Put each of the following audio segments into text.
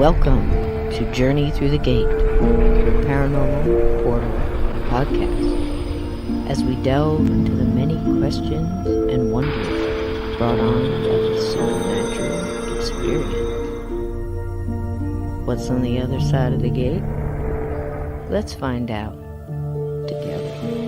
Welcome to Journey Through the Gate, your paranormal portal podcast, as we delve into the many questions and wonders brought on by the supernatural experience. What's on the other side of the gate? Let's find out together.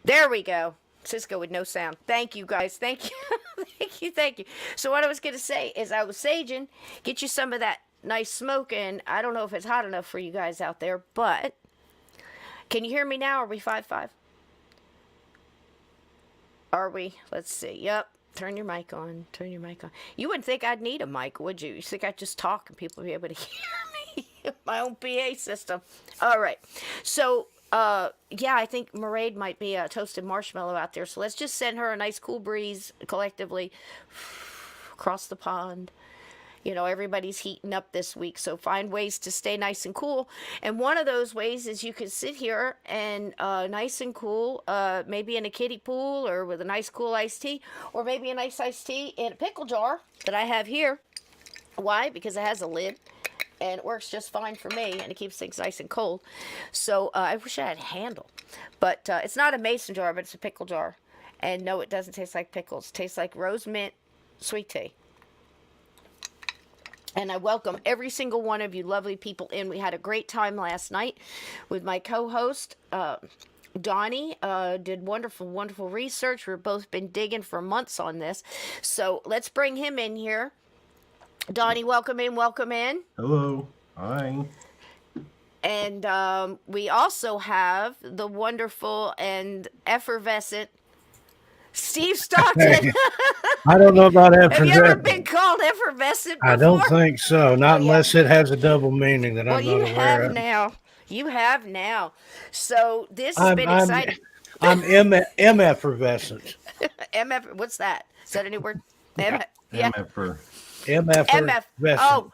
There we go. Cisco with no sound. Thank you, guys. Thank you. Thank you. So what I was going to say is I was saging, get you some of that nice smoke, and I don't know if it's hot enough for you guys out there, but can you hear me now? Are we 5-5? Are we? Let's see. Yep. Turn your mic on. Turn your mic on. You wouldn't think I'd need a mic, would you? You think I'd just talk and people would be able to hear me? My own PA system. All right. So, yeah, I think Mairead might be a toasted marshmallow out there. So let's just send her a nice cool breeze collectively across the pond. You know, everybody's heating up this week, so find ways to stay nice and cool. And one of those ways is you can sit here and nice and cool, maybe in a kiddie pool or with a nice cool iced tea, or maybe a nice iced tea in a pickle jar that I have here. Why? Because it has a lid. And it works just fine for me, and it keeps things nice and cold. So I wish I had a handle. But it's not a mason jar, but it's a pickle jar. And no, it doesn't taste like pickles. It tastes like rose mint sweet tea. And I welcome every single one of you lovely people in. We had a great time last night with my co-host, Donny. Did wonderful, wonderful research. We've both been digging for months on this. So let's bring him in here. Donny, welcome in, welcome in. Hello. Hi. And we also have the wonderful and effervescent Steve Stockton. I don't know about effervescent. Have you ever been called effervescent before? I don't think so. Not unless it has a double meaning that I'm not aware of. Well, you have now. You have now. So this has been exciting. I'm M-effervescent. MF, what's that? Is that a new word? Yeah. MF. Oh,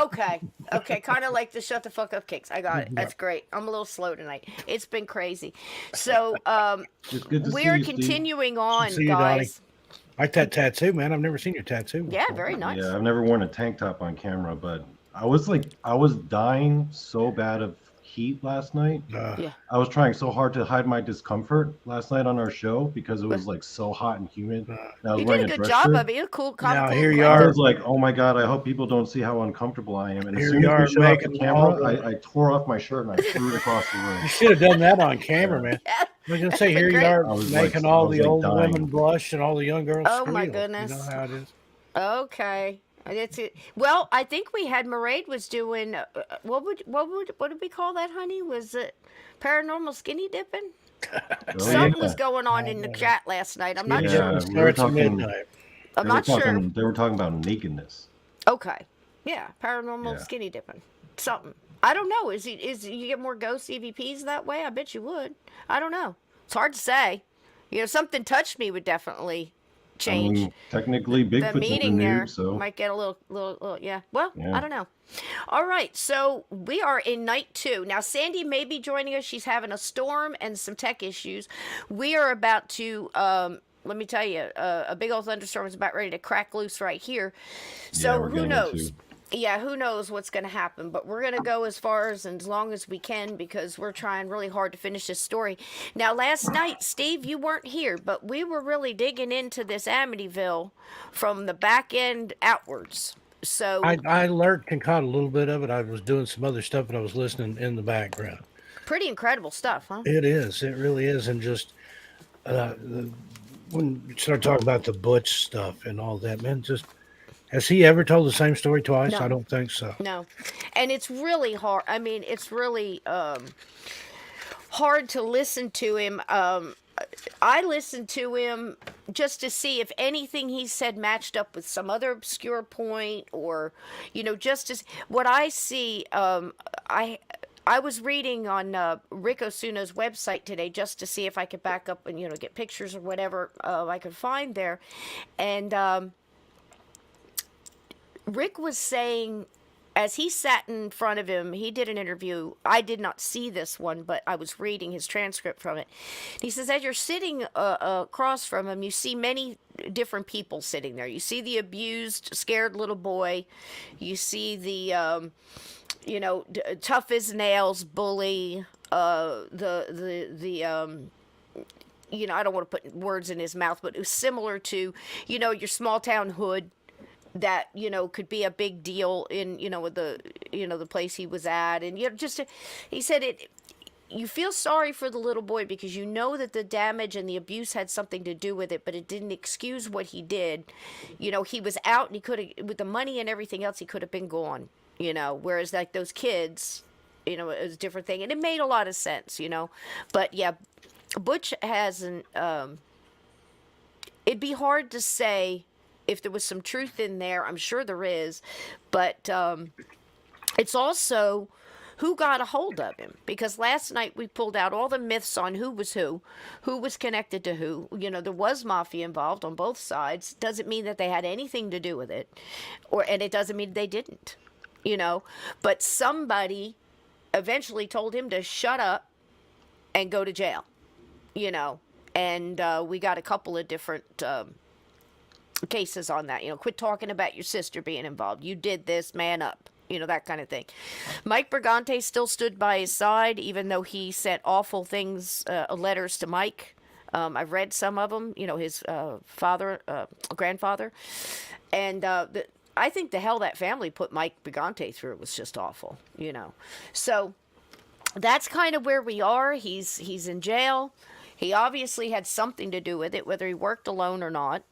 okay. Okay, kind of like the shut the fuck up kicks. I got it. That's great. I'm a little slow tonight. It's been crazy. So we're continuing on, you, guys. Donny. Like that tattoo, man. I've never seen your tattoo before. Yeah, very nice. Yeah, I've never worn a tank top on camera, but I was dying so bad of heat last night. Yeah. I was trying so hard to hide my discomfort last night on our show because it was like so hot and humid. You did a good job of it. You're cool. Here you I are. was like, oh my God, I hope people don't see how uncomfortable I am. And as Here soon you are as we shut off the making camera, I tore off my shirt and I threw it across the room. You should have done that on camera, man. I was going to say, here you are making all the old women blush and all the young girls Oh, squeal. my goodness. You know how it is. Okay. That's it. Well, I think we had Mairead was doing what did we call that, honey? Was it paranormal skinny dipping? Something was going on in the chat last night. I'm not sure. We were talking, I'm not sure. They were talking about nakedness. Okay. Yeah, paranormal skinny dipping. Something. I don't know. Is you get more ghost EVPs that way? I bet you would. I don't know. It's hard to say. Something touched me would definitely I change. mean, technically, The Bigfoot's in the meeting there news, so might get a little, yeah. Well, yeah. I don't know. All right, so we are in night 2. Now, Sandy may be joining us. She's having a storm and some tech issues. We are about to, let me tell you, a big old thunderstorm is about ready to crack loose right here. So we're who getting knows? into- Yeah, who knows what's going to happen, but we're going to go as far as and as long as we can because we're trying really hard to finish this story. Now, last night, Steve, you weren't here, but we were really digging into this Amityville from the back end outwards. So I lurked and caught a little bit of it. I was doing some other stuff, and I was listening in the background. pretty incredible stuff, huh? It is. It really is. And just when you start talking about the Butch stuff and all that, man, just has he ever told the same story twice? No. I don't think so. No. And it's really hard. I mean, it's really hard to listen to him. I listened to him just to see if anything he said matched up with some other obscure point or, just as what I see. I was reading on Rick Osuna's website today just to see if I could back up and, get pictures or whatever I could find there. And Rick was saying, as he sat in front of him, he did an interview. I did not see this one, but I was reading his transcript from it. He says, as you're sitting across from him, you see many different people sitting there. You see the abused, scared little boy. You see the, tough as nails bully. I don't want to put words in his mouth, but it was similar to, your small town hood. That could be a big deal in with the place he was at, and he said it. You feel sorry for the little boy because you know that the damage and the abuse had something to do with it, but it didn't excuse what he did. He was out and he could have, with the money and everything else, he could have been gone. Whereas like those kids, it was a different thing, and it made a lot of sense. But yeah, Butch hasn't. It'd be hard to say. If there was some truth in there, I'm sure there is, but it's also who got a hold of him. Because last night we pulled out all the myths on who was connected to who. There was mafia involved on both sides. Doesn't mean that they had anything to do with it, and it doesn't mean they didn't. But somebody eventually told him to shut up and go to jail. And we got a couple of different. Cases on that, quit talking about your sister being involved. You did this, man up, that kind of thing. Mike Brigante still stood by his side, even though he sent awful things, letters to Mike. I've read some of them, his grandfather. And I think the hell that family put Mike Brigante through was just awful, So that's kind of where we are. He's in jail. He obviously had something to do with it, whether he worked alone or not.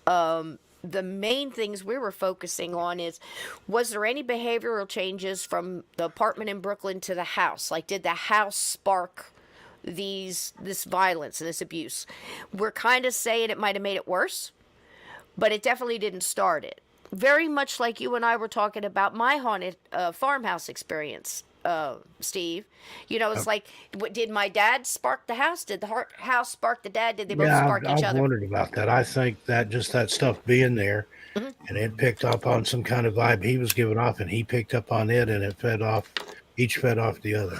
The main things we were focusing on was there any behavioral changes from the apartment in Brooklyn to the house? Like, did the house spark this violence and this abuse? We're kind of saying it might have made it worse, but it definitely didn't start it. Very much like you and I were talking about my haunted farmhouse experience. Steve, it's like, did my dad spark the house? Did the house spark the dad? Did they both spark each other? I wondered about that. I think that just that stuff being there, and it picked up on some kind of vibe he was giving off, and he picked up on it, and it each fed off the other.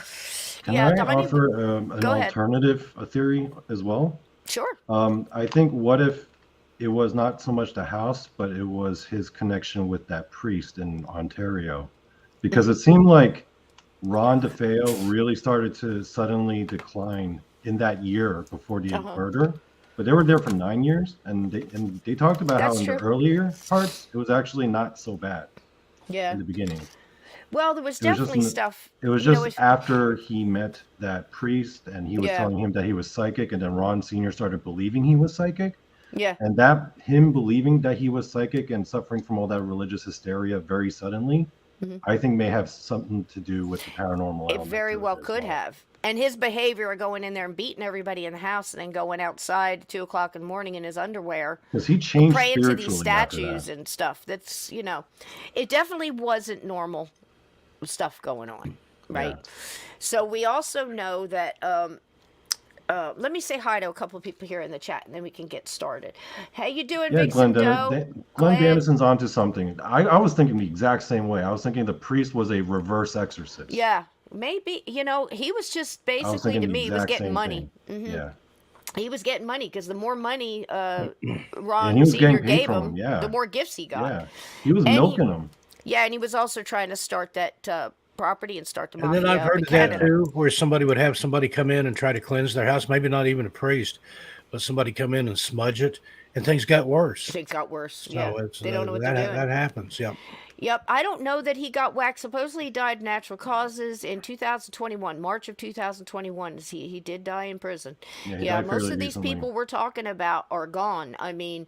Can I offer an alternative theory as well? Sure. I think what if it was not so much the house, but it was his connection with that priest in Ontario, because it seemed like Ron DeFeo really started to suddenly decline in that year before the murder, but they were there for 9 years, and they talked about how in the earlier parts it was actually not so bad. Yeah. In the beginning. Well, there was definitely stuff. It was just after he met that priest, and he was telling him that he was psychic, and then Ron Sr. started believing he was psychic. Yeah. And that him believing that he was psychic and suffering from all that religious hysteria very suddenly. I think may have something to do with the paranormal. It very well could have. And his behavior of going in there and beating everybody in the house and then going outside at 2:00 in the morning in his underwear. Because he changed praying to these statues and stuff. That's, it definitely wasn't normal. stuff going on, right? Yeah. So we also know that. Let me say hi to a couple of people here in the chat, and then we can get started. How you doing, Yeah, Vixen Glenn, Doe? Glenn Glenn? Dandison's onto something. I was thinking the exact same way. I was thinking the priest was a reverse exorcist. Yeah, maybe. He was just I was basically thinking to the me, he was exact getting same money. thing. Yeah. He was getting money because the more money And he Ron was Senior getting paid gave from him, him. the Yeah. more gifts he got. Yeah. He was And milking them. and he was also trying to start that property and start the And then I've mafia up heard in of that Canada. too, where somebody would have somebody come in and try to cleanse their house. Maybe not even a priest, but somebody come in and smudge it, and things got worse. Things got worse. So Yeah, it's they don't know what that they're doing. that happens. Yeah. Yep, I don't know that he got whacked. Supposedly he died of natural causes in 2021, March of 2021. He did die in prison. Yeah, he Yeah, died most fairly of these recently. people we're talking about are gone. I mean,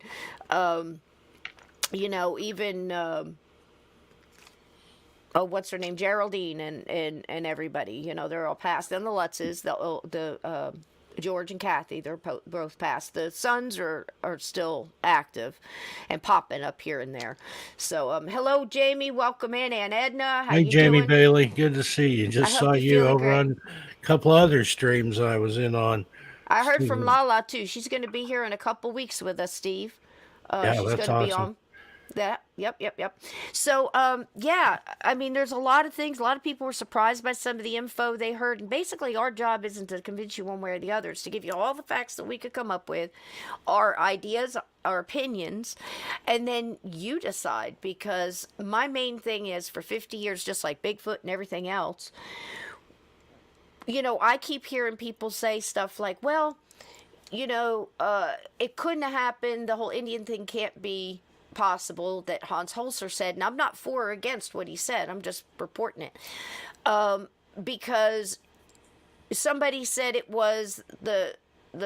even what's her name, Geraldine and everybody. They're all passed. And the Lutzes, the George and Kathy, they're both passed. The sons are still active and popping up here and there. So, hello, Jamie. Welcome in. Aunt Edna, how Hey, you Jamie doing? Bailey, good to see you. I Just hope saw you're you feeling over great. on a couple other streams I was in on. I heard from Lala too. She's going to be here in a couple weeks with us, Steve. Yeah, She's that's going to be awesome. on that. Yep. So, yeah, I mean, there's a lot of things. A lot of people were surprised by some of the info they heard. And basically, our job isn't to convince you one way or the other. It's to give you all the facts that we could come up with, our ideas, our opinions, and then you decide. Because my main thing is for 50 years, just like Bigfoot and everything else, I keep hearing people say stuff like, well, it couldn't have happened. The whole Indian thing can't be possible that Hans Holzer said. And I'm not for or against what he said. I'm just reporting it. Because somebody said it was the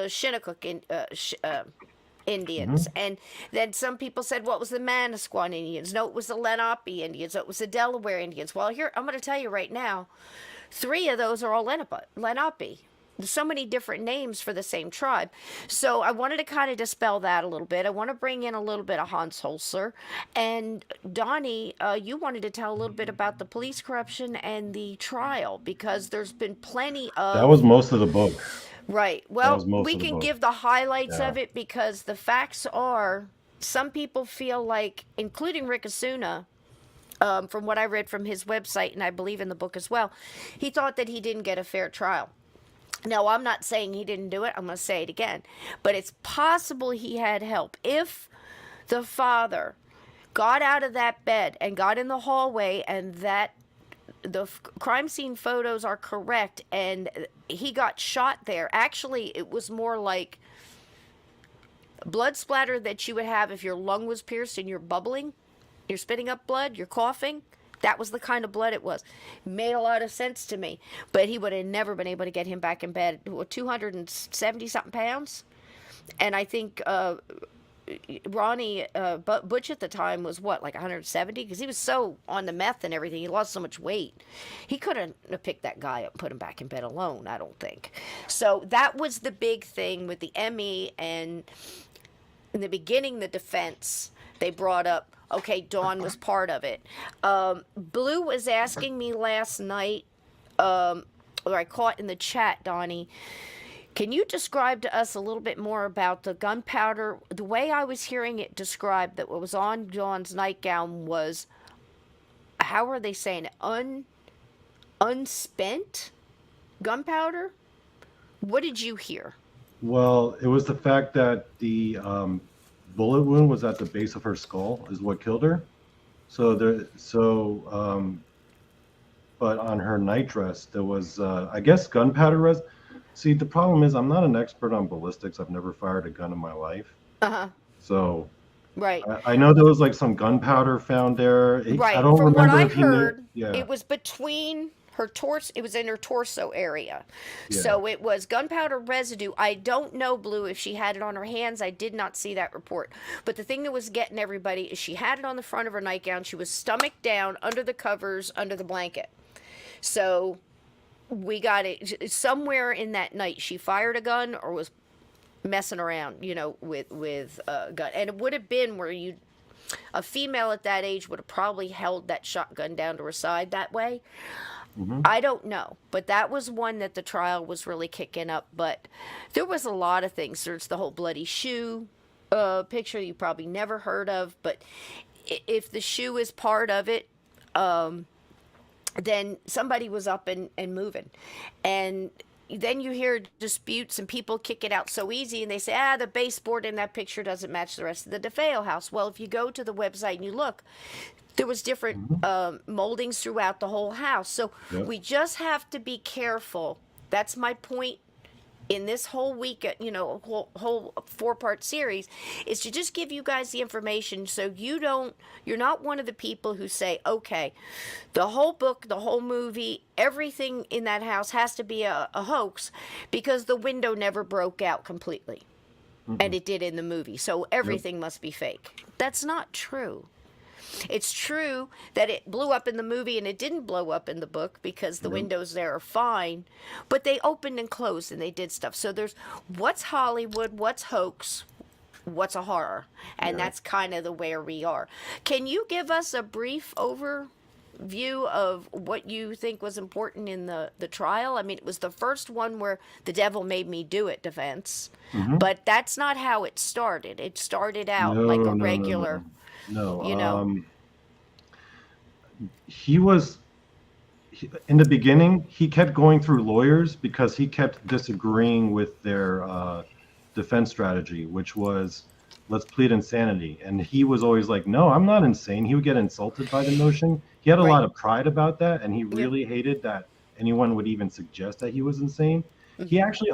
Shinnecock Indians. And then some people said, well, it was the Manasquan Indians. No, it was the Lenape Indians. No, it was the Delaware Indians. Well, here, I'm going to tell you right now, 3 of those are all Lenape. There's so many different names for the same tribe. So I wanted to kind of dispel that a little bit. I want to bring in a little bit of Hans Holzer. And Donny, you wanted to tell a little bit about the police corruption and the trial, because there's been plenty of... That was most of the book. Right. That Well, was most we of the can book. give the highlights Yeah. of it, because the facts are, some people feel like, including Rick Asuna, from what I read from his website, and I believe in the book as well, he thought that he didn't get a fair trial. Now, I'm not saying he didn't do it. I'm going to say it again. But it's possible he had help. If the father got out of that bed and got in the hallway, and that the crime scene photos are correct and he got shot there, actually, it was more like blood splatter that you would have if your lung was pierced and you're bubbling, you're spitting up blood, you're coughing. That was the kind of blood it was. Made a lot of sense to me. But he would have never been able to get him back in bed. 270-something pounds. And I think Ronnie Butch at the time was, what, like 170? Because he was so on the meth and everything. He lost so much weight. He couldn't have picked that guy up and put him back in bed alone, I don't think. So that was the big thing with the ME. And in the beginning, the defense, they brought up, okay, Dawn was part of it. Blue was asking me last night, or I caught in the chat, Donny, can you describe to us a little bit more about the gunpowder? The way I was hearing it described, that what was on Dawn's nightgown was, how are they saying it, unspent gunpowder? What did you hear? Well, it was the fact that the bullet wound was at the base of her skull is what killed her. But on her night dress, there was, I guess, gunpowder See, the problem is I'm not an expert on ballistics. I've never fired a gun in my life. Uh-huh. So right. I know there was like some gunpowder found there. Right. I don't From remember what I if he knew. heard, Yeah. it was between her torso. It was in her torso area. Yeah. So it was gunpowder residue. I don't know, Blue, if she had it on her hands. I did not see that report. But the thing that was getting everybody is she had it on the front of her nightgown. She was stomach down, under the covers, under the blanket. So we got it somewhere in that night. She fired a gun or was messing around, with a gun. And it would have been where a female at that age would have probably held that shotgun down to her side that way. Hmm. I don't know, but that was one that the trial was really kicking up. But there was a lot of things. There's the whole bloody shoe picture you probably never heard of, but if the shoe is part of it, then somebody was up and moving. And then you hear disputes and people kick it out so easy, and they say, the baseboard in that picture doesn't match the rest of the DeFeo house. Well, if you go to the website and you look, there was different moldings throughout the whole house. So Yep. we just have to be careful. That's my point in this whole week, whole 4-part series, is to just give you guys the information so you're not one of the people who say, okay, the whole book, the whole movie, everything in that house has to be a hoax because the window never broke out completely. And it did in the movie. So everything must be fake. That's not true. It's true that it blew up in the movie and it didn't blow up in the book because the windows there are fine, but they opened and closed and they did stuff. So there's what's Hollywood, what's hoax, what's a horror, and that's kind of the where we are. Can you give us a brief overview of what you think was important in the trial? I mean, it was the first one where the devil made me do it defense, but that's not how it started. It started out like a regular. No, You know. In the beginning, he kept going through lawyers because he kept disagreeing with their defense strategy, which was, let's plead insanity. And he was always like, no, I'm not insane. He would get insulted by the notion. He had a lot of pride about that, and he really hated that anyone would even suggest that he was insane. He actually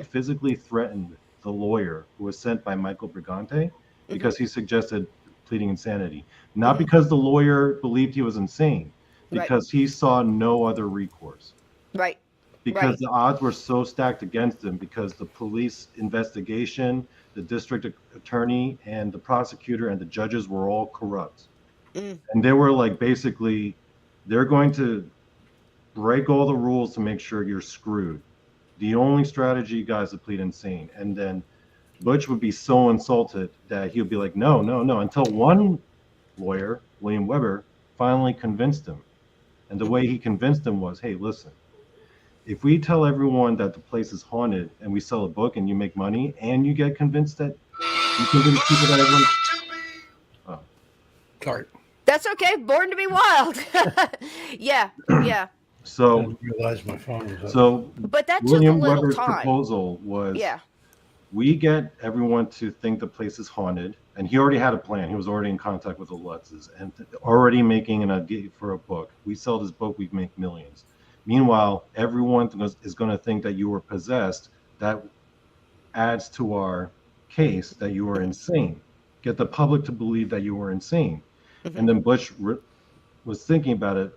physically threatened the lawyer who was sent by Michael Brigante because he suggested pleading insanity. Not because the lawyer believed he was insane, because he saw no other recourse. Right. Because the odds were so stacked against him, because the police investigation, the district attorney, and the prosecutor and the judges were all corrupt. And they were like, basically, they're going to break all the rules to make sure you're screwed. The only strategy, guys, is to plead insane. And then Butch would be so insulted that he would be like, no, until one lawyer, William Weber, finally convinced him. And the way he convinced him was, hey, listen, if we tell everyone that the place is haunted and we sell a book and you make money and you get convinced that you convince people that everyone... Oh. Sorry. That's okay. Born to be wild. Yeah. So, I didn't realize my phone was up. so But that William took a little Weber's time. proposal was, we get everyone to think the place is haunted, and he already had a plan. He was already in contact with the Lutzes and already making an idea for a book. We sell this book, we make millions. Meanwhile, everyone is going to think that you were possessed. That adds to our case that you were insane. Get the public to believe that you were insane. And then Bush was thinking about it,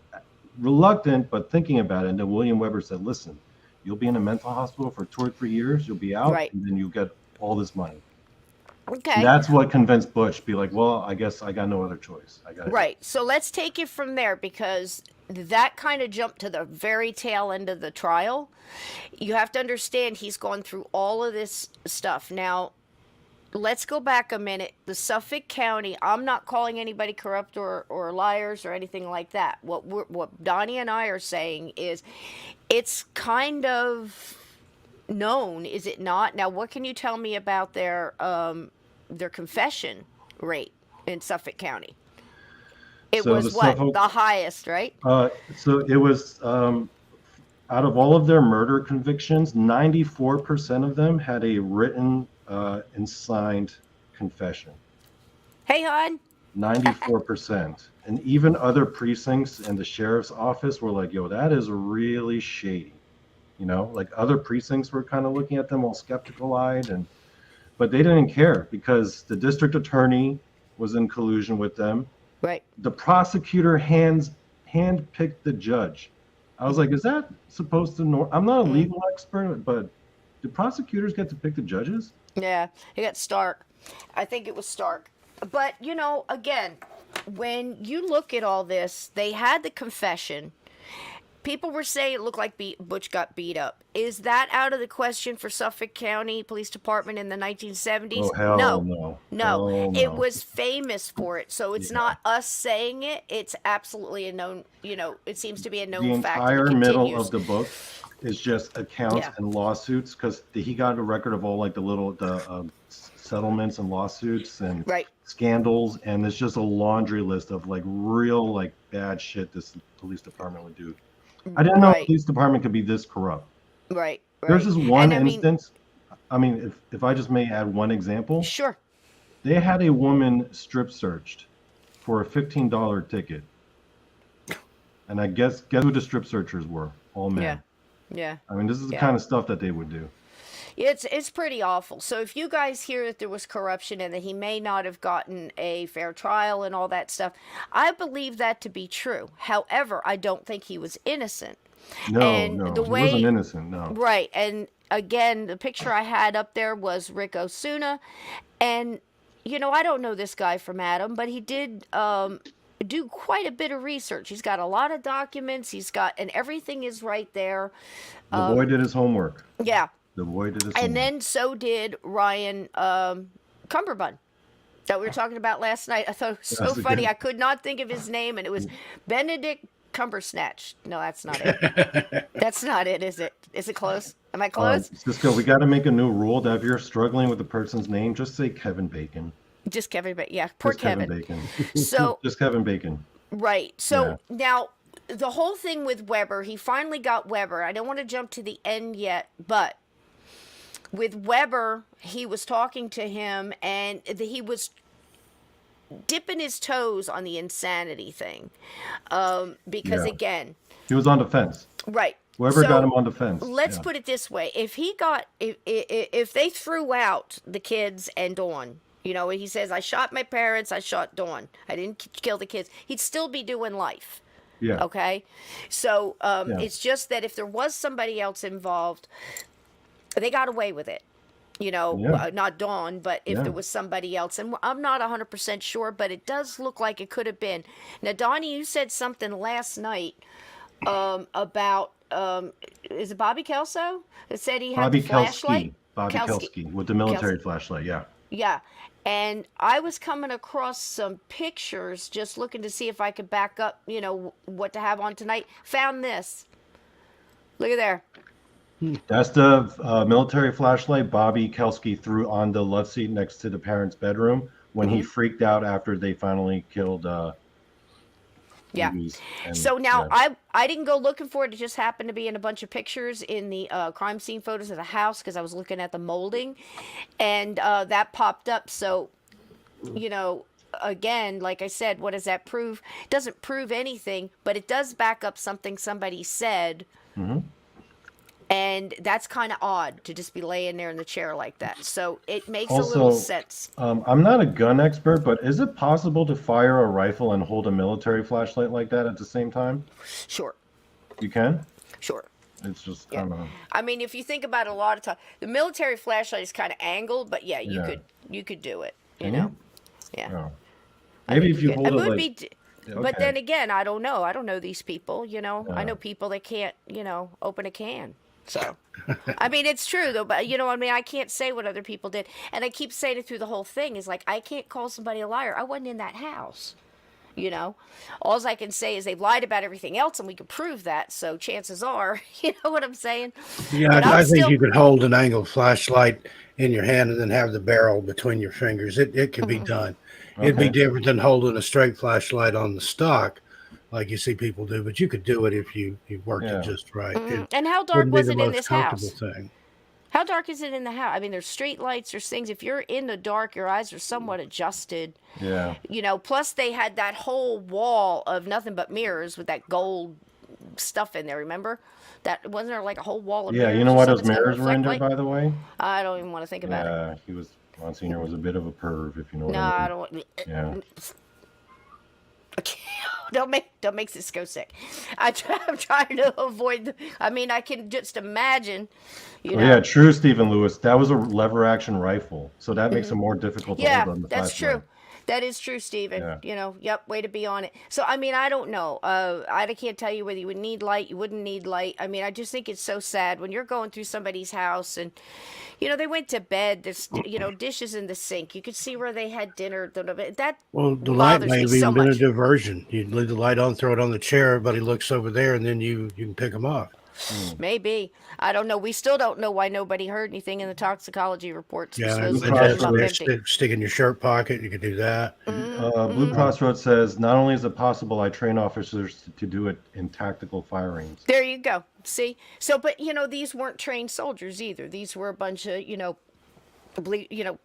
reluctant, but thinking about it. And then William Weber said, listen, you'll be in a mental hospital for 2 or 3 years. You'll be out, and then you'll get all this money. Okay. And that's what convinced Bush. Be like, well, I guess I got no other choice. Right. So let's take it from there, because that kind of jumped to the very tail end of the trial. You have to understand he's gone through all of this stuff. Now, let's go back a minute. The Suffolk County, I'm not calling anybody corrupt or liars or anything like that. What Donny and I are saying is it's kind of known, is it not? Now, what can you tell me about their confession rate in Suffolk County? It was what? The highest, right? So it was, out of all of their murder convictions, 94% of them had a written and signed confession. Hey, hon. 94%. And even other precincts and the sheriff's office were like, yo, that is really shady. You know, like other precincts were kind of looking at them all skeptical-eyed, but they didn't care because the district attorney was in collusion with them. Right. The prosecutor hand-picked the judge. I was like, is that supposed to know? I'm not a legal expert, but do prosecutors get to pick the judges? Yeah, it got Stark. I think it was Stark. But, you know, again, when you look at all this, they had the confession. people were saying it looked like Butch got beat up. Is that out of the question for Suffolk County Police Department in the 1970s? Oh hell No. no. No. Oh It no. was famous for it. So it's Yeah. not us saying it. It's absolutely a known, it seems to be a The known fact. And entire it middle continues. of the book is just accounts Yeah. and lawsuits because he got a record of all like the settlements and lawsuits and Right. scandals, and it's just a laundry list of like real like bad shit this police department would do. I didn't know a Right. police department could be this corrupt. Right. There's Right. this one And I mean, instance. I mean, if I just may add one example, sure. they had a woman strip searched for a $15 ticket, and I guess who the strip searchers were? All men. Yeah. Yeah. I mean, this is the Yeah. kind of stuff that they would do. It's pretty awful. So if you guys hear that there was corruption and that he may not have gotten a fair trial and all that stuff, I believe that to be true. However, I don't think he was innocent. No, And no, the he way- wasn't innocent. No. Right. And again, the picture I had up there was Rick Osuna. And, I don't know this guy from Adam, but he did do quite a bit of research. He's got a lot of documents. And everything is right there. The boy did his homework. Yeah. The boy did his And homework. then so did Ryan Cumberbund that we were talking about last night. I thought it was so That's a funny. good- I could not think of his name, and it was Benedict Cumbersnatch. No, that's not it. That's not it, is it? Is it close? Am I close? Cisco, we got to make a new rule that if you're struggling with the person's name, just say Kevin Bacon. Just Kevin, but yeah, poor Just Kevin Kevin. Bacon. So Just Kevin Bacon. right. So Yeah. now the whole thing with Weber, he finally got Weber. I don't want to jump to the end yet, but with Weber, he was talking to him, and he was dipping his toes on the insanity thing, because Yeah. again, He was on the fence. right. Whoever So, got him on the fence. Let's Yeah. put it this way: if they threw out the kids and Dawn, he says, "I shot my parents, I shot Dawn, I didn't kill the kids," he'd still be doing life. Yeah. Okay, so Yeah. it's just that if there was somebody else involved, they got away with it. Yeah. Not Dawn, but if Yeah. there was somebody else. And I'm not 100% sure, but it does look like it could have been. Now, Donnie, you said something last night about, is it Bobby Kelso? That said he had Bobby the flashlight? Bobby Kelsky with the military flashlight. Yeah. Yeah. And I was coming across some pictures just looking to see if I could back up, what to have on tonight. Found this. Look at there. That's the military flashlight Bobby Kelsky threw on the love seat next to the parents' bedroom when he freaked out after they finally killed Yeah. Louise. And, So now yeah. I didn't go looking for it. It just happened to be in a bunch of pictures in the crime scene photos of the house because I was looking at the molding, and that popped up. So, again, like I said, what does that prove? It doesn't prove anything, but it does back up something somebody said. Mm-hmm. And that's kind of odd to just be laying there in the chair like that. So it makes a Also, little sense. I'm not a gun expert, but is it possible to fire a rifle and hold a military flashlight like that at the same time? Sure. You can? Sure. It's just Yeah. kind of. I mean, if you think about it, a lot of time, the military flashlight is kind of angled, but yeah, Yeah. you could do it. Can Yeah. you? Yeah. Oh. Maybe think if you could. hold It it would like. be, but Okay. then again, I don't know. I don't know these people. I Yeah. know people that can't, open a can. So, I mean, it's true though. But I can't say what other people did, and I keep saying it through the whole thing. Is like I can't call somebody a liar. I wasn't in that house. All I can say is they've lied about everything else, and we can prove that. So chances are, you know what I'm saying? Yeah, But I I'm think still- you could hold an angled flashlight in your hand and then have the barrel between your fingers. It could be done. It'd be Okay. different than holding a straight flashlight on the stock like you see people do, but you could do it if you worked Yeah. it just right. Mhm. It And how dark wouldn't be was the it in most this comfortable house? thing. How dark is it in the house? I mean, there's street lights, there's things. If you're in the dark, your eyes are somewhat adjusted. Yeah. Plus they had that whole wall of nothing but mirrors with that gold stuff in there. Remember? That wasn't there like a whole wall of Yeah. mirrors? You know or why something those that's got a mirrors were in there, reflect light? by the way? I don't even want to think about it. Yeah. Monsignor was a bit of a perv, if you know what No, I mean. I don't want. Yeah. Okay. Don't make Cisco sick. I'm trying to avoid. I can just imagine. Well, yeah, true, Stephen Lewis. That was a lever action rifle, so that makes it more difficult to Yeah, hold on the that's flashlight. true. That is true, Stephen. Yeah. You know, yep, way to be on it. So, I mean, I don't know. I can't tell you whether you would need light, you wouldn't need light. I mean, I just think it's so sad when you're going through somebody's house and, you know, they went to bed, there's, you know, dishes in the sink. You could see where they had dinner. That Well, the light bothers may me have so even been a much. diversion. You leave the light on, throw it on the chair, everybody looks over there, and then you can pick them off. Maybe. I don't know. We still don't know why nobody heard anything in the toxicology reports. Yeah, Supposedly and the that's pump where empty. stick in your shirt pocket. You could do that. Blue Cross Road says, not only is it possible, I train officers to do it in tactical firings. There you go. See? So, but, you know, these weren't trained soldiers either. These were a bunch of, you know,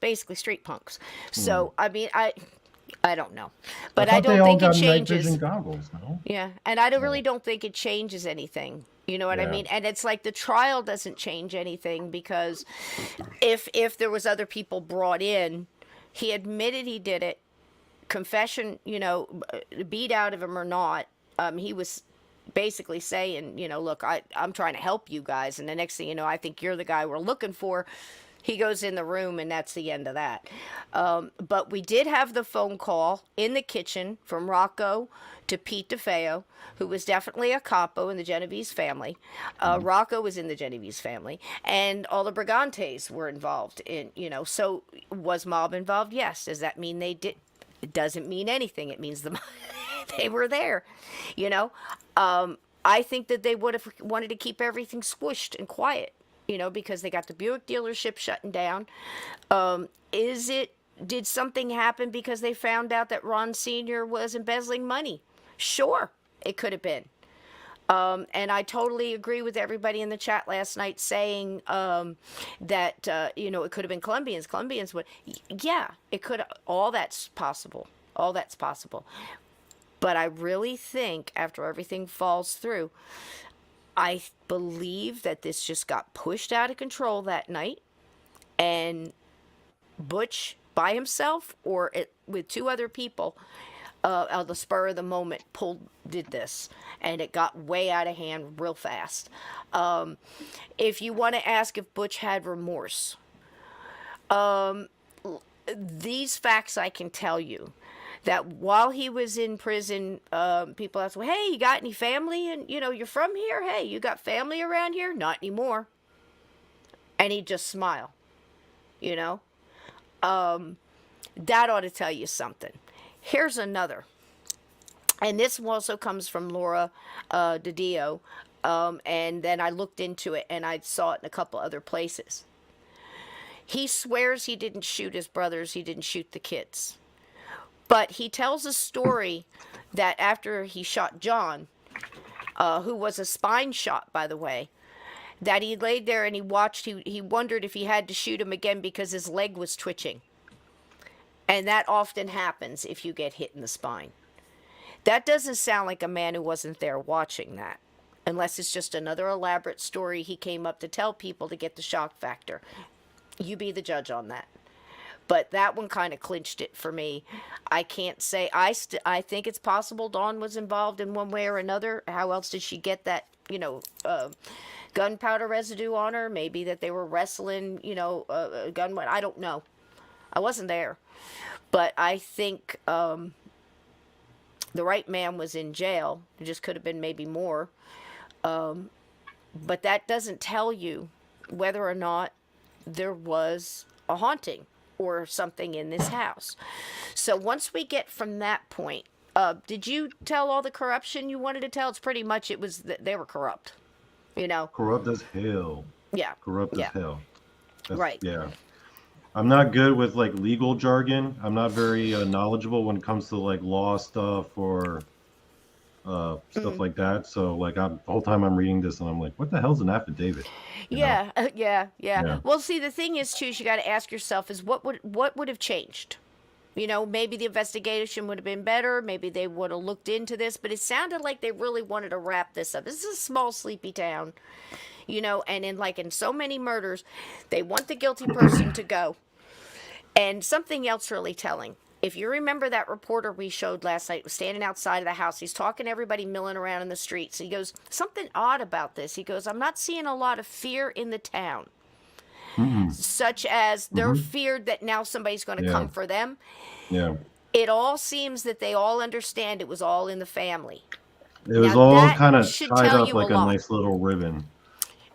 basically street punks. So, I mean, I don't know. But I thought they don't all think it got night changes. vision goggles, no? Yeah, and I really don't think it changes anything. You know what I Yeah. mean? And it's like the trial doesn't change anything because if there was other people brought in, he admitted he did it. Confession, you know, beat out of him or not, he was basically saying, you know, look, I'm trying to help you guys, and the next thing you know, I think you're the guy we're looking for. He goes in the room, and that's the end of that. But we did have the phone call in the kitchen from Rocco to Pete DeFeo, who was definitely a capo in the Genovese family. Rocco was in the Genovese family, and all the Brigantes were involved in, you know. So was mob involved? Yes. Does that mean they did? It doesn't mean anything. It means they were there, you know. I think that they would have wanted to keep everything squished and quiet, you know, because they got the Buick dealership shutting down. Did something happen because they found out that Ron Sr. was embezzling money? Sure, it could have been. And I totally agree with everybody in the chat last night saying that, you know, it could have been Colombians. Colombians would, yeah, it could, all that's possible. All that's possible. But I really think after everything falls through, I believe that this just got pushed out of control that night, and Butch by himself or with two other people on the spur of the moment did this, and it got way out of hand real fast. If you want to ask if Butch had remorse, these facts I can tell you. That while he was in prison, people asked, well, hey, you got any family? And, you know, you're from here? Hey, you got family around here? Not anymore. And he'd just smile, you know? That ought to tell you something. Here's another. And this also comes from Laura DiDio. And then I looked into it, and I saw it in a couple other places. He swears he didn't shoot his brothers. He didn't shoot the kids. But he tells a story that after he shot John, who was a spine shot, by the way, that he laid there and he watched, he wondered if he had to shoot him again because his leg was twitching. And that often happens if you get hit in the spine. That doesn't sound like a man who wasn't there watching that, unless it's just another elaborate story he came up to tell people to get the shock factor. You be the judge on that. But that one kind of clinched it for me. I can't say. I think it's possible Dawn was involved in one way or another. How else did she get that, you know, gunpowder residue on her? Maybe that they were wrestling, you know, gun. I don't know. I wasn't there. But I think the right man was in jail. It just could have been maybe more. But that doesn't tell you whether or not there was a haunting or something in this house. So once we get from that point, did you tell all the corruption you wanted to tell? It's pretty much, it was that they were corrupt, you know? Corrupt as hell. Yeah. Corrupt as hell. Right. Yeah. I'm not good with like legal jargon. I'm not very knowledgeable when it comes to like law stuff or stuff like that. So like the whole time I'm reading this and I'm like, what the hell's an affidavit? You know? Yeah. Well, see, the thing is too, you got to ask yourself is what would have changed? You know, maybe the investigation would have been better. Maybe they would have looked into this, but it sounded like they really wanted to wrap this up. This is a small, sleepy town, you know, and in so many murders, they want the guilty person to go. And something else really telling. If you remember that reporter we showed last night was standing outside of the house. He's talking to everybody milling around in the streets. He goes, something odd about this. He goes, I'm not seeing a lot of fear in the town. Such as they're feared that now somebody's going to come for them. Yeah. It all seems that they all understand it was all in the family. It was Now, all that kind of should tied tell up you a like a lot. nice little ribbon.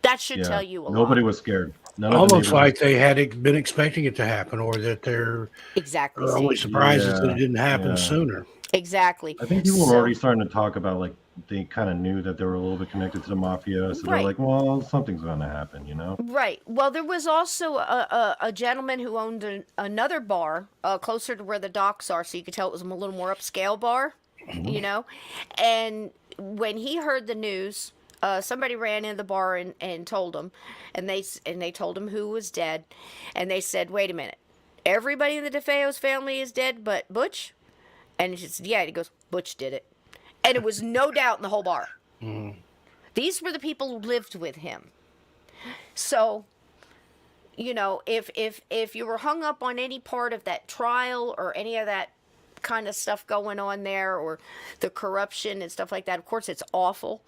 That should Yeah. tell you a lot. Nobody was scared. None of the Almost neighbors like they had been expecting it to happen, or that they're Exactly. only See? surprised that Yeah, it didn't happen yeah. sooner. Exactly. I think people were So- already starting to talk about, like, they kind of knew that they were a little bit connected to the mafia, so Right. they're like, well, something's going to happen, you know? Right. Well, there was also a gentleman who owned another bar closer to where the docks are, so you could tell it was a little more upscale bar, you know? And when he heard the news, somebody ran in the bar and told him, and they told him who was dead, and they said, wait a minute, everybody in the DeFeo's family is dead but Butch? And he said, yeah. And he goes, Butch did it. And it was no doubt in the whole bar. These were the people who lived with him. So, you know, if you were hung up on any part of that trial or any of that kind of stuff going on there, or the corruption and stuff like that, of course it's awful.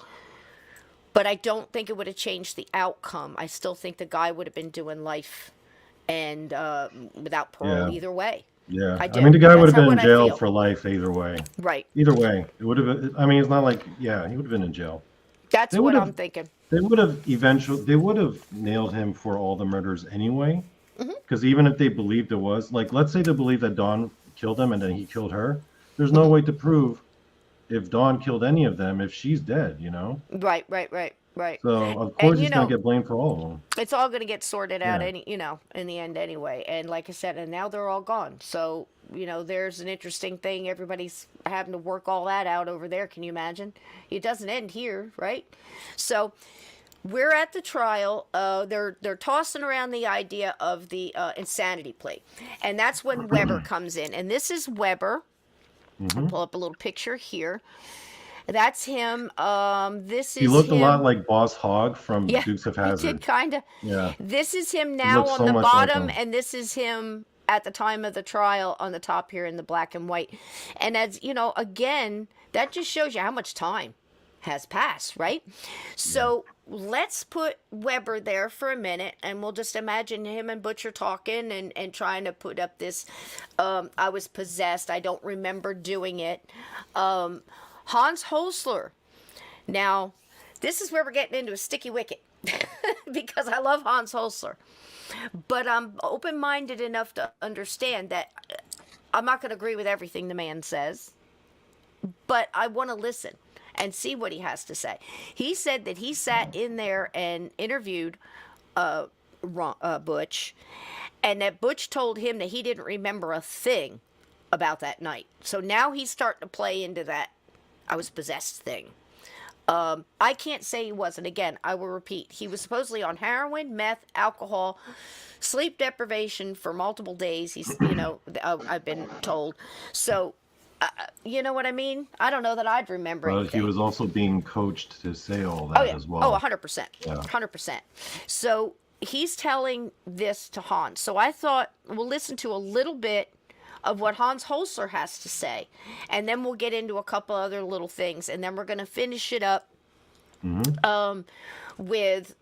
But I don't think it would have changed the outcome. I still think the guy would have been doing life and without parole Yeah. either way. Yeah. I I do. mean, the guy would That's have been in what I jail feel. for life either way. Right. Either way. It would have, I mean, it's not like, yeah, he would have been in jail. That's They what would've- I'm thinking. They would have nailed him for all the murders anyway. Mm-hmm. Because even if they believed it was, like, let's say they believe that Dawn killed him and then he killed her, there's Mm-hmm. no way to prove if Dawn killed any of them if she's dead, you know? Right. So, of course, you he's going know- to get blamed for all of them. It's all going to get sorted out, Yeah. in the end anyway. And like I said, and now they're all gone. So, there's an interesting thing. Everybody's having to work all that out over there. Can you imagine? It doesn't end here, right? So, we're at the trial. They're tossing around the idea of the insanity plea, and that's when Weber comes in. And this is Weber. I'll pull up a little picture here. That's him. This is He looked him. a lot like Boss Hogg from Yeah, Dukes of he Hazzard. did kind of. Yeah. This is him now looks on so the much like bottom, him. and this is him at the time of the trial on the top here in the black and white. And as you know, again, that just shows you how much time has passed, right? So let's put Weber there for a minute, and we'll just imagine him and Butcher talking and trying to put up this, I was possessed, I don't remember doing it. Hans Holzer. Now, this is where we're getting into a sticky wicket because I love Hans Holzer. But I'm open-minded enough to understand that I'm not going to agree with everything the man says, but I want to listen and see what he has to say. He said that he sat in there and interviewed Butch, and that Butch told him that he didn't remember a thing about that night. So now he's starting to play into that I was possessed thing. I can't say he wasn't. Again, I will repeat. He was supposedly on heroin, meth, alcohol, sleep deprivation for multiple days. He's, I've been told. So, you know what I mean? I don't know that I'd remember But anything. he was also being coached to say all that as well. 100%. Yeah. 100%. So he's telling this to Hans. So I thought we'll listen to a little bit of what Hans Holzer has to say, and then we'll get into a couple other little things, and then we're going to finish it up with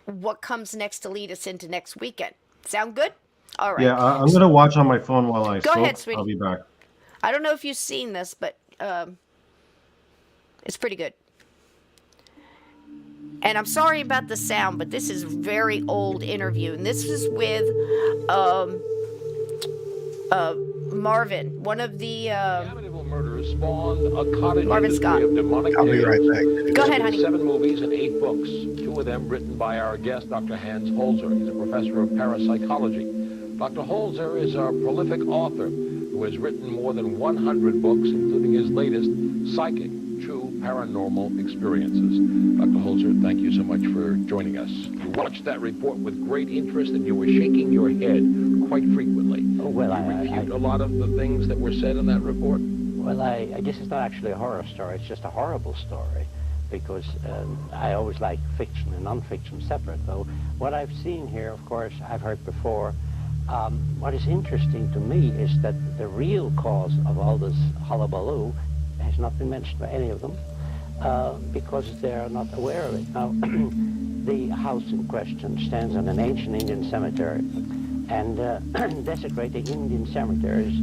what comes next to lead us into next weekend. Sound good? All right. Yeah, I'm going to watch on my phone while I Go soak. ahead, sweetie. I'll be back. I don't know if you've seen this, but it's pretty good. And I'm sorry about the sound, but this is a very old interview, and this is with Marvin, one of the Amityville murders spawned a cottage Marvin industry Scott. of demonic I'll be tales. right back. Go ahead, honey. 7 movies and 8 books, 2 of them written by our guest, Dr. Hans Holzer. He's a professor of parapsychology. Dr. Holzer is a prolific author who has written more than 100 books, including his latest, Psychic, True Paranormal Experiences. Dr. Holzer, thank you so much for joining us. You watched that report with great interest, and you were shaking your head quite frequently. Oh, well, Did you refute a lot of the things that were said in that report? Well, I guess it's not actually a horror story. It's just a horrible story, because I always like fiction and non-fiction separate. Though what I've seen here, of course, I've heard before. What is interesting to me is that the real cause of all this hullabaloo has not been mentioned by any of them, because they're not aware of it. Now, the house in question stands on an ancient Indian cemetery, and desecrating Indian cemeteries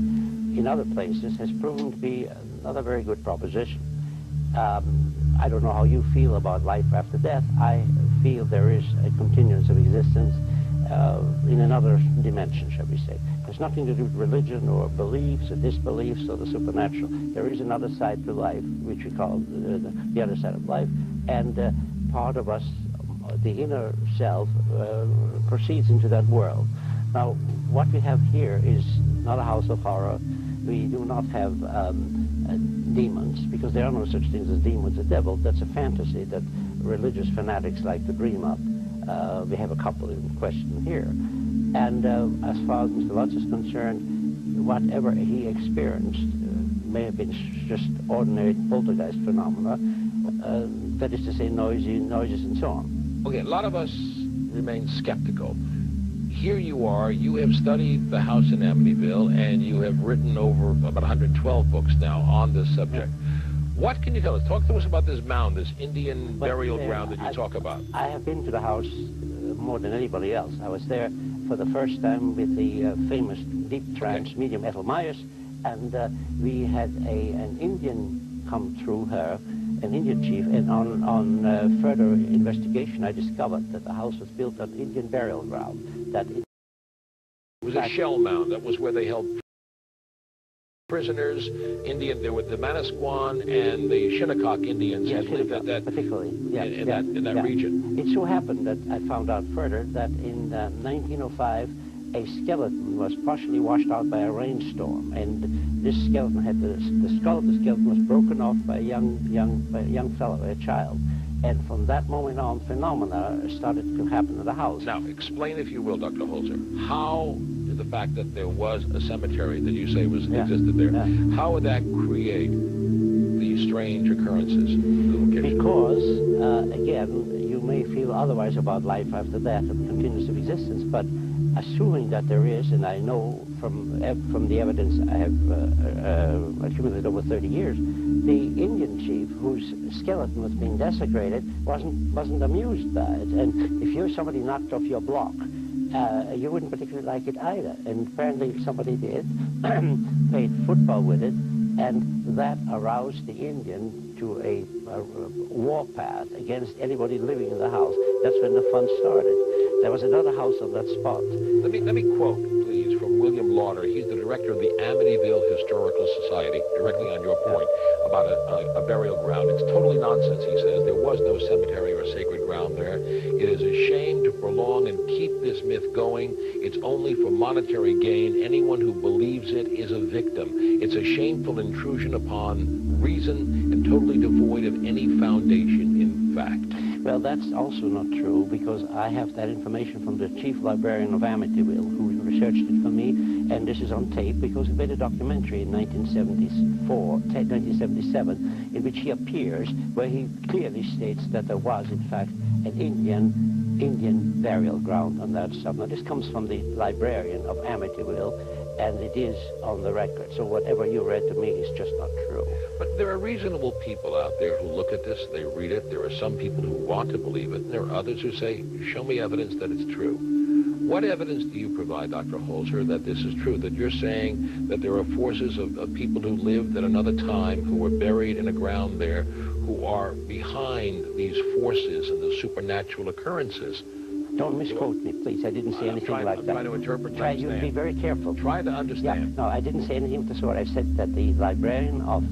in other places has proven to be not a very good proposition. I don't know how you feel about life after death. I feel there is a continuance of existence in another dimension, shall we say. It has nothing to do with religion or beliefs or disbeliefs or the supernatural. There is another side to life, which we call the other side of life, and part of us, the inner self, proceeds into that world. Now, what we have here is not a house of horror. We do not have demons, because there are no such things as demons or devil. That's a fantasy that religious fanatics like to dream up. We have a couple in question here. And as far as Mr. Lutz is concerned, whatever he experienced may have been just ordinary poltergeist phenomena, that is to say noises and so on. Okay, a lot of us remain skeptical. Here you are, you have studied the house in Amityville, and you have written over about 112 books now on this subject. What can you tell us? Talk to us about this mound, this Indian burial ground that you talk about. I have been to the house more than anybody else. I was there for the first time with the famous deep trance medium Ethel Myers, and we had an Indian come through her, an Indian chief, and on further investigation I discovered that the house was built on Indian burial ground. That it was a shell mound. That was where they held prisoners. There were the Manasquan and the Shinnecock Indians had lived at that, particularly, in that region. It so happened that I found out further that in 1905 a skeleton was partially washed out by a rainstorm, and this skeleton had the skull of the skeleton was broken off by a young fellow, a child. And from that moment on, phenomena started to happen in the house. Now, explain, if you will, Dr. Holzer, how did the fact that there was a cemetery that you say existed there, how would that create these strange occurrences? Because, again, you may feel otherwise about life after death and continuous of existence, but assuming that there is, and I know from the evidence I have accumulated over 30 years, the Indian chief whose skeleton was being desecrated wasn't amused by it. And if you're somebody knocked off your block, you wouldn't particularly like it either. And apparently somebody did, played football with it, and that aroused the Indian to a warpath against anybody living in the house. That's when the fun started. There was another house on that spot. Let me quote, please, from William Lauder. He's the director of the Amityville Historical Society, directly on your point about a burial ground. It's totally nonsense, he says. There was no cemetery or sacred ground there. It is a shame to prolong and keep this myth going. It's only for monetary gain. Anyone who believes it is a victim. It's a shameful intrusion upon reason and totally devoid of any foundation in fact. Well, that's also not true, because I have that information from the chief librarian of Amityville, who researched it for me, and this is on tape because he made a documentary in 1977, in which he appears, where he clearly states that there was, in fact, an Indian burial ground on that sub. Now, this comes from the librarian of Amityville, and it is on the record. So whatever you read to me is just not true. But there are reasonable people out there who look at this, they read it. There are some people who want to believe it, and there are others who say, show me evidence that it's true. What evidence do you provide, Dr. Holzer, that this is true, that you're saying that there are forces of people who lived at another time, who were buried in a ground there, who are behind these forces and the supernatural occurrences? Don't misquote me, please. I didn't say anything like that. I'm trying to interpret. Try, you be very careful. Try to understand. Yeah, no, I didn't say anything of the sort. I said that the librarian of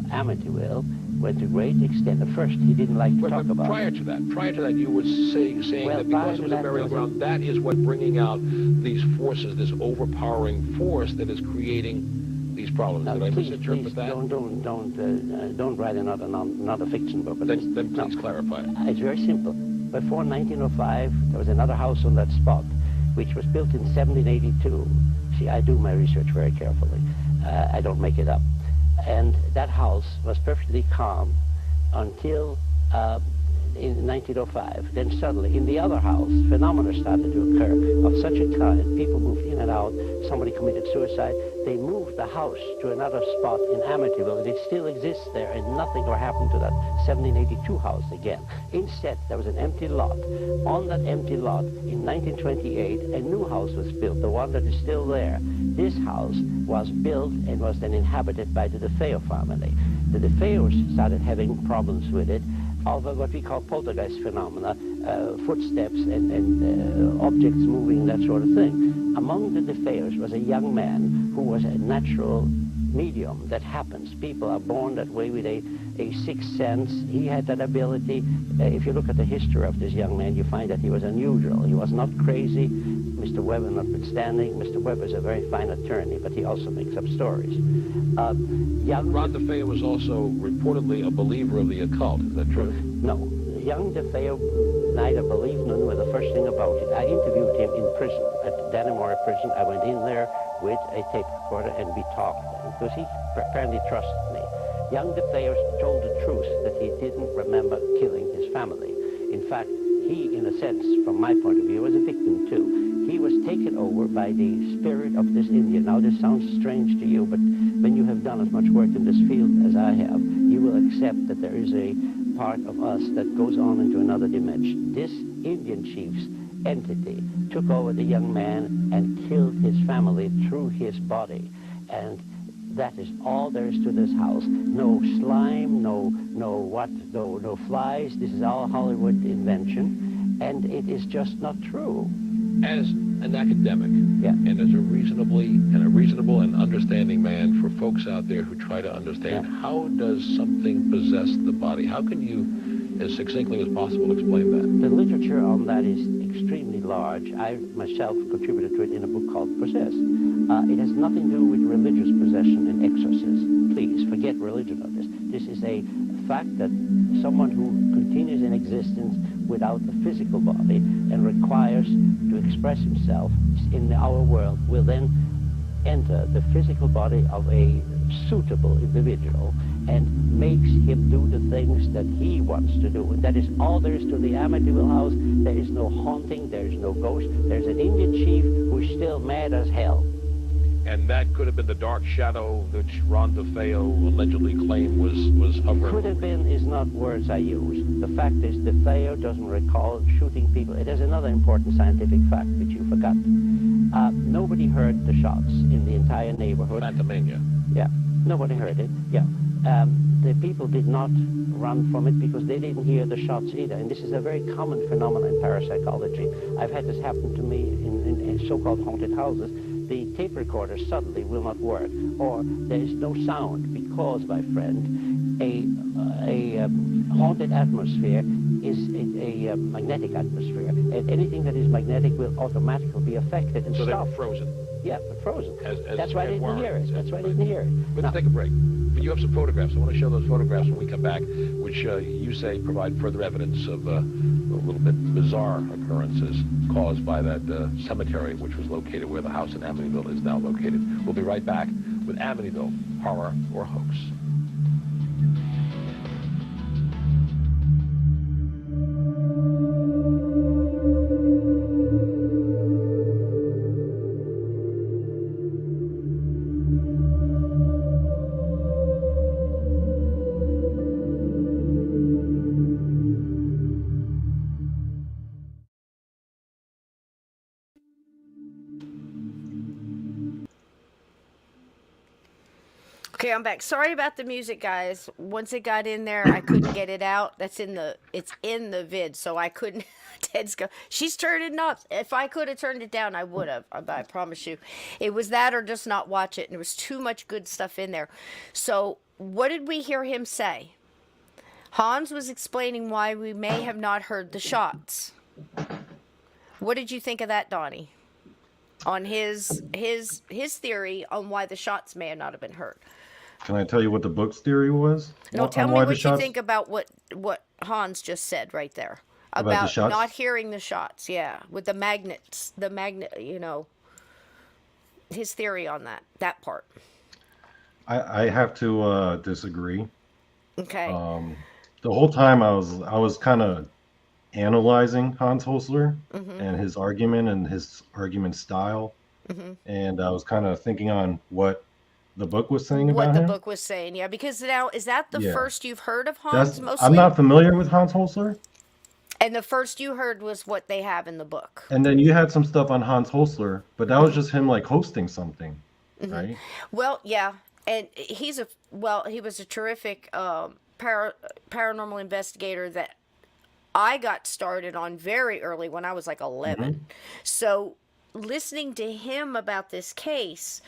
Amityville went to great extent. At first, he didn't like to talk about it. Prior to that, you were saying that because it was a burial ground, that is what bringing out these forces, this overpowering force that is creating these problems. Now, Did I misinterpret that? Don't write another fiction book. But Then please clarify it. It's very simple. Before 1905, there was another house on that spot, which was built in 1782. See, I do my research very carefully. I don't make it up. And that house was perfectly calm until in 1905. Then suddenly, in the other house, phenomena started to occur of such a kind. People moved in and out. Somebody committed suicide. They moved the house to another spot in Amityville, and it still exists there, and nothing ever happened to that 1782 house again. Instead, there was an empty lot. On that empty lot, in 1928, a new house was built, the one that is still there. This house was built and was then inhabited by the DeFeo family. The DeFeos started having problems with it, of what we call poltergeist phenomena, footsteps and objects moving, that sort of thing. Among the DeFeos was a young man who was a natural medium. That happens. People are born that way with a sixth sense. He had that ability. If you look at the history of this young man, you find that he was unusual. He was not crazy. Mr. Weber notwithstanding, Mr. Weber is a very fine attorney, but he also makes up stories. Ron DeFeo was also reportedly a believer of the occult. Is that true? No. Young DeFeo neither believed nor knew the first thing about it. I interviewed him in prison, at Dannemora prison. I went in there with a tape recorder and we talked, because he apparently trusted me. Young DeFeo told the truth that he didn't remember killing his family. In fact, he, in a sense, from my point of view, was a victim too. He was taken over by the spirit of this Indian. Now, this sounds strange to you, but when you have done as much work in this field as I have, you will accept that there is a part of us that goes on into another dimension. This Indian chief's entity took over the young man and killed his family through his body. And that is all there is to this house. No slime, no flies. This is all Hollywood invention, and it is just not true. As an academic, Yeah. and as a reasonable and understanding man, for folks out there who try to understand, Yeah. how does something possess the body? How can you, as succinctly as possible, explain that? The literature on that is extremely large. I myself contributed to it in a book called Possessed. It has nothing to do with religious possession and exorcism. Please forget religion on this. This is a fact that someone who continues in existence without a physical body and requires to express himself in our world will then enter the physical body of a suitable individual and makes him do the things that he wants to do. And that is all there is to the Amityville house. There is no haunting, there is no ghost. There's an Indian chief who's still mad as hell. And that could have been the dark shadow which Ron DeFeo allegedly claimed was hovering. Could have been is not words I use. The fact is DeFeo doesn't recall shooting people. It is another important scientific fact which you forgot. Nobody heard the shots in the entire neighborhood. Phantomania. Yeah, nobody heard it. Yeah. The people did not run from it because they didn't hear the shots either. And this is a very common phenomenon in parapsychology. I've had this happen to me in so-called haunted houses. The tape recorder suddenly will not work, or there is no sound because, my friend, a haunted atmosphere is a magnetic atmosphere, and anything that is magnetic will automatically be affected and So they stop. were frozen. Yeah, but frozen. As That's why I Ed didn't Warren hear it. said. That's why I didn't hear it. We're Now, going to take a break. But you have some photographs. I want to show those photographs when we come back, which you say provide further evidence of a little bit bizarre occurrences caused by that cemetery, which was located where the house in Amityville is now located. We'll be right back with Amityville, Horror or Hoax. Okay, I'm back. Sorry about the music, guys. Once it got in there, I couldn't get it out. It's in the vid, so I couldn't. Ted's go. She's turning up. If I could have turned it down, I would have. I promise you. It was that or just not watch it, and there was too much good stuff in there. So, what did we hear him say? Hans was explaining why we may have not heard the shots. What did you think of that, Donny? On his theory on why the shots may have not have been heard. Can I tell you what the book's theory was? No, on tell me why the what you shots- think about what Hans just said right there About the about shots? not hearing the shots. Yeah, with the magnets, his theory on that part. I have to disagree. Okay. the whole time I was kind of analyzing Hans Holzer and his argument style, and I was kind of thinking on what the book was saying What about the him. book was saying, yeah. Because now, is that the Yeah. first you've heard of Hans mostly? I'm not familiar with Hans Holzer. And the first you heard was what they have in the book. And then you had some stuff on Hans Holzer, but that was just him like hosting something, right? Well, yeah, and he was a terrific paranormal investigator that I got started on very early when I was like 11. So listening to him about this case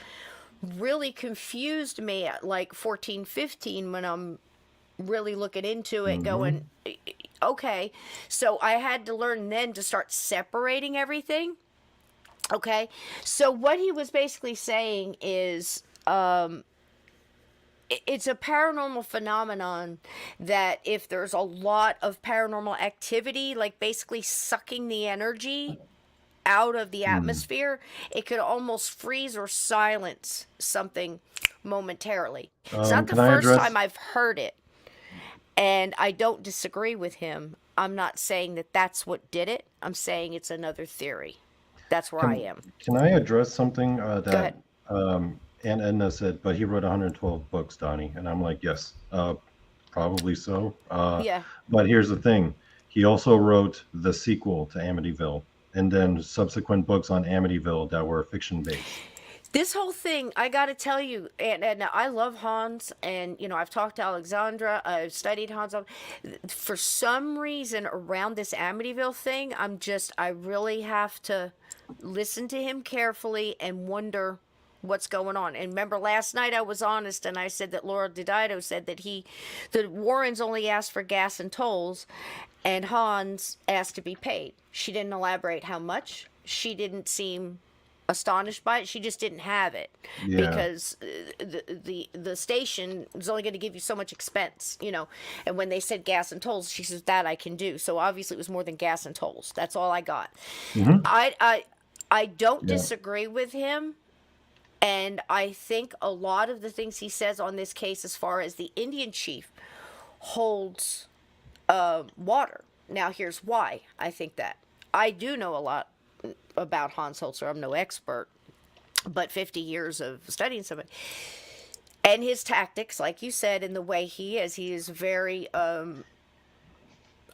really confused me at like 14, 15 when I'm really looking into it, going, okay. So I had to learn then to start separating everything. Okay. So what he was basically saying is, it's a paranormal phenomenon that if there's a lot of paranormal activity, like basically sucking the energy out of the atmosphere, it could almost freeze or silence something momentarily. It's not the first time I've heard it, and I don't disagree with him. I'm not saying that that's what did it. I'm saying it's another theory. That's where I am. Can I address something Go that ahead. Aunt Edna said, but he wrote 112 books, Donnie. And I'm like, yes, probably so. Yeah. But here's the thing. He also wrote the sequel to Amityville and then subsequent books on Amityville that were fiction-based. This whole thing, I got to tell you, and I love Hans, and, I've talked to Alexandra, I've studied Hans. For some reason, around this Amityville thing, I really have to listen to him carefully and wonder what's going on. And remember, last night I was honest, and I said that Laura Didido said that the Warrens only asked for gas and tolls, and Hans asked to be paid. She didn't elaborate how much. She didn't seem astonished by it. She just didn't have it because the station is only going to give you so much expense, and when they said gas and tolls, she says that I can do. So obviously it was more than gas and tolls. That's all I got. I don't disagree with him, and I think a lot of the things he says on this case, as far as the Indian chief holds water. Now here's why I think that. I do know a lot about Hans Holzer. I'm no expert, but 50 years of studying somebody. And his tactics, like you said, and the way he is very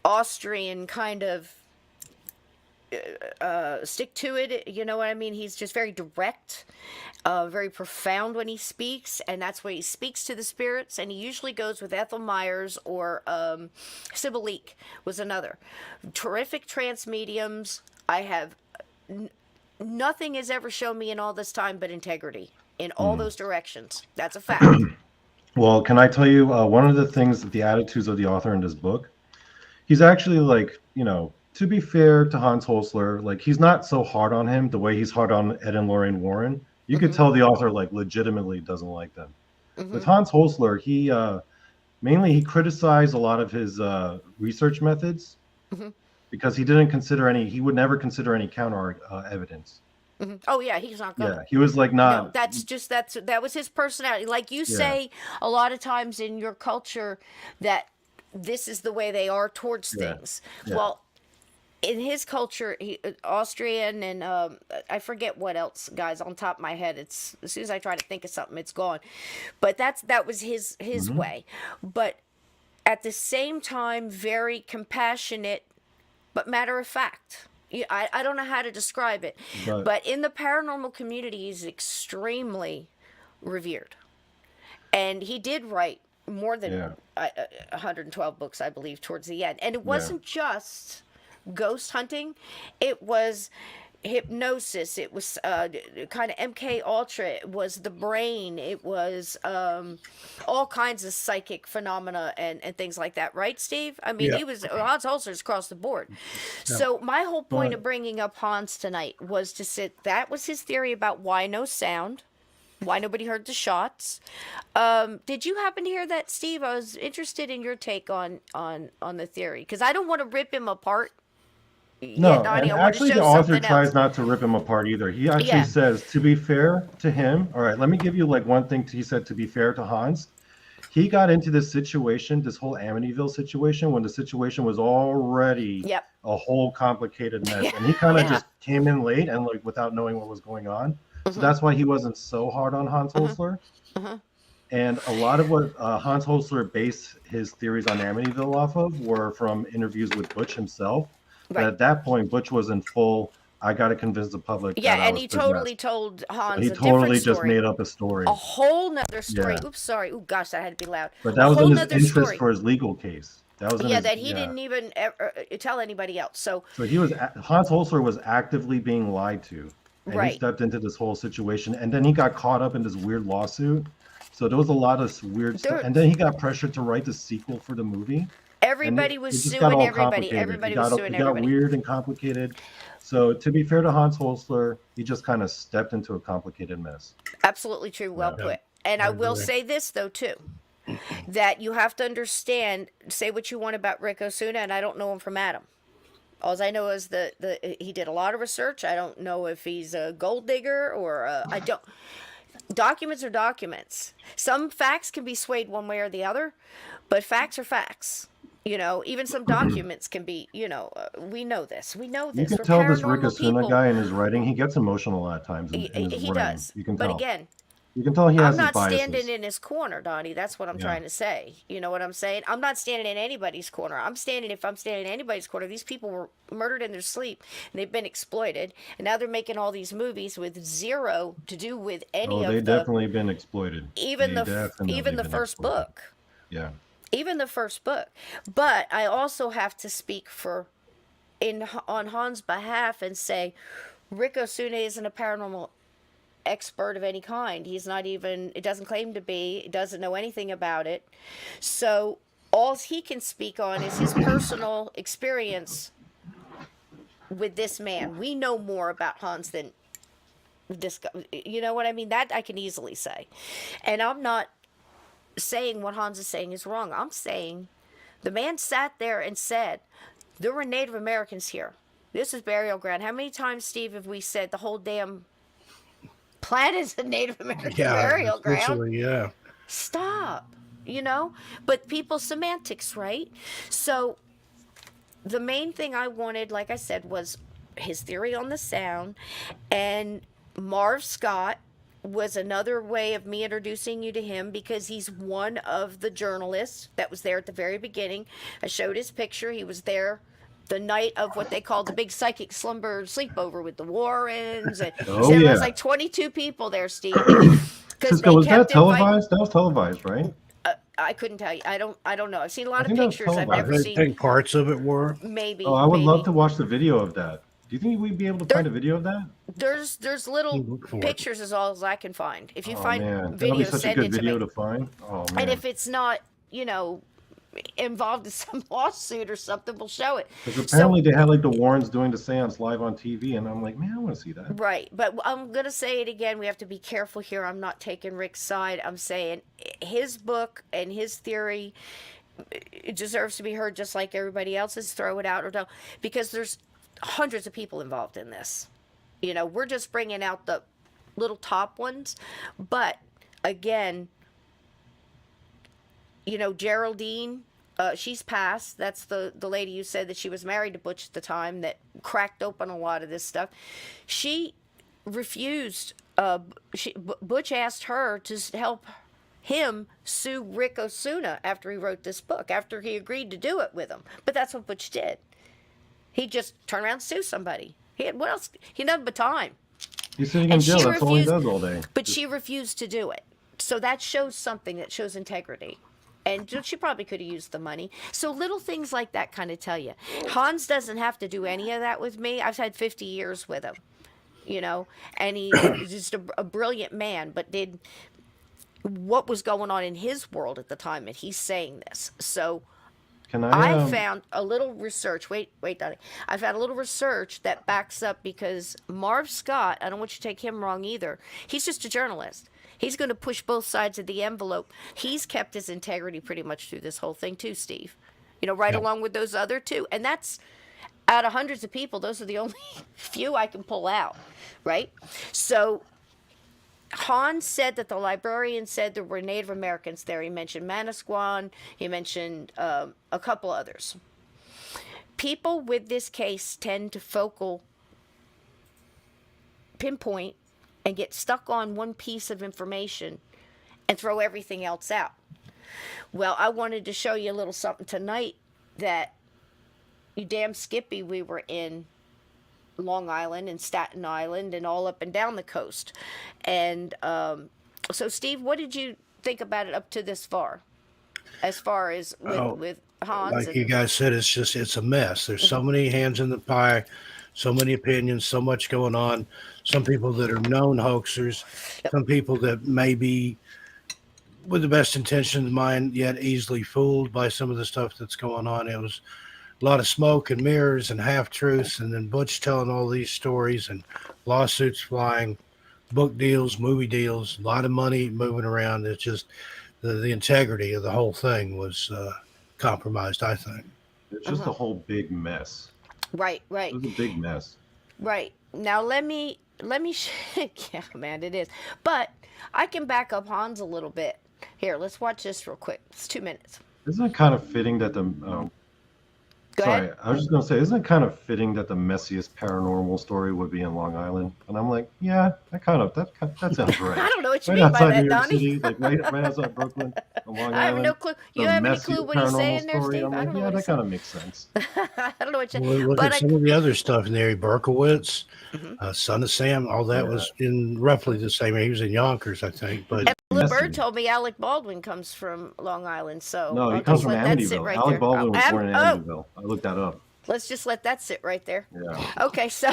Austrian kind of stick to it, you know what I mean? He's just very direct, very profound when he speaks, and that's where he speaks to the spirits, and he usually goes with Ethel Myers or Sybil Leek was another. Terrific trance mediums. I have nothing has ever shown me in all this time but integrity in all those directions. That's a fact. Well, can I tell you one of the things that the attitudes of the author in this book, he's actually like, to be fair to Hans Holzer, like he's not so hard on him the way he's hard on Ed and Lorraine Warren. You could tell the author like legitimately doesn't like them. With Hans Holzer, he mainly criticized a lot of his research methods because he would never consider any counter evidence. Oh yeah, he's not going. Yeah, he was like not. No, that was his personality. Like you say, a lot of times in your culture, that this is the way they are towards things. Yeah. Well, in his culture, Austrian and I forget what else, guys. On top of my head, it's as soon as I try to think of something, it's gone. But that was his way. But at the same time, very compassionate, but matter of fact. I don't know how to describe it, but in the paranormal community, he's extremely revered. And he did write more than 112 books, I believe, towards the end. And it wasn't just ghost hunting. It was hypnosis. It was kind of MK Ultra. It was the brain. It was all kinds of psychic phenomena and things like that. Right, Steve? I mean, he was Hans Holzer's across the board. So my whole point of bringing up Hans tonight was to say that was his theory about why no sound, why nobody heard the shots. Did you happen to hear that, Steve? I was interested in your take on the theory because I don't want to rip him apart. No, and actually the author tries not to rip him apart either. He actually says, to be fair to him, all right, let me give you like one thing he said to be fair to Hans. he got into this situation, this whole Amityville situation, when the situation was already Yep. a whole complicated mess, and he kind of Yeah. just came in late and like without knowing what was going on. So Mhm. that's why he wasn't so hard on Hans Holzer. Mhm. And a lot of what Hans Holzer based his theories on Amityville off of were from interviews with Butch himself. But Right. at that point, Butch was in full, I got to convince the public Yeah, that I and was he possessed. totally told So Hans he a totally different just story. made up a story. A whole nother story. Yeah. Oops, sorry. Ooh, gosh, that had to be loud. But that A was whole in his nother interest story. for his legal case. That was in Yeah, his, that he didn't even tell anybody else. So So he was Hans Holzer was actively being lied to, and Right. he stepped into this whole situation, and then he got caught up in this weird lawsuit. So there was a lot of weird stuff, and then he got pressured to write the sequel for the movie. everybody And was it just suing got all everybody. complicated. Everybody was suing It got everybody. weird and complicated. So to be fair to Hans Holzer, he just kind of stepped into a complicated mess. Absolutely true. Well Yeah. put. And I will agree. say this though too, that you have to understand. Say what you want about Rick Osuna, and I don't know him from Adam. All I know is he did a lot of research. I don't know if he's a gold digger or I don't. Documents are documents. Some facts can be swayed one way or the other, but facts are facts. You know, even some documents can be. You know, we know this. We know You this. can tell this Rick paranormal Osuna people. guy in his writing, he gets emotional at times in his He writing. does. You can But tell. again, You can tell he has I'm his not biases. standing in his corner, Donnie. That's what I'm Yeah. trying to say. You know what I'm saying? I'm not standing in anybody's corner. If I'm standing in anybody's corner, these people were murdered in their sleep and they've been exploited. And now they're making all these movies with zero to do with any Oh, they of the definitely been exploited. even They the definitely even the been first exploited. book. Yeah. Even the first book. But I also have to speak on Han's behalf and say Rick Osuna isn't a paranormal expert of any kind. He's not even, it doesn't claim to be, he doesn't know anything about it. So all he can speak on is his personal experience with this man. We know more about Hans than this guy. You know what I mean? That I can easily say. And I'm not saying what Hans is saying is wrong. I'm saying the man sat there and said, there were Native Americans here. This is burial ground. How many times, Steve, have we said the whole damn planet's a Native American burial ground? Literally, yeah. Stop. You know? But people semantics, right? So the main thing I wanted, like I said, was his theory on the sound. And Marv Scott was another way of me introducing you to him because he's one of the journalists that was there at the very beginning. I showed his picture. He was there the night of what they called the big psychic slumber sleepover with the Warrens. And Oh, there yeah. was like 22 people there, Steve. Cisco, was that televised? That was televised, right? I couldn't tell you. I don't know. I've seen a lot I of think that was pictures. I've televised. never I seen. think parts of it were. Maybe. Oh, I would maybe. love to watch the video of that. Do you think we'd be able to find a video of that? There's little Look for it. pictures as all as I can find. If you Oh, find man. That'll video, be such a send good it to video me. to find. Oh, man. And if it's not, involved in some lawsuit or something, we'll show it. Because apparently they had like the Warrens doing the seance live on TV, and I'm like, man, I want to see that. Right, but I'm gonna say it again. We have to be careful here. I'm not taking Rick's side. I'm saying his book and his theory, it deserves to be heard just like everybody else's. Throw it out or don't, because there's hundreds of people involved in this. We're just bringing out the little top ones, but again, Geraldine, she's passed. That's the lady you said that she was married to Butch at the time that cracked open a lot of this stuff. She refused. Butch asked her to help him sue Rick Osuna after he wrote this book, after he agreed to do it with him. But that's what Butch did. He just turned around and sue somebody. What else? He had nothing but time. He's sitting in And jail. she That's all he refused- does all day. But she refused to do it. So that shows something, that shows integrity. And she probably could have used the money. So little things like that kind of tell you. Hans doesn't have to do any of that with me. I've had 50 years with him, and he's just a brilliant man, but did what was going on in his world at the time that he's saying this. So Can I? I found a little research. Wait, Donnie. I found a little research that backs up, because Marv Scott, I don't want you to take him wrong either. He's just a journalist. He's going to push both sides of the envelope. He's kept his integrity pretty much through this whole thing too, Steve. Right along with those other two. And that's out of hundreds of people, those are the only few I can pull out, right? So Hans said that the librarian said there were Native Americans there. He mentioned Manasquan. He mentioned a couple others. People with this case tend to pinpoint and get stuck on one piece of information and throw everything else out. Well, I wanted to show you a little something tonight that you damn skippy we were in Long Island and Staten Island and all up and down the coast. And so, Steve, what did you think about it up to this far? As far as with Hans? Like you guys said, it's a mess. There's so many hands in the pie, so many opinions, so much going on. Some people that are known hoaxers, some people that may be with the best intentions in mind, yet easily fooled by some of the stuff that's going on. It was a lot of smoke and mirrors and half-truths, and then Butch telling all these stories and lawsuits flying, book deals, movie deals, a lot of money moving around. It's just the integrity of the whole thing was compromised, I think. It's just a whole big mess. Right. It was a big mess. Right. Now let me yeah, man, it is. But I can back up Hans a little bit. Here, let's watch this real quick. It's 2 minutes. Isn't it kind of fitting that the Go sorry, ahead. I was just gonna say, isn't it kind of fitting that the messiest paranormal story would be in Long Island? And I'm like, yeah, that sounds right. I don't know what you Right mean by outside that, New York Donny. City, like right outside Brooklyn, on Long I have Island. no clue. You The have any messiest clue what he's paranormal saying there, story. Steve? I'm I like, don't know yeah, what that he's kind saying. of makes sense. I don't know what you're Well, look but at some of the other stuff in there. Berkowitz, Mhm. Son of Sam, all that was in roughly the same. He was in Yonkers, I think. But And Blue Messy. Bird told me Alec Baldwin comes from Long Island, so No, he I'll comes just from let that sit Amityville. right Alec there. Baldwin was born in Oh, Amityville. I looked that up. let's just let that sit right there. Yeah. Okay, so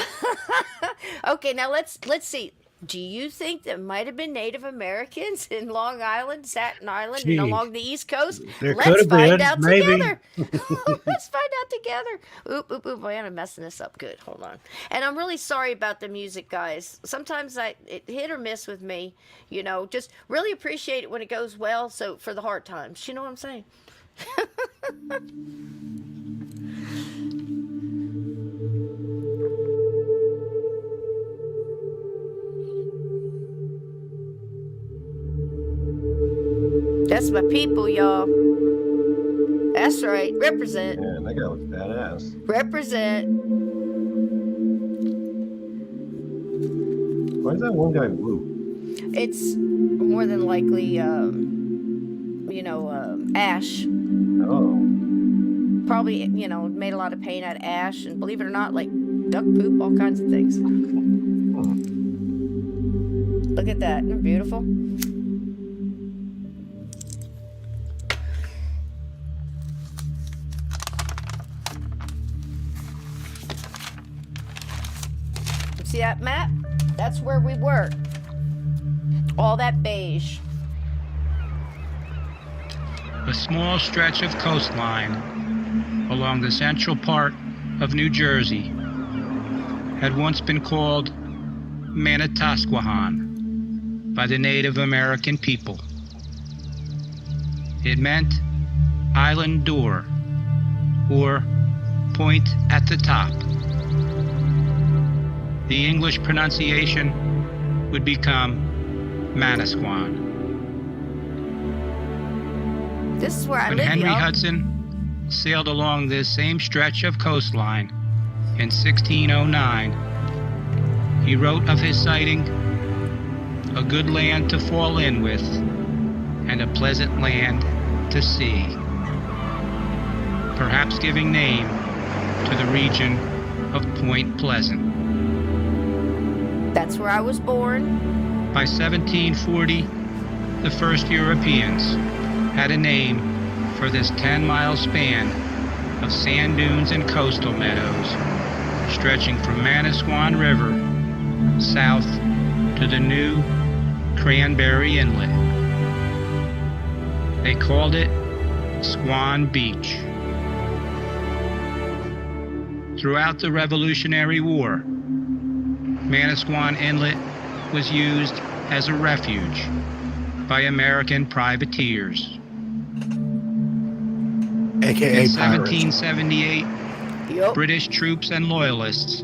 okay, now let's see. Do you think there might have been Native Americans in Long Island, Staten Island, and Gee, along the East Coast? there Let's could have find been, out maybe. together. Let's find out together. Oop, man, I'm messing this up. Good, hold on. And I'm really sorry about the music, guys. Sometimes it hit or miss with me. You know, just really appreciate it when it goes well. So for the hard times, you know what I'm saying? That's my people, y'all. That's right. Represent. Man, that guy looks badass. Represent. Why is that one guy blue? It's more than likely, ash. Oh. Probably, made a lot of paint out of ash, and believe it or not, like duck poop, all kinds of things. Look at that. Isn't it beautiful? See that map? That's where we were. All that beige. A small stretch of coastline along the central part of New Jersey had once been called Manitasquahan by the Native American people. It meant island door or point at the top. The English pronunciation would become Manasquan. This is where I When live, Henry y'all. Hudson sailed along this same stretch of coastline in 1609, he wrote of his sighting, "A good land to fall in with, and a pleasant land to see," perhaps giving name to the region of Point Pleasant. That's where I was born. By 1740, the first Europeans had a name for this 10-mile span of sand dunes and coastal meadows, stretching from Manasquan River south to the new Cranberry Inlet. They called it Squan Beach. Throughout the Revolutionary War, Manasquan Inlet was used as a refuge by American privateers. AKA In pirates. 1778, Yup. British troops and loyalists,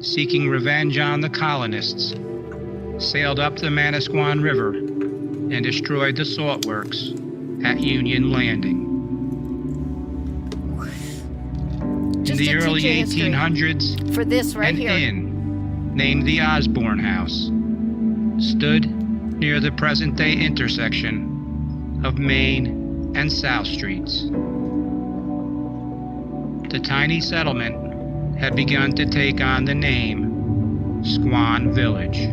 seeking revenge on the colonists, sailed up the Manasquan River and destroyed the salt works at Union Landing. In Just the to early teach you history. 1800s, For this right an here. inn named the Osborne House stood near the present-day intersection of Main and South Streets. The tiny settlement had begun to take on the name Squan Village.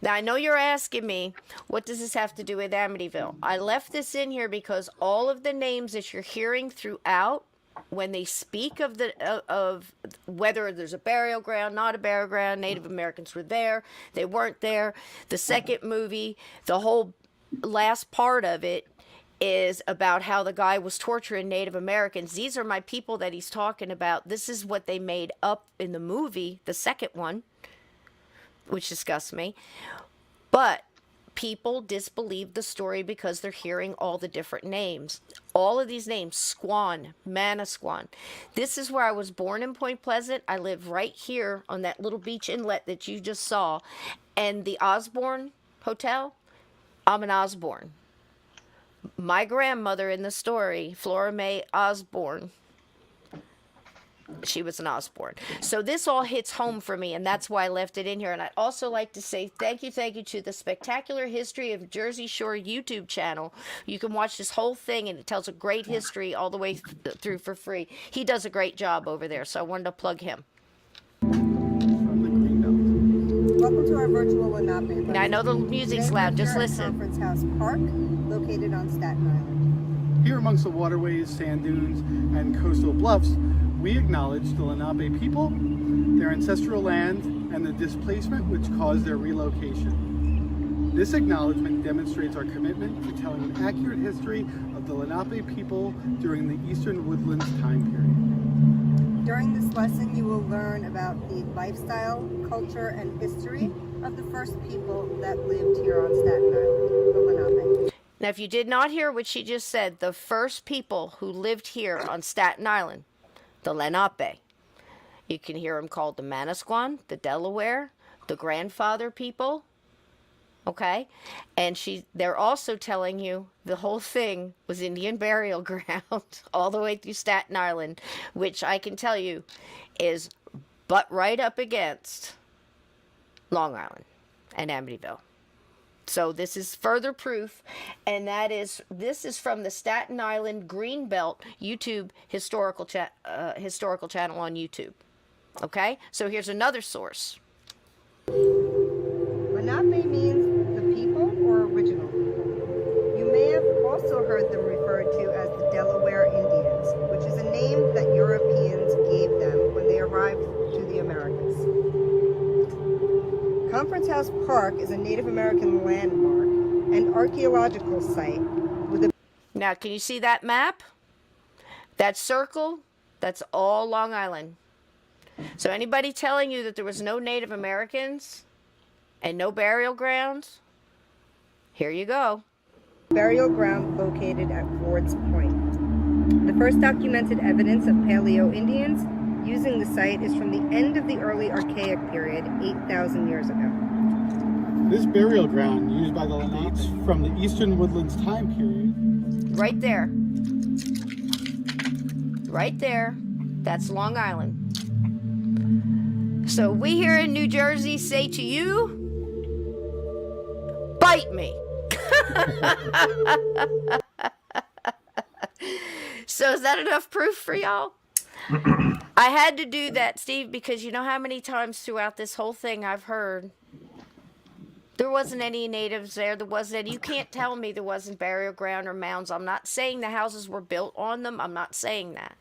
Now, I know you're asking me, what does this have to do with Amityville? I left this in here because all of the names that you're hearing throughout, when they speak of of whether there's a burial ground, not a burial ground, Native Americans were there, they weren't there. The second movie, the whole last part of it is about how the guy was torturing Native Americans. These are my people that he's talking about. This is what they made up in the movie, the second one, which disgusts me. But people disbelieve the story because they're hearing all the different names. All of these names, Squan, Manasquan. This is where I was born in Point Pleasant. I live right here on that little beach inlet that you just saw. And the Osborne Hotel, I'm an Osborne. My grandmother in the story, Flora Mae Osborne, she was an Osborne. So this all hits home for me, and that's why I left it in here. And I'd also like to say thank you to the Spectacular History of Jersey Shore YouTube channel. You can watch this whole thing, and it tells a great history all the way through for free. He does a great job over there, so I wanted to plug him. Welcome to our virtual Lenape. Now, I know the music's loud, just listen. Conference House Park, located on Staten Island. Here amongst the waterways, sand dunes, and coastal bluffs, we acknowledge the Lenape people, their ancestral land, and the displacement which caused their relocation. This acknowledgement demonstrates our commitment to telling an accurate history of the Lenape people during the Eastern Woodlands time period. During this lesson, you will learn about the lifestyle, culture, and history of the first people that lived here on Staten Island, the Lenape. Now, if you did not hear what she just said, the first people who lived here on Staten Island, the Lenape. You can hear them called the Manasquan, the Delaware, the grandfather people. Okay? And they're also telling you the whole thing was Indian burial ground all the way through Staten Island, which I can tell you is butt right up against Long Island and Amityville. So this is further proof, and this is from the Staten Island Greenbelt YouTube historical channel on YouTube. Okay, so here's another source. Lenape means the people or original people. You may have also heard them referred to as the Delaware Indians, which is a name that Europeans gave them when they arrived to the Americas. Conference House Park is a Native American landmark and archaeological site with a... Now, can you see that map? That circle, that's all Long Island. So anybody telling you that there was no Native Americans and no burial grounds, here you go. burial ground located at Ford's Point. The first documented evidence of Paleo-Indians using the site is from the end of the early Archaic period, 8,000 years ago. This burial ground used by the Lenates from the Eastern Woodlands time period. Right there. Right there. That's Long Island. So we here in New Jersey say to you, bite me. So is that enough proof for y'all? I had to do that, Steve, because you know how many times throughout this whole thing I've heard there wasn't any natives there. There wasn't any. You can't tell me there wasn't burial ground or mounds. I'm not saying the houses were built on them. I'm not saying that.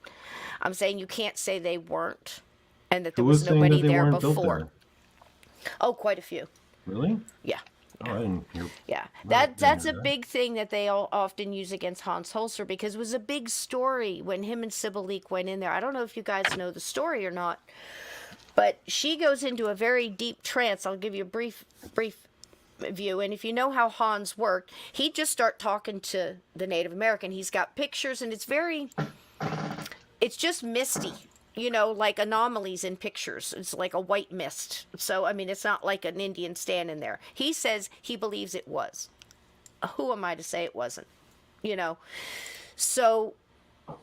I'm saying you can't say they weren't and that there was nobody there before. Oh, quite a few. Really? Yeah. Oh, I didn't hear. Yeah, that's a big thing that they all often use against Hans Holzer, because it was a big story when him and Sybil Leek went in there. I don't know if you guys know the story or not, but she goes into a very deep trance. I'll give you a brief view. And if you know how Hans worked, he'd just start talking to the Native American. He's got pictures, and it's just misty. like anomalies in pictures. It's like a white mist. So, I mean, it's not like an Indian standing there. He says he believes it was. Who am I to say it wasn't? So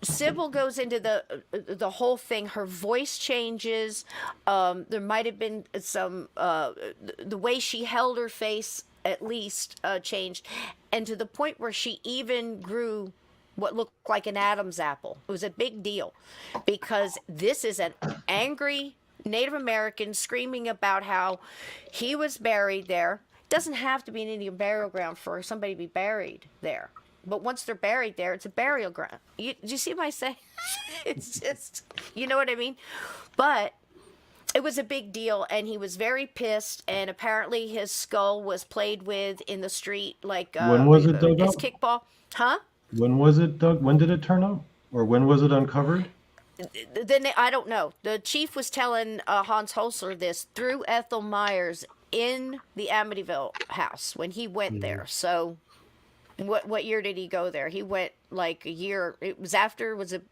Sybil goes into the whole thing. Her voice changes. There might have been some the way she held her face at least changed, and to the point where she even grew what looked like an Adam's apple. It was a big deal because this is an angry Native American screaming about how he was buried there. It doesn't have to be an Indian burial ground for somebody to be buried there. But once they're buried there, it's a burial ground. Do you see what I say? It's just, you know what I mean? But it was a big deal, and he was very pissed, and apparently his skull was played with in the street, like When was it dug his up? kickball. Huh? When was it dug? When did it turn up? Or when was it uncovered? Then I don't know. The chief was telling Hans Holzer this through Ethel Myers in the Amityville house when he went there. So what year did he go there? He went like a year. It was after the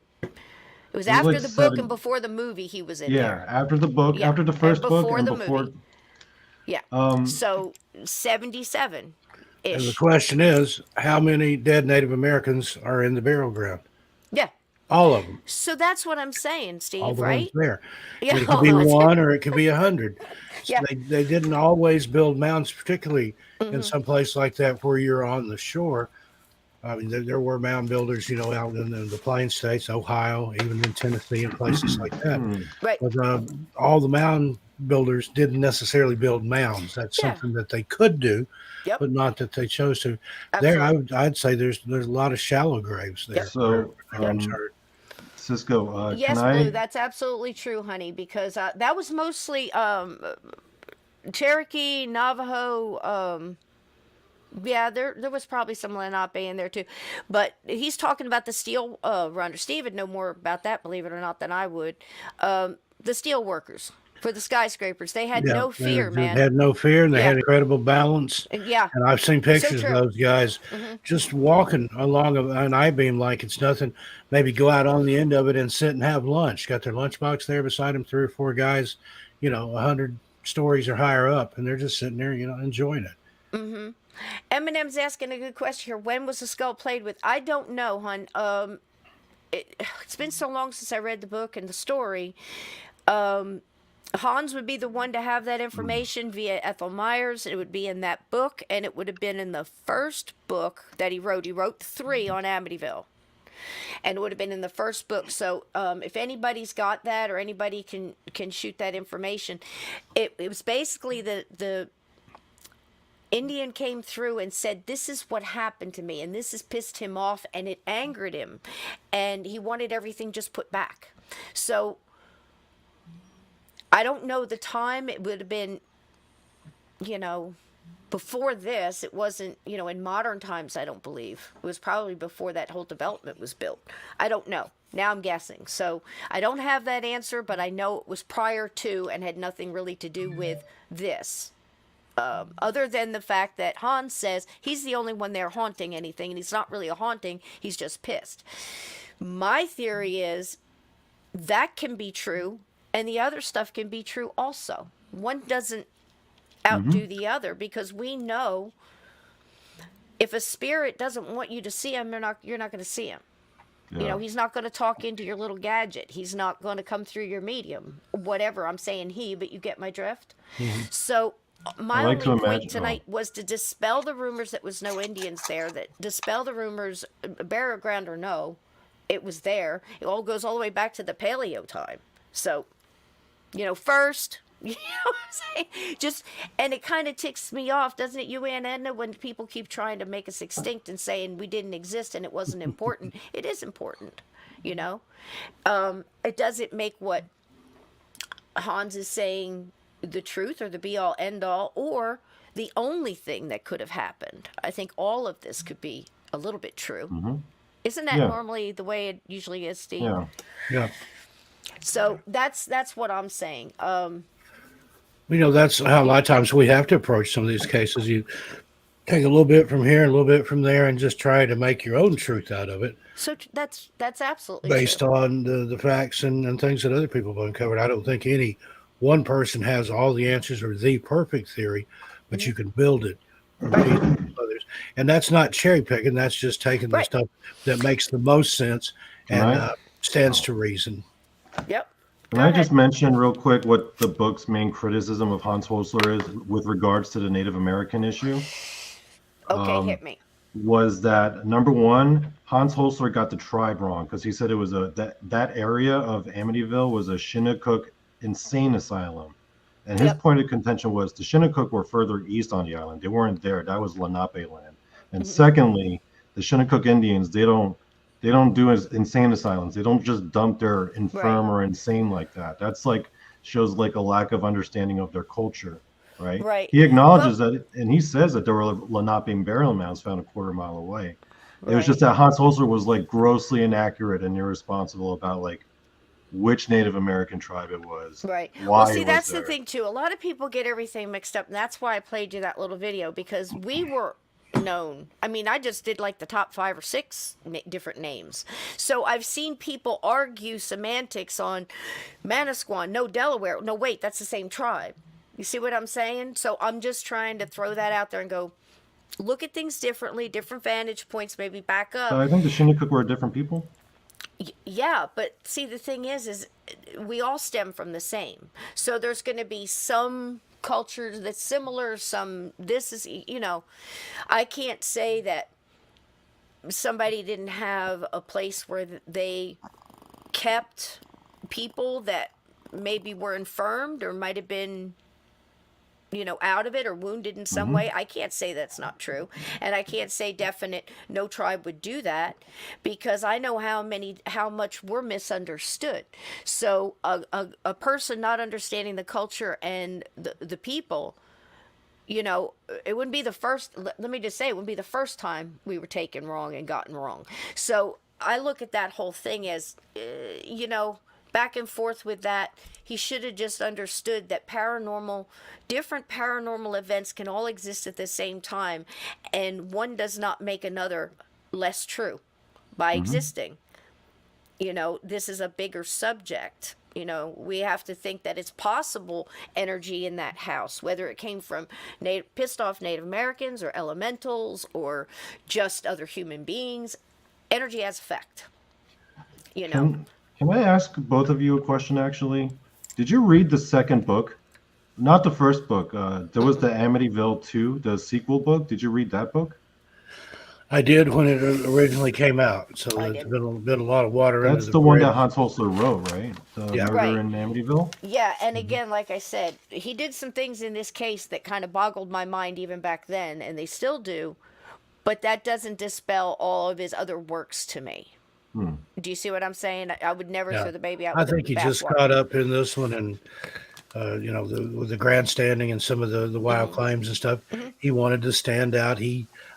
like book and before the movie. He was in there. After the book, Yeah, after the first and book, before and the before. movie. Yeah. So 77 And the ish. question is, how many dead Native Americans are in the burial ground? Yeah. All of them. So that's what I'm saying, All Steve. the Right? ones there. Yeah. It could be one or it could be 100. Yeah. They didn't always build mounds, particularly Mm-hmm. in some place like that where you're on the shore. I mean, there were mound builders, out in the Plain States, Ohio, even in Tennessee and places like that. Right. But all the mound builders didn't necessarily build mounds. That's Yeah. something that they could do, Yep. but not that they chose to. Absolutely. There, I'd say there's a lot of shallow graves there. Yep. So, where I'm sorry. Cisco, Yes, can Blue, I? that's absolutely true, honey, because that was mostly Cherokee, Navajo. Yeah, there was probably some Lenape in there too. But he's talking about the steel runner. Steve would know more about that, believe it or not, than I would. The steel workers for the skyscrapers. They had no fear, They man. had no fear, and they Yeah. had incredible balance. Yeah. And I've seen pictures of true. those guys just walking along an I-beam like it's nothing. Maybe go out on the end of it and sit and have lunch. Got their lunchbox there beside them, 3 or 4 guys, 100 stories or higher up, and they're just sitting there, enjoying it. Mm-hmm. Eminem's asking a good question here. When was the skull played with? I don't know, hon. It's been so long since I read the book and the story. Hans would be the one to have that information via Ethel Myers. It would be in that book, and it would have been in the first book that he wrote. He wrote 3 on Amityville, and it would have been in the first book. So if anybody's got that or anybody can shoot that information, it was basically the Indian came through and said, this is what happened to me, and this has pissed him off, and it angered him, and he wanted everything just put back. So I don't know the time. It would have been, before this. It wasn't, in modern times, I don't believe. It was probably before that whole development was built. I don't know. Now I'm guessing. So I don't have that answer, but I know it was prior to and had nothing really to do with this. Other than the fact that Hans says he's the only one there haunting anything, and he's not really a haunting, he's just pissed. My theory is that can be true, and the other stuff can be true also. One doesn't outdo the other, because we know if a spirit doesn't want you to see him, you're not going to see him. Yeah. He's not going to talk into your little gadget. He's not going to come through your medium. Whatever, I'm saying he, but you get my drift? So my I like to only point imagine- tonight was to dispel the rumors that was no Indians there, that dispel the rumors, burial ground or no, it was there. It all goes all the way back to the paleo time. So, first, you know what I'm saying? And it kind of ticks me off, doesn't it, you, Aunt Edna, when people keep trying to make us extinct and saying we didn't exist and it wasn't important. It is important, It doesn't make what Hans is saying the truth or the be-all, end-all, or the only thing that could have happened. I think all of this could be a little bit true. Isn't that Yeah. normally the way it usually is, Steve? Yeah. So that's what I'm saying. That's how a lot of times we have to approach some of these cases. take a little bit from here, a little bit from there, and just try to make your own truth out of it So that's absolutely based true. on the facts and things that other people have uncovered. I don't think any one person has all the answers or the perfect theory, but you can build it from pieces of others. And that's not cherry picking. That's just taking the Right. stuff that makes the most sense Can and I? stands to reason. Yep. Can Go I ahead. just mention real quick what the book's main criticism of Hans Holzer is with regards to the Native American issue? Okay, hit me. Was that number one, Hans Holzer got the tribe wrong because he said it was that area of Amityville was a Shinnecook insane asylum. And his Yep. point of contention was the Shinnecook were further east on the island. They weren't there. That was Lenape land. And Mm-hmm. secondly, the Shinnecook Indians, they don't do insane asylums. They don't just dump their infirm or insane like that. That's like shows like a lack of understanding of their culture, right? Right. He acknowledges that, and he says that there were Lenape burial mounds found a quarter mile away. It was Right. just that Hans Holzer was like grossly inaccurate and irresponsible about like which Native American tribe it was. Right. Why Well, see, it was that's the there. thing too. A lot of people get everything mixed up, and that's why I played you that little video because we were known. I mean, I just did like the top 5 or 6 different names. So I've seen people argue semantics on Manasquan, no Delaware. No, wait, that's the same tribe. You see what I'm saying? So I'm just trying to throw that out there and go, look at things differently, different vantage points, maybe back up. I think the Shinnecook were different people. Yeah, but see, the thing is we all stem from the same. So there's going to be some culture that's similar, some, this is, I can't say that somebody didn't have a place where they kept people that maybe were infirmed or might have been out of it or wounded in some way. I can't say that's not true. And I can't say definite no tribe would do that because I know how much we're misunderstood. So a person not understanding the culture and the people, it wouldn't be the first, let me just say, it wouldn't be the first time we were taken wrong and gotten wrong. So I look at that whole thing as, back and forth with that. He should have just understood that different paranormal events can all exist at the same time, and one does not make another less true by existing. This is a bigger subject. We have to think that it's possible energy in that house, whether it came from pissed off Native Americans or elementals or just other human beings. Energy has effect. Can I ask both of you a question, actually? Did you read the second book? Not the first book. There was the Amityville 2, the sequel book. Did you read that book? I did when it originally came out. So I there's did. been a lot of water under That's the the one bridge. that Hans Holzer wrote, right? The Yeah. Murder Right. in Amityville? Yeah, and again, like I said, he did some things in this case that kind of boggled my mind even back then, and they still do, but that doesn't dispel all of his other works to me. Do you see what I'm saying? I would never Yeah. throw the baby out I with think the he just bathwater. caught up in this one and, with the grandstanding and some of the wild claims and stuff. He wanted to stand out.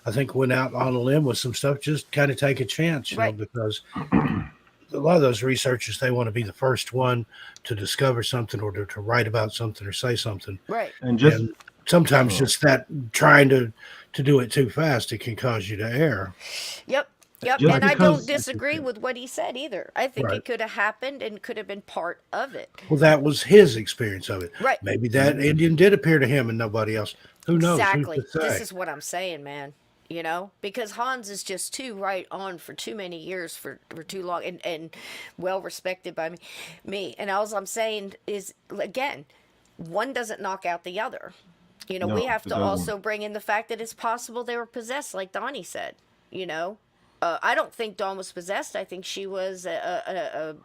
I think, went out on a limb with some stuff, just kind of take a chance, Right. because a lot of those researchers, they want to be the first one to discover something or to write about something or say something. Right. And just And sometimes just that trying to do it too fast, it can cause you to err. Yep. Just And I don't because- disagree with what he said either. I think Right. it could have happened and could have been part of it. Well, that was his experience of it. Right. Maybe that Indian did appear to him and nobody else. Who knows? Who's Exactly. to say? This is what I'm saying, man. Because Hans is just too right on for too many years, for too long, and well respected by me. And all I'm saying is, again, one doesn't knock out the other. No, we have it to doesn't. also bring in the fact that it's possible they were possessed, like Donny said. I don't think Dawn was possessed. I think she was a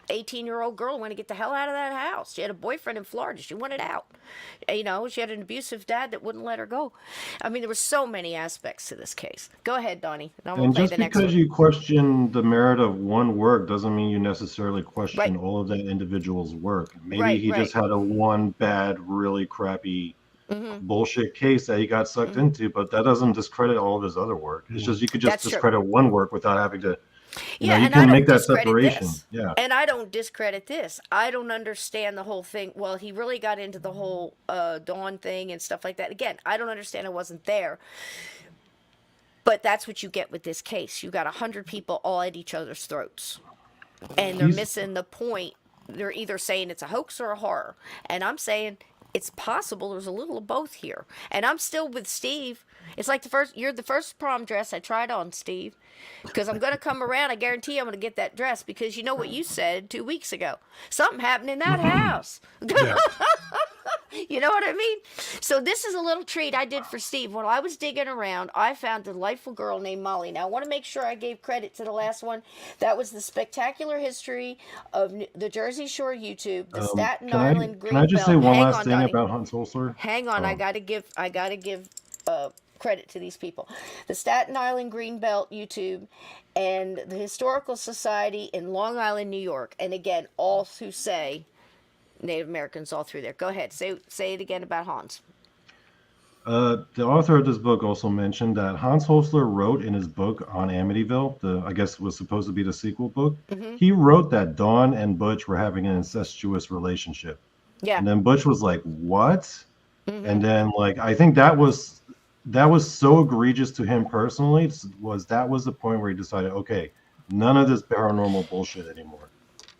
18-year-old girl who wanted to get the hell out of that house. She had a boyfriend in Florida. She wanted out. She had an abusive dad that wouldn't let her go. I mean, there were so many aspects to this case. Go ahead, Donnie. And I'm going And to play just the next because one. you question the merit of one work doesn't mean you necessarily question Right. all of that individual's work. Maybe Right, he just right. had a one bad, really crappy bullshit case that he got sucked into, but that doesn't discredit all of his other work. It's just you could just That's true. discredit one work without having to Yeah, you and can I don't make that discredit separation. this. Yeah. And I don't discredit this. I don't understand the whole thing. Well, he really got into the whole Dawn thing and stuff like that. Again, I don't understand. I wasn't there. But that's what you get with this case. You got 100 people all at each other's throats. And they're missing the point. They're either saying it's a hoax or a horror. And I'm saying it's possible there's a little of both here. And I'm still with Steve. It's like you're the first prom dress I tried on, Steve. Because I'm going to come around. I guarantee I'm going to get that dress. Because you know what you said 2 weeks ago. Something happened in that house. Yeah. You know what I mean? So this is a little treat I did for Steve. While I was digging around, I found a delightful girl named Molly. Now, I want to make sure I gave credit to the last one. That was the spectacular history of the Jersey Shore YouTube, the Staten Island Greenbelt. Can I just say one Hang last on, thing Donny. about Hans Holzer? Hang on, I gotta give credit to these people. The Staten Island Greenbelt YouTube and the Historical Society in Long Island, New York. And again, all who say Native Americans all through there. Go ahead. Say it again about Hans. The author of this book also mentioned that Hans Holzer wrote in his book on Amityville, I guess was supposed to be the sequel book. Mm-hmm. He wrote that Dawn and Butch were having an incestuous relationship. Yeah. And then Butch was like, "What?" Mm-hmm. And then I think that was so egregious to him personally. That was the point where he decided, okay, none of this paranormal bullshit anymore.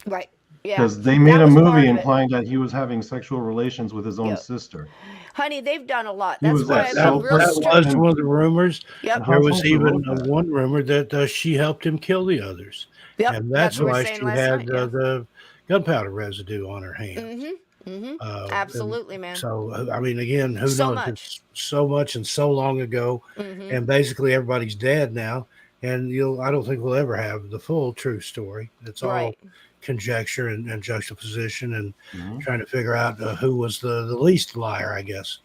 Right. Yeah. Because they made a was part movie of it. implying that he was having sexual relations with his own sister. Honey, they've done a lot. He That's was why that I'm real That strict. was one of the rumors. Yep. There was Holzer even wrote that. one rumor that she helped him kill the others. Yep. And that's what we were why saying she last had night, yeah. the gunpowder residue on her hands. Mm-hmm. Mm-hmm. And Absolutely, man. So, I mean, again, who So knows? much. It's so much and so long ago. Mm-hmm. And basically everybody's dead now. And I don't think we'll ever have the full true story. It's all Right. conjecture and juxtaposition and Mhm. trying to figure out who was the least liar, I guess.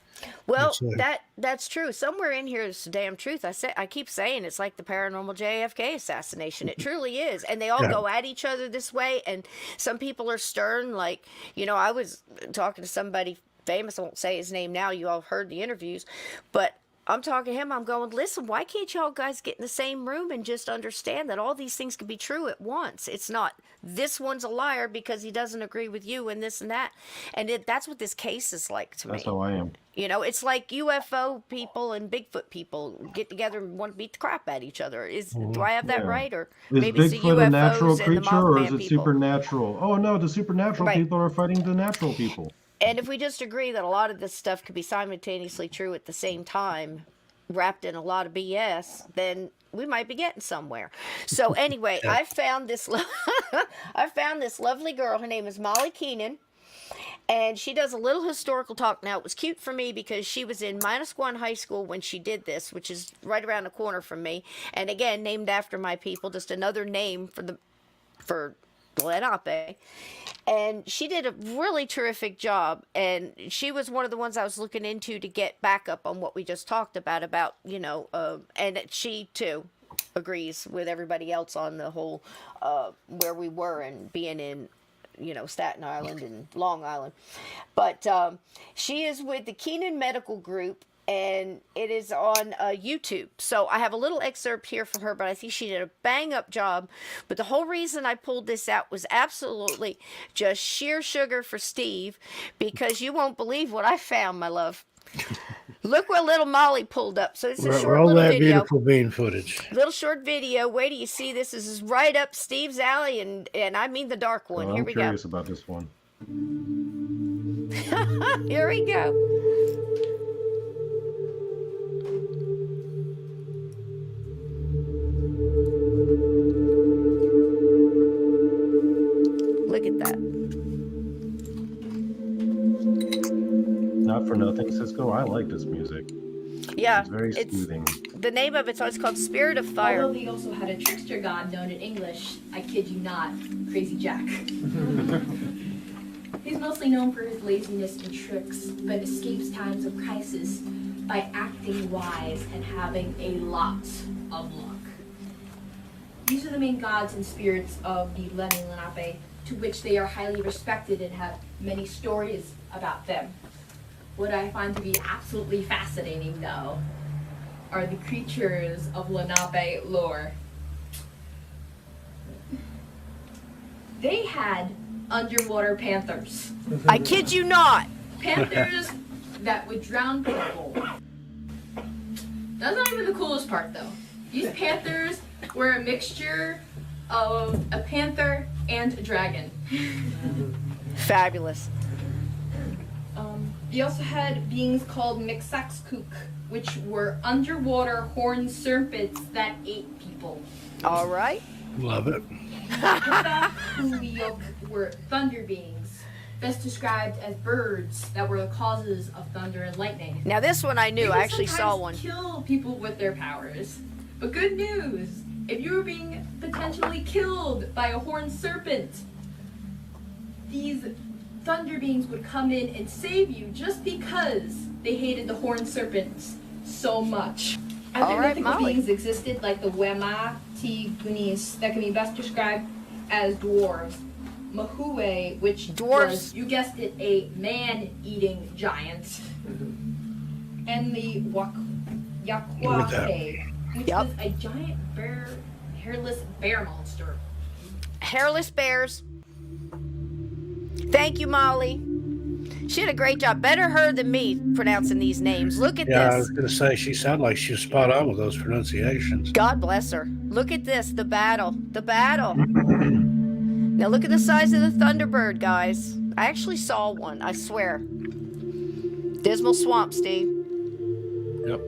Well, That's that's true. Somewhere in here is the damn truth. I keep saying it's like the paranormal JFK assassination. It truly is, and they all Yeah. go at each other this way. And some people are stern. Like, I was talking to somebody famous. I won't say his name now. You all heard the interviews, but I'm talking to him. I'm going, listen, why can't y'all guys get in the same room and just understand that all these things can be true at once? It's not this one's a liar because he doesn't agree with you and this and that. And that's what this case is like to me. That's how I am. It's like UFO people and Bigfoot people get together and want to beat the crap at each other. Do I have that Yeah. right? Or Is maybe it's the Bigfoot a natural UFOs and the creature or is Mothman it people. supernatural? Oh no, the supernatural Right. people are fighting the natural people. And if we just agree that a lot of this stuff could be simultaneously true at the same time, wrapped in a lot of BS, then we might be getting somewhere. So anyway, I found this lovely girl. Her name is Molly Keenan. And she does a little historical talk. Now, it was cute for me because she was in -1 high school when she did this, which is right around the corner from me. And again, named after my people, just another name for Lenape. And she did a really terrific job. And she was one of the ones I was looking into to get back up on what we just talked about, and she too agrees with everybody else on the whole where we were and being in Staten Island and Long Island. But she is with the Keenan Medical Group, and it is on YouTube. So I have a little excerpt here from her, but I think she did a bang-up job. But the whole reason I pulled this out was absolutely just sheer sugar for Steve, because you won't believe what I found, my love. Look what little Molly pulled up. So it's a short Roll little that video. beautiful bean footage. Little short video. Wait till you see this. This is right up Steve's alley, and I mean the dark one. Oh, Here I'm we curious about this one. go. Here we go. Look at that. Not for nothing, Cisco. I like this music. Yeah, It's very soothing. the name of it's called Spirit of Fire. Although he also had a trickster god known in English, I kid you not, Crazy Jack. He's mostly known for his laziness and tricks, but escapes times of crisis by acting wise and having a lot of luck. These are the main gods and spirits of the Lenni Lenape, to which they are highly respected and have many stories about them. What I find to be absolutely fascinating, though, are the creatures of Lenape lore. they had underwater panthers. I kid you not. Panthers that would drown people. That's not even the coolest part, though. These panthers were a mixture of a panther and a dragon. Fabulous. They also had beings called Mixaxkook, which were underwater horned serpents that ate people. All right. Love it. Huyuk were thunder beings, best described as birds that were the causes of thunder and lightning. Now this one I knew. They I could actually saw one. sometimes kill people with their powers. But good news, if you were being potentially killed by a horned serpent, these thunder beings would come in and save you just because they hated the horned serpents so much. All Other right, mythical Molly. beings existed like the Wema Tigunis that can be best described as dwarves. Mahue, which Dwarves. was, you guessed it, a man-eating giant. And the Yakwake, which Yep. was a giant hairless bear monster. Hairless bears. Thank you, Molly. She did a great job. Better her than me pronouncing these names. Look at Yeah, I this. was going to say she sounded like she was spot on with those pronunciations. God bless her. Look at this. The battle. The battle. Now look at the size of the Thunderbird, guys. I actually saw one. I swear. Dismal Swamp, Steve. Yep.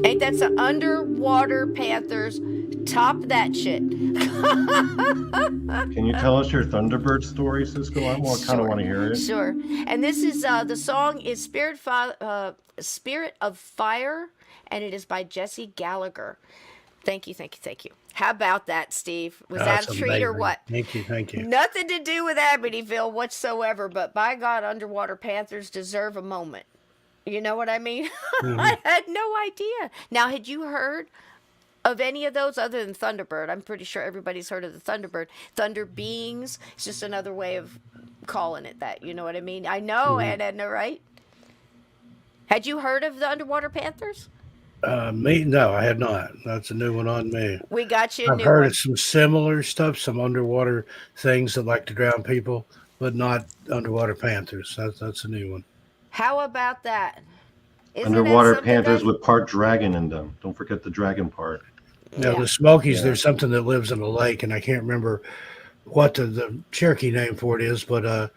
Ain't that some underwater panthers? Top that shit. Can you tell us your Thunderbird story, Cisco? I kind of Sure. want to hear it. Sure. And this is the song is Spirit of Fire, and it is by Jesse Gallagher. Thank you, thank you, thank you. How about that, Steve? Was that That's a treat or amazing. what? Thank you, thank you. Nothing to do with Amityville whatsoever, but by God, underwater panthers deserve a moment. You know what I mean? I had no idea. Now, had you heard of any of those other than Thunderbird? I'm pretty sure everybody's heard of the Thunderbird. Thunder beings. It's just another way of calling it that. You know what I mean? I know, Aunt Edna, right? Had you heard of the underwater panthers? Me? No, I had not. That's a new one on me. We got you a I've new heard one. of some similar stuff, some underwater things that like to drown people, but not underwater panthers. That's a new one. How about that? Isn't that Underwater something, panthers guys? with part dragon in them. Don't forget the dragon part. Now, Yeah. the Smokies, Yeah. there's something that lives in a lake, and I can't remember what the Cherokee name for it is, but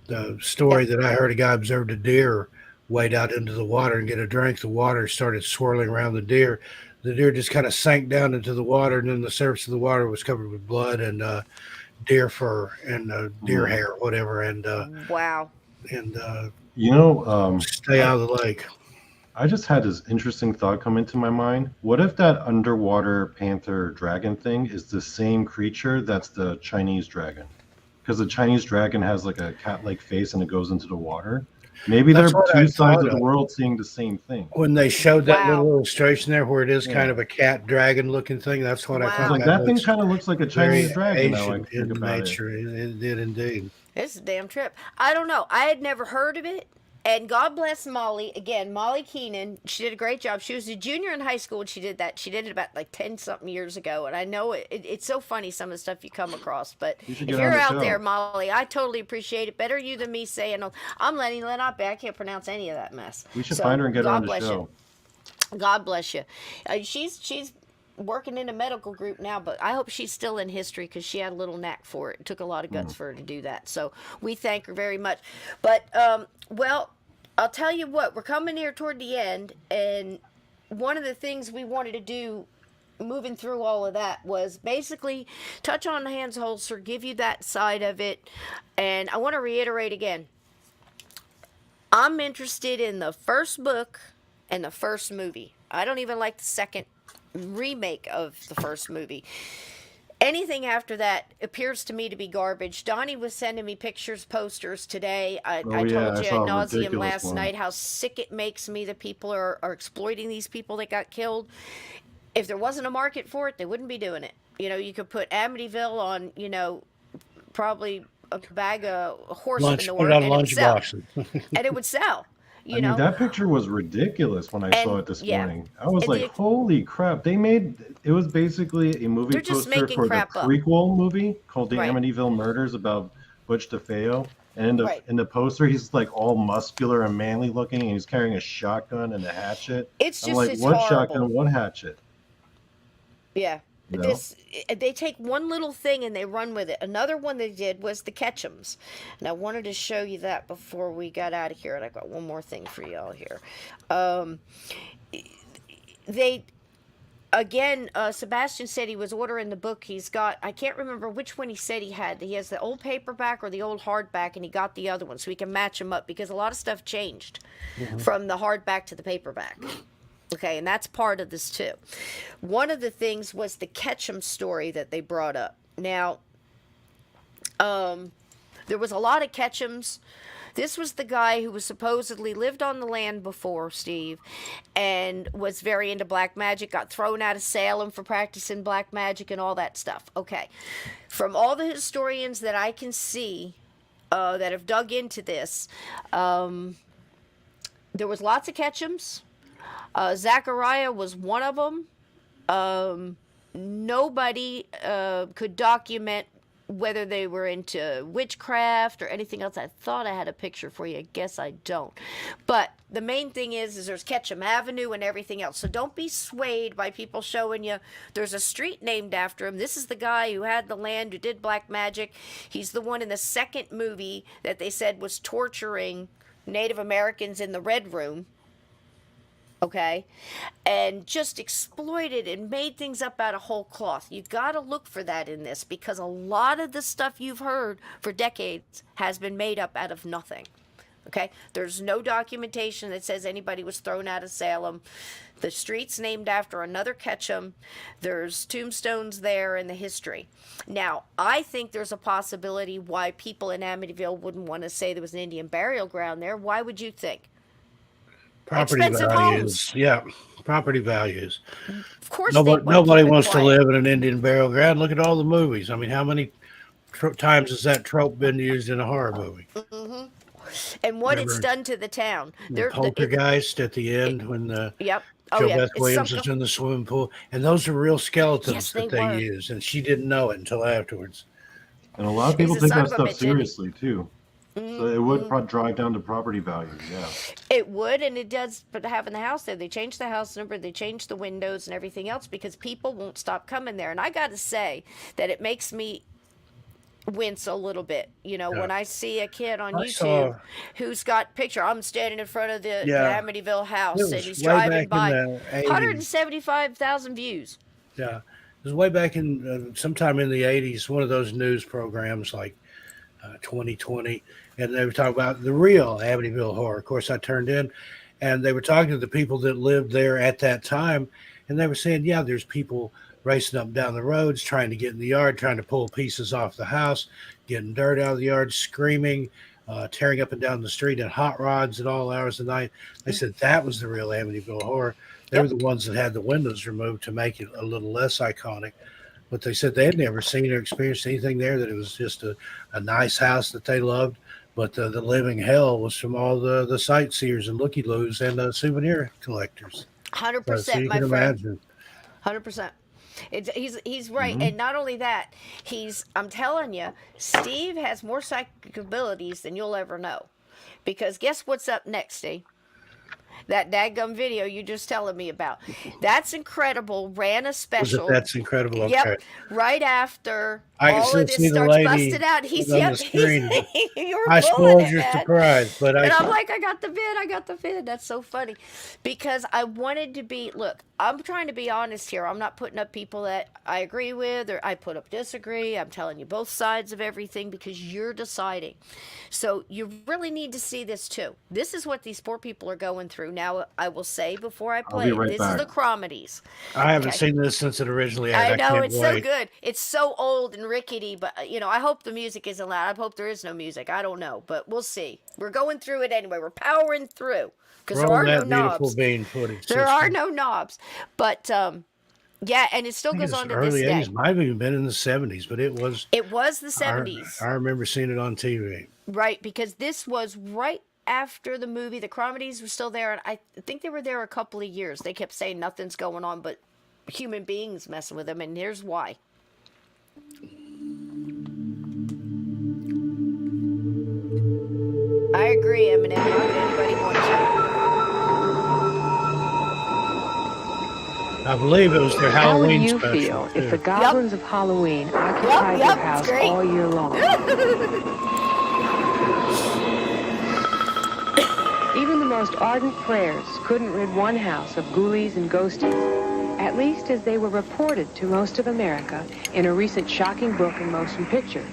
the story that I heard, a guy observed a deer wade out into the water and get a drink. The water started swirling around the deer. The deer just kind of sank down into the water, and then the surface of the water was covered with blood and deer fur and deer hair, whatever, and Wow. You know, stay out of the lake. I just had this interesting thought come into my mind. What if that underwater panther dragon thing is the same creature that's the Chinese dragon? Because the Chinese dragon has like a cat-like face and it goes into the water. Maybe That's they're what I two sides thought of the of. world seeing the same thing. When they showed that Wow. little illustration there where it is Yeah. kind of a cat dragon looking thing, that's what I Wow. thought. Like that thing looks kind of looks like a very Chinese dragon now. I Asian think in about it. nature. It did indeed. It's a damn trip. I don't know. I had never heard of it. And God bless Molly. Again, Molly Keenan. She did a great job. She was a junior in high school when she did that. She did it about like 10-something years ago. And I know it's so funny, some of the stuff you come across. But You should if get you're on the out show. there, Molly, I totally appreciate it. Better you than me saying, I'm letting Lenape. I can't pronounce any of that mess. We should So, find her and get her God on the bless show. you. God bless you. She's working in a medical group now, but I hope she's still in history because she had a little knack for it. It took a lot of guts for her to do that. So we thank her very much. But, well, I'll tell you what, we're coming here toward the end, and one of the things we wanted to do moving through all of that was basically touch on Hans Holzer, give you that side of it, and I want to reiterate again, I'm interested in the first book and the first movie. I don't even like the second remake of the first movie. Anything after that appears to me to be garbage. Donny was sending me pictures, posters today. I Oh, told yeah, I you saw ad a nauseum ridiculous last one. night how sick it makes me that people are exploiting these people that got killed. If there wasn't a market for it, they wouldn't be doing it. You know, you could put Amityville on, probably a bag of horse Lunch, put manure it on and it would sell. lunchboxes. And it would sell. You know, that picture was ridiculous when I saw and it this yeah, morning. I was and like, holy crap. It was basically a movie they're just poster making for the crap up. prequel movie called The Right. Amityville Murders about Butch DeFeo. And Right. in the poster, he's like all muscular and manly looking, and he's carrying a shotgun and a hatchet. It's I'm just like, it's what horrible. shotgun, what hatchet? Yeah. You know? They take one little thing and they run with it. Another one they did was the Ketchums. And I wanted to show you that before we got out of here. And I got one more thing for y'all here. They again, Sebastian said he was ordering the book. He's got, I can't remember which one he said he had. He has the old paperback or the old hardback, and he got the other one so he can match them up because a lot of stuff changed from the hardback to the paperback. Okay, and that's part of this too. One of the things was the Ketchum story that they brought up. Now, there was a lot of Ketchums. This was the guy who was supposedly lived on the land before, Steve, and was very into black magic, got thrown out of Salem for practicing black magic and all that stuff. Okay, from all the historians that I can see that have dug into this, there was lots of Ketchums. Zachariah was one of them. Nobody could document whether they were into witchcraft or anything else. I thought I had a picture for you. I guess I don't. But the main thing is there's Ketchum Avenue and everything else. So don't be swayed by people showing you there's a street named after him. This is the guy who had the land, who did black magic. He's the one in the second movie that they said was torturing Native Americans in the Red Room. Okay, and just exploited and made things up out of whole cloth. You got to look for that in this because a lot of the stuff you've heard for decades has been made up out of nothing. Okay, there's no documentation that says anybody was thrown out of Salem. The street's named after another Ketchum. There's tombstones there in the history. Now, I think there's a possibility why people in Amityville wouldn't want to say there was an Indian burial ground there. Why would you think? Property Expensive values. homes. Yeah, property values. Of course, Nobody wants to live in an Indian burial ground. Look at all the movies. I mean, how many times has that trope been used in a horror movie? Mm-hmm. And what it's done to the town. Poltergeist at the end when Yep. Joe Beth Williams is in the swimming pool. And those are real skeletons that they use. And she didn't know it until afterwards. And a lot of people take that stuff seriously, too. So it would drive down to property values, yeah. It would, and it does, but having the house there, they changed the house number, they changed the windows and everything else because people won't stop coming there. And I got to say that it makes me wince a little bit, when I see a kid on YouTube who's got picture. I'm standing in front of the Amityville house and he's driving by. 175,000 views. Yeah, it was way back in sometime in the 80s, one of those news programs like 2020, and they were talking about the real Amityville horror. Of course, I turned in, and they were talking to the people that lived there at that time, and they were saying, yeah, there's people racing up and down the roads, trying to get in the yard, trying to pull pieces off the house, getting dirt out of the yard, screaming, tearing up and down the street in hot rods at all hours of the night. They said that was the real Amityville horror. They were the ones that had the windows removed to make it a little less iconic. But they said they had never seen or experienced anything there, that it was just a nice house that they loved. But the living hell was from all the sightseers and looky-loos and souvenir collectors. 100%, so you my can friend. imagine. 100%. He's right. And not only that, I'm telling you, Steve has more psychic abilities than you'll ever know. Because guess what's up next, Steve? That dadgum video you just telling me about. That's Incredible ran a special. That's Incredible? Okay. Yep. Right after I all of this starts busted out. He's on the screen. I spoiled your surprise, but I'm like, I got the vid. That's so funny. Because I wanted to be, look, I'm trying to be honest here. I'm not putting up people that I agree with or I put up disagree. I'm telling you both sides of everything because you're deciding. So you really need to see this too. This is what these poor people are going through. Now, I will say before I play, this is the Cromedies. I haven't seen this since it originally aired. I know, it's so good. It's so old and rickety, but, I hope the music isn't loud. I hope there is no music. I don't know, but we'll see. We're going through it anyway. We're powering through because there are no knobs. There are no knobs. But, yeah, and it still goes on to this day. Early 80s, might have even been in the 70s, but it was the 70s. I remember seeing it on TV. Right, because this was right after the movie. The Cromedies were still there, and I think they were there a couple of years. They kept saying nothing's going on but human beings messing with them, and here's why. I agree, Eminem. Why would anybody want to? I believe it was their Halloween How would you special. feel if too. the goblins of Halloween occupied your house all year long? Even the most ardent prayers couldn't rid one house of ghoulies and ghosties, at least as they were reported to most of America in a recent shocking book and motion picture.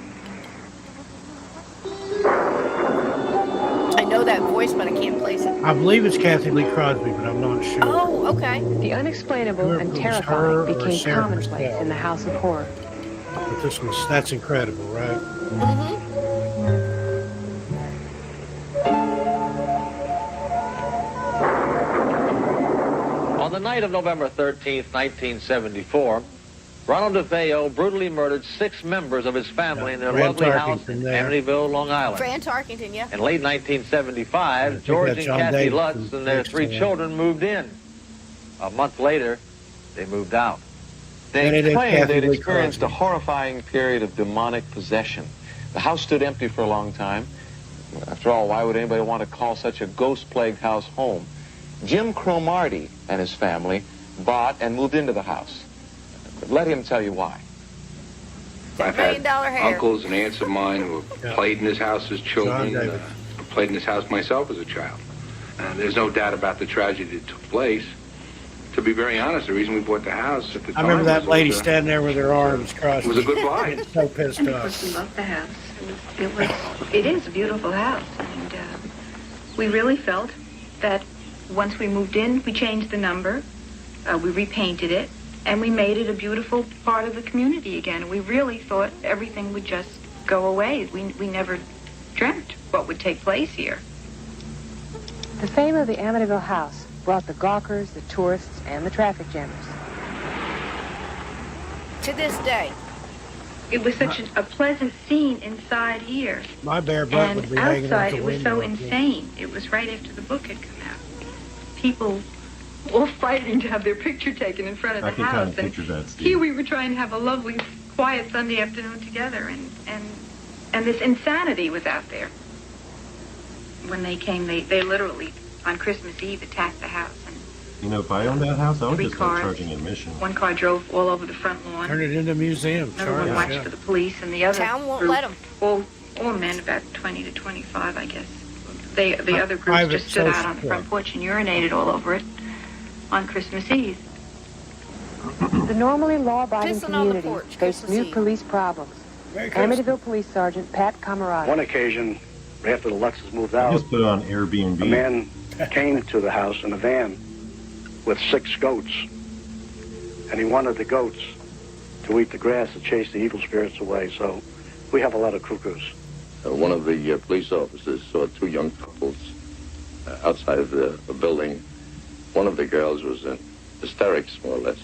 I know that voice, but I can't place it. I believe it's Kathy Lee Crosby, but I'm not sure. Oh, okay. The unexplainable and Whoever it was, her terrifying or became Sarah commonplace Patel. in the House of Horror. But that's incredible, right? On the night of November 13th, 1974, Ronald DeFeo brutally murdered 6 members of his family in their Fran lovely house Tarkington in there. Amityville, Long Island. Fran Tarkington, yeah. In late 1975, think George that's and John Kathy Davis Lutz from and their Next 3 Door. children moved in. A month later, they moved out. And They it is claimed Kathy they'd Lee experienced a Crosby. horrifying period of demonic possession. The house stood empty for a long time. After all, why would anybody want to call such a ghost-plagued house home? Jim Cromartie and his family bought and moved into the house. Let him tell you why. I've had hair. uncles and aunts of mine who have played in this house as children, John Davis. played in this house myself as a child. There's no doubt about the tragedy that took place. To be very honest, the reason we bought the house at the time I remember that was lady it was a- standing there with her arms crossed. It was a good buy. So pissed off. We love the house. It is a beautiful house, and we really felt that once we moved in, we changed the number, we repainted it, and we made it a beautiful part of the community again. We really thought everything would just go away. We never dreamt what would take place here. The fame of the Amityville house brought the gawkers, the tourists, and the traffic jammers. To this day. It was such a pleasant scene inside here. My bare butt would And be hanging out outside, the it was so window. insane. It was right after the book had come out. People all fighting to have their picture taken in front of I the can kind house. of picture that, Steve. Here we were trying to have a lovely, quiet Sunday afternoon together, and this insanity was out there. When they came, they literally, on Christmas Eve, attacked the house. And You know, if I owned that house, I would 3 just start cars. charging admission. One car drove all over the front lawn. Turn it into a museum. Another one Charge, watched yeah. for the police, and the other Town won't group, let 'em. all men about 20 to 25, I guess. The other groups Private just stood out social on the front club. porch and urinated all over it on Christmas Eve. The normally law-abiding Pissing on the community porch, faced Christmas new Eve. police problems. Merry Christmas. Amityville Police Sergeant Pat Camarada. One occasion, after the Lutzes moved I out, just put it on Airbnb. a man came to the house in a van with 6 goats, and he wanted the goats to eat the grass to chase the evil spirits away. So we have a lot of cuckoos. One of the police officers saw 2 young couples outside of the building. One of the girls was in hysterics, more or less.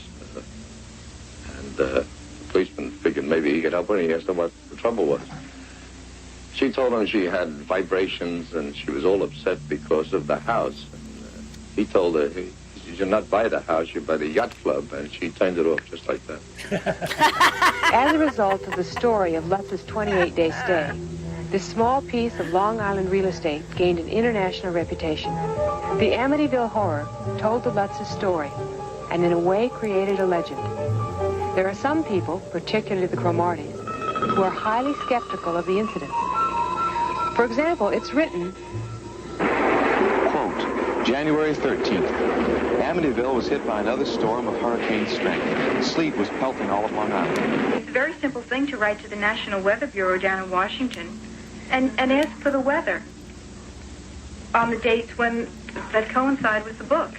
And the policeman figured maybe he could help her, and he asked her what the trouble was. She told him she had vibrations, and she was all upset because of the house. And, he told her, you should not buy the house, you buy the yacht club, and she turned it off just like that. As a result of the story of Lutz's 28-day stay, this small piece of Long Island real estate gained an international reputation. The Amityville Horror told the Lutz's story, and in a way created a legend. There are some people, particularly the Cromarties, who are highly skeptical of the incident. For example, it's written, Quote, January 13th. Amityville was hit by another storm of hurricane strength. Sleet was pelting all of Long Island. It's a very simple thing to write to the National Weather Bureau down in Washington and ask for the weather on the dates that coincide with the book.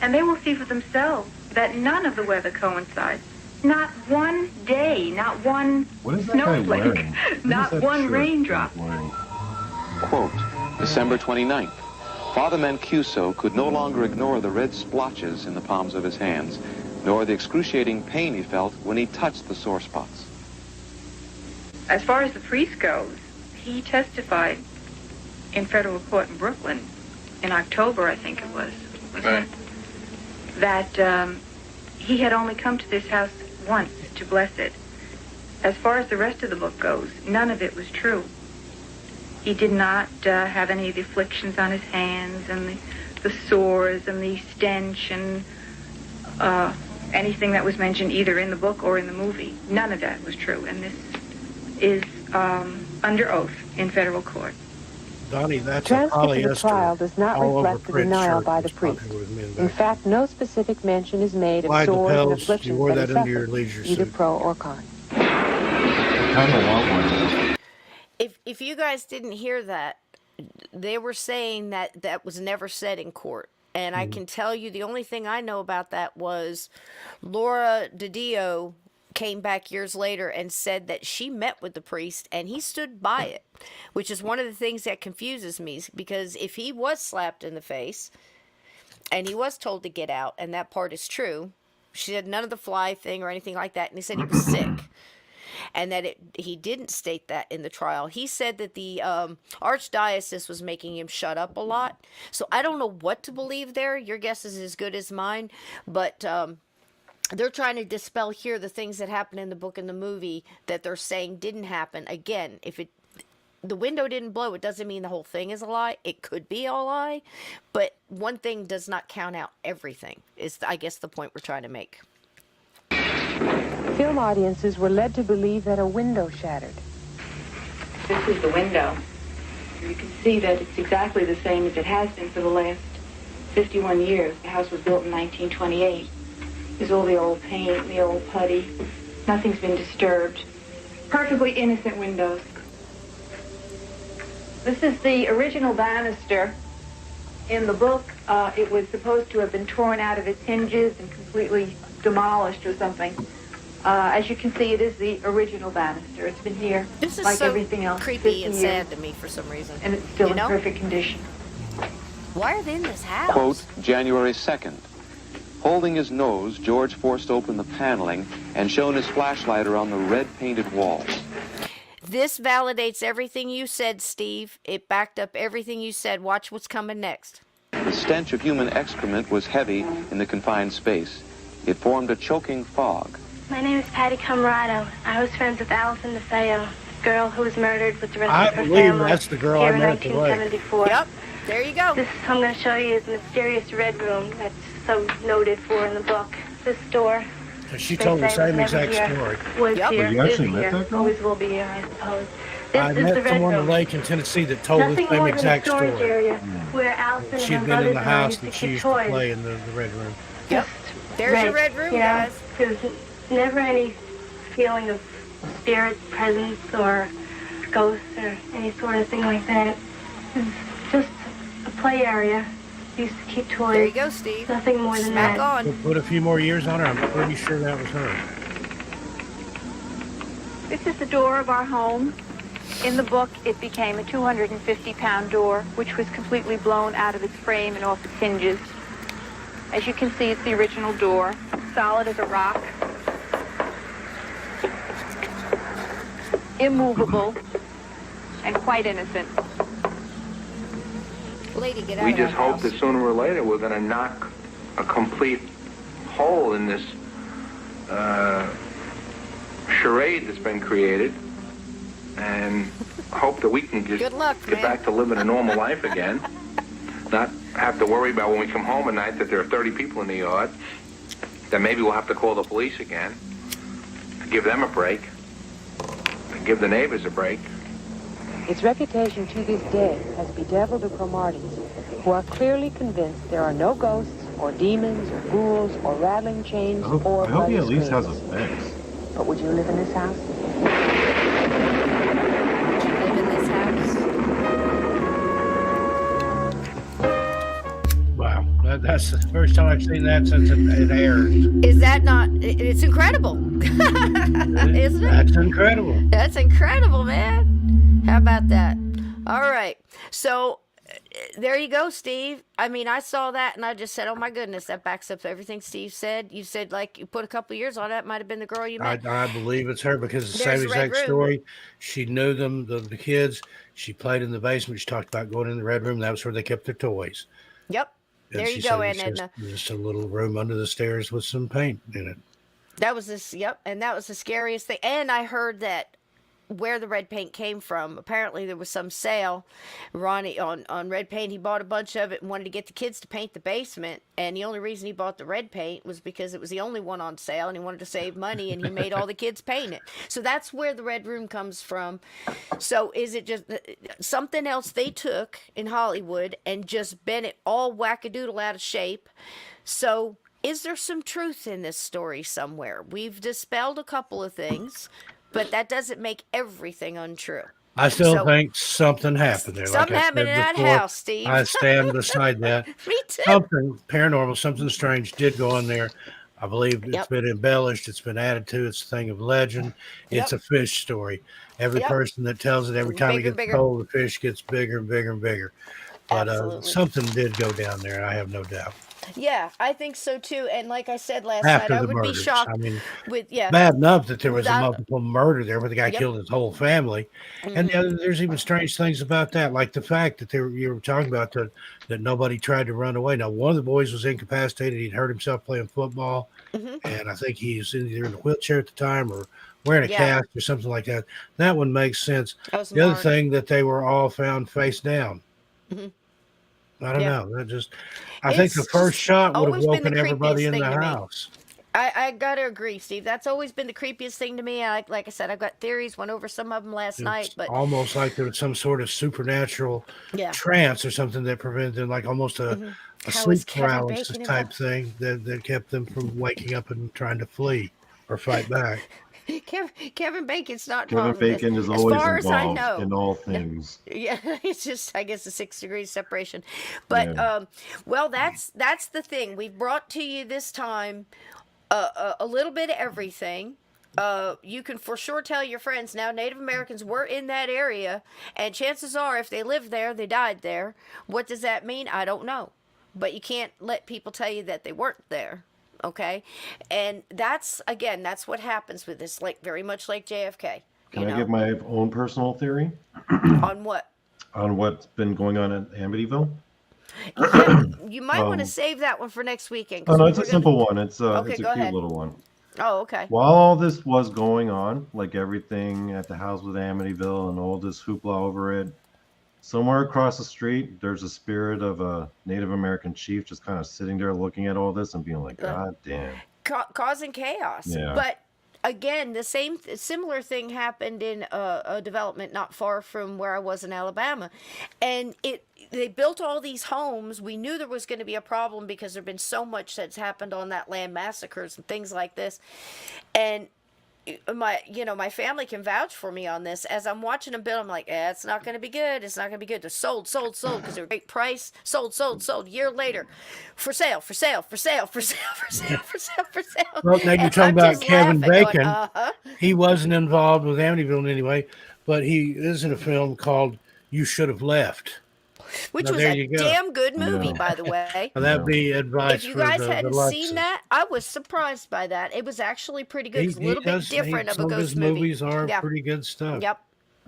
And they will see for themselves that none of the weather coincides. Not one day, not one What is that guy snowflake, wearing? What is not that one shirt raindrop. he's wearing? Quote, December 29th. Father Mancuso could no longer ignore the red splotches in the palms of his hands, nor the excruciating pain he felt when he touched the sore spots. As far as the priest goes, he testified in federal court in Brooklyn in October, I think it was. Right. That he had only come to this house once to bless it. As far as the rest of the book goes, none of it was true. He did not have any of the afflictions on his hands and the sores and the stench and anything that was mentioned either in the book or in the movie. None of that was true, and this is under oath in federal court. Donnie, that's a Transcript of the polyester trial does not all over reflect the print denial shirt by the that's popular priest. with men In back fact, no specific mention is made of Wide sores and lapels, afflictions you wore that that he under your suffered, leisure either suit. pro or con. I kind of want one. If you guys didn't hear that, they were saying that that was never said in court. And I can tell you the only thing I know about that was Laura DiDio came back years later and said that she met with the priest and he stood by it, which is one of the things that confuses me, because if he was slapped in the face and he was told to get out, and that part is true, she said none of the fly thing or anything like that, and he said he was sick. And that he didn't state that in the trial. He said that the archdiocese was making him shut up a lot. So I don't know what to believe there. Your guess is as good as mine. But they're trying to dispel here the things that happened in the book and the movie that they're saying didn't happen. Again, if the window didn't blow, it doesn't mean the whole thing is a lie. It could be a lie. But one thing does not count out everything, is I guess the point we're trying to make. Film audiences were led to believe that a window shattered. This is the window. You can see that it's exactly the same as it has been for the last 51 years. The house was built in 1928. There's all the old paint, the old putty. Nothing's been disturbed. Perfectly innocent windows. This is the original banister. In the book, it was supposed to have been torn out of its hinges and completely demolished or something. As you can see, it is the original banister. It's been here, This is like so everything else, creepy 50 and years, sad to me for some reason. and it's still You know? in perfect condition. Why are they in this house? Quote, January 2nd. Holding his nose, George forced open the paneling and shone his flashlight around the red painted walls. This validates everything you said, Steve. It backed up everything you said. Watch what's coming next. The stench of human excrement was heavy in the confined space. It formed a choking fog. My name is Patty Camarado. I was friends with Allison DeFeo, the girl who was murdered with the rest I of her believe family that's the girl here I in met at the lake. 1974. Yep, there you go. This I'm going to show you is the mysterious red room that's so noted for in the book. This door. She they told the say same was never exact here, story. Was Yep. here, Well, you actually is met here, that girl? always will be here, I suppose. This I is the met red someone on room. the lake in Tennessee that told Nothing the same more than a exact storage story. area where Allison She'd and her been in brothers the and I house used to that she keep used to toys. play in the red room. Yep. There's your red room, you know, guys. There's never any feeling of spirit presence or ghosts or any sort of thing like that. It's just a play area. Used to keep toys. There you go, Steve. Nothing more than Smack that. on. Put a few more years on her. I'm pretty sure that was her. This is the door of our home. In the book, it became a 250-pound door, which was completely blown out of its frame and off its hinges. As you can see, it's the original door, solid as a rock, immovable, and quite innocent. Lady, get out We of just that hope house. that sooner or later we're going to knock a complete hole in this charade that's been created, and hope that we can just Good luck, get man. back to living a normal life again. Not have to worry about when we come home at night that there are 30 people in the yard. That maybe we'll have to call the police again to give them a break, to give the neighbors a break. Its reputation to this day has bedeviled the Cromartys, who are clearly convinced there are no ghosts or demons or ghouls or rattling chains I or hope he bloody at least has screams. a fence. But would you live in this house? Live in this house. Wow. That's the first time I've seen that since it aired. Is that not? It's incredible, isn't it? That's incredible. That's incredible, man. How about that? All right. So there you go, Steve. I mean, I saw that and I just said, "Oh my goodness, that backs up everything Steve said." You said like you put a couple years on it. Might have been the girl you met. I believe it's her because the There's same the red exact room. story. She knew them, the kids. She played in the basement. She talked about going in the red room. That was where they kept their toys. Yep. And There she you go, said and it's just a little room under the stairs with some paint in it. that was this. Yep, and that was the scariest thing. And I heard that where the red paint came from. Apparently, there was some sale, Ronnie on red paint. He bought a bunch of it and wanted to get the kids to paint the basement. And the only reason he bought the red paint was because it was the only one on sale, and he wanted to save money. And he made all the kids paint it. So that's where the red room comes from. So is it just something else they took in Hollywood and just bent it all wackadoodle out of shape? So is there some truth in this story somewhere? We've dispelled a couple of things, but that doesn't make everything untrue. I still think something happened there. Something like I happened said in that before, house, Steve. I stand beside that. Me too. Something paranormal, something strange did go on there. I believe it's Yep. been embellished. It's been added to. It's a thing of legend. It's Yep. a fish story. Every Yep. person that tells it, every time Bigger, it gets bigger. told, the fish gets bigger and bigger and bigger. But Absolutely. something did go down there. I have no doubt. Yeah, I think so too. And like I said last After night, I the would be murders. shocked I mean, with bad enough that there was a That- multiple murder there where the guy Yep. killed his whole family. And Mhm. there's even strange things about that, like the fact that you were talking about that nobody tried to run away. Now, one of the boys was incapacitated. He'd hurt himself playing football. Mhm. And I think he's either in a wheelchair at the time or wearing a Yeah. cast or something like that. That one makes sense. That was The other Mark. thing that they were all found face down. Mhm. I don't Yeah. know. I think the It's first just shot would have always been the woken everybody creepiest in the thing to me. house. I gotta agree, Steve. That's always been the creepiest thing to me. Like I said, I've got theories. Went over some of them last night, It's but almost like there was some sort of supernatural yeah. trance or something that prevented them, like almost a How sleep is Kevin paralysis Bacon type involved? thing that kept them from waking up and trying to flee or fight back. Kevin Bacon's not Kevin involved in this. Bacon is As always far as I involved know. in all things. Yeah, it's just I guess a 6 degrees separation. But Yeah. well, that's the thing. We brought to you this time a little bit of everything. You can for sure tell your friends now Native Americans were in that area, and chances are if they lived there, they died there. What does that mean? I don't know. But you can't let people tell you that they weren't there. Okay? And that's what happens with this, like very much like JFK. Can I give my own personal theory On what? on what's been going on in Amityville? Yeah, you might want to save that one for next weekend. Oh 'cause no, we it's a were gonna- simple one. It's Okay, it's a go cute ahead. little one. Oh, okay. While all this was going on, like everything at the house with Amityville and all this hoopla over it, somewhere across the street, there's a spirit of a Native American chief just kind of sitting there looking at all this and being like, God damn. Causing chaos. Yeah. But again, the similar thing happened in a development not far from where I was in Alabama, and they built all these homes. We knew there was going to be a problem because there'd been so much that's happened on that land, massacres and things like this, and my family can vouch for me on this. As I'm watching them build, I'm like, it's not going to be good. It's not going to be good. They're sold because they're a great price. Sold. Year later, for sale. Well, now you're And talking I'm about just Kevin laughing, Bacon. going, He wasn't involved with Amityville in any way, but he is in a film called You Should Have Left. Which Now, was there a you go. damn good movie, Yeah. by the way. Well, that'd be advice If you for guys the hadn't Lutzes. seen that, I was surprised by that. It was actually pretty good. It's a little bit different of a some ghost his movie. movies are Yeah. pretty good stuff.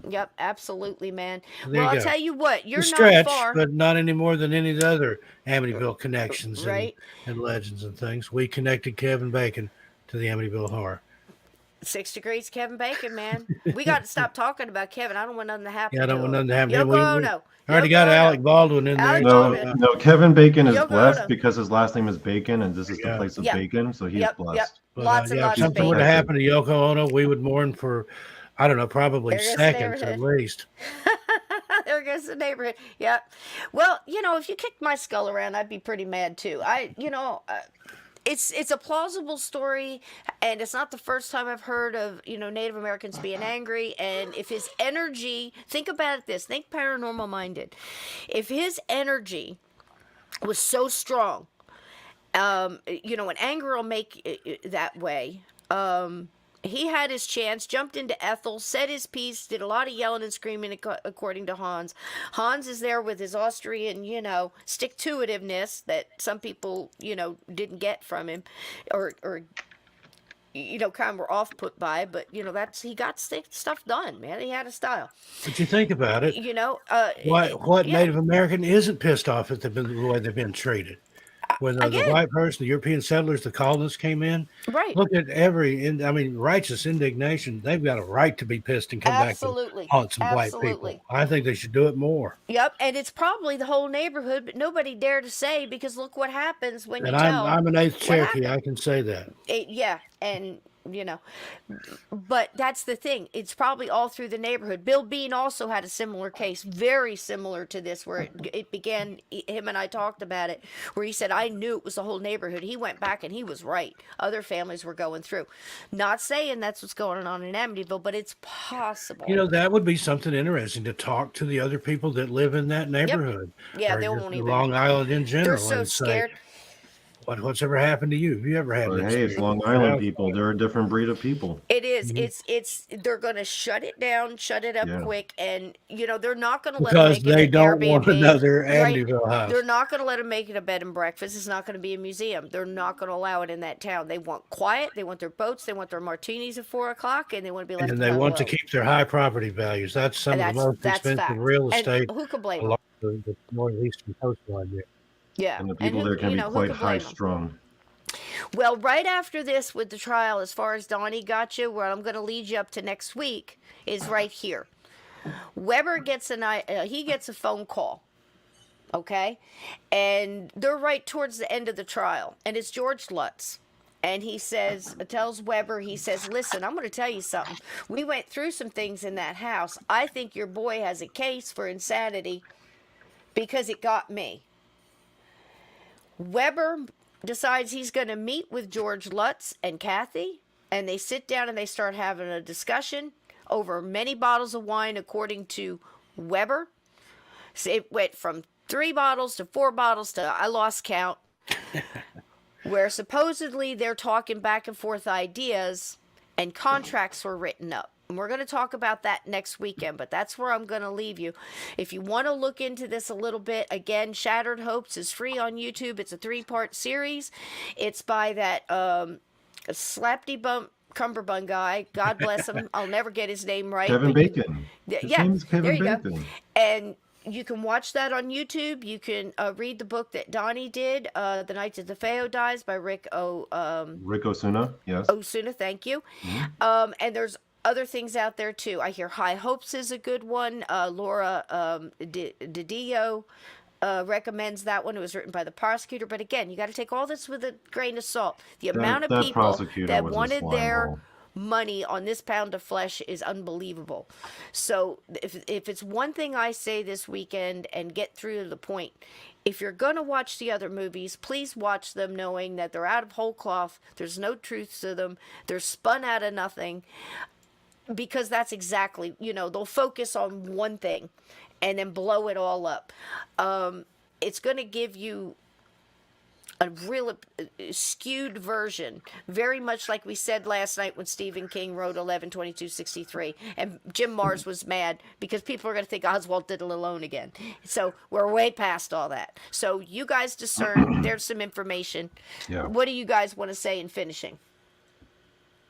Yep, absolutely, man. There Well, you I'll go. tell you what, you're A stretch, not far. but not any more than any of the other Amityville connections Right. and legends and things. We connected Kevin Bacon to the Amityville horror. 6 degrees Kevin Bacon, man. We got to stop talking about Kevin. I don't want nothing to happen. Yeah, I don't to want him. nothing to happen. Yoko We Ono. already Yoko got Ono. Alec Baldwin in there. Alec No, Baldwin. no, Kevin Bacon is Yoko blessed Ono. because his last name is Bacon, and this is the place of Yep. bacon, so he's Yep, blessed. yep. But, Lots and yeah, lots if of something would bacon. have happened to Yoko Ono, we would mourn for, I don't know, probably There goes the seconds at neighborhood. least. There goes the neighborhood. Yeah. Well, if you kicked my skull around, I'd be pretty mad too. It's a plausible story, and it's not the first time I've heard of Native Americans being angry. And if his energy, think about this, think paranormal minded. If his energy was so strong, and anger will make it that way. He had his chance, jumped into Ethel, said his piece, did a lot of yelling and screaming, according to Hans. Hans is there with his Austrian, stick-to-itiveness that some people, didn't get from him, or kind of were off put by, but he got stuff done, man. He had a style. But you think about it, what Native American isn't pissed off at the way they've been treated? When the white person, the European settlers, the colonists came in, right? Look at righteous indignation. They've got a right to be pissed and come back and haunt some white people. I think they should do it more. Yep, and it's probably the whole neighborhood, but nobody dare to say, because look what happens when and you tell. I'm an 8th Cherokee. I can say that. And but that's the thing. It's probably all through the neighborhood. Bill Bean also had a similar case, very similar to this, where it began. Him and I talked about it, where he said, I knew it was the whole neighborhood. He went back and he was right. Other families were going through. Not saying that's what's going on in Amityville, but it's possible. That would be something interesting to talk to the other people that live in that neighborhood. Yep. Yeah, they or won't even. Long Island in general. They're so scared. What's ever happened to you? Have you ever had an Hey, it's Long Island people. They're a different breed of people. It is. It's they're going to shut it down, shut it up quick, and they're not going to let them make because they it don't Airbnb, want another right? Amityville house. They're not going to let them make it a bed and breakfast. It's not going to be a museum. They're not going to allow it in that town. They want quiet. They want their boats. They want their martinis at 4:00, and they want to be left. And they want to keep their high property values. That's some of the most expensive real estate. And who could blame along the northeastern coastline there. Yeah, and the people there can be quite high-strung. Well, right after this with the trial, as far as Donny got you, where I'm going to lead you up to next week, is right here. Weber gets a phone call, okay? And they're right towards the end of the trial, and it's George Lutz. And he tells Weber, listen, I'm going to tell you something. We went through some things in that house. I think your boy has a case for insanity because it got me. Weber decides he's going to meet with George Lutz and Kathy, and they sit down and they start having a discussion over many bottles of wine, according to Weber. So it went from 3 bottles to 4 bottles to I lost count, where supposedly they're talking back and forth ideas and contracts were written up. And we're going to talk about that next weekend, but that's where I'm going to leave you. If you want to look into this a little bit, again, Shattered Hopes is free on YouTube. It's a 3-part series. It's by that slapty bump cummerbund guy. God bless him. I'll never get his name right. Kevin Bacon. His name is Kevin there you Bacon. Go. And you can watch that on YouTube. You can read the book that Donny did, The Night That the Feo Dies by Rick Osuna. Yes. Osuna, thank you. Mm-hmm. And there's other things out there too. I hear High Hopes is a good one. Laura Didio recommends that one. It was written by the prosecutor. But again, you got to take all this with a grain of salt. The amount of people that wanted their money on this pound of flesh is unbelievable. So if it's one thing I say this weekend and get through to the point, if you're going to watch the other movies, please watch them knowing that they're out of whole cloth. There's no truth to them. They're spun out of nothing. Because that's exactly, they'll focus on one thing and then blow it all up. It's going to give you a real skewed version, very much like we said last night when Stephen King wrote 11/22/63, and Jim Mars was mad because people are going to think Oswald did it alone again. So we're way past all that. So you guys discern. There's some information. Yeah. What do you guys want to say in finishing?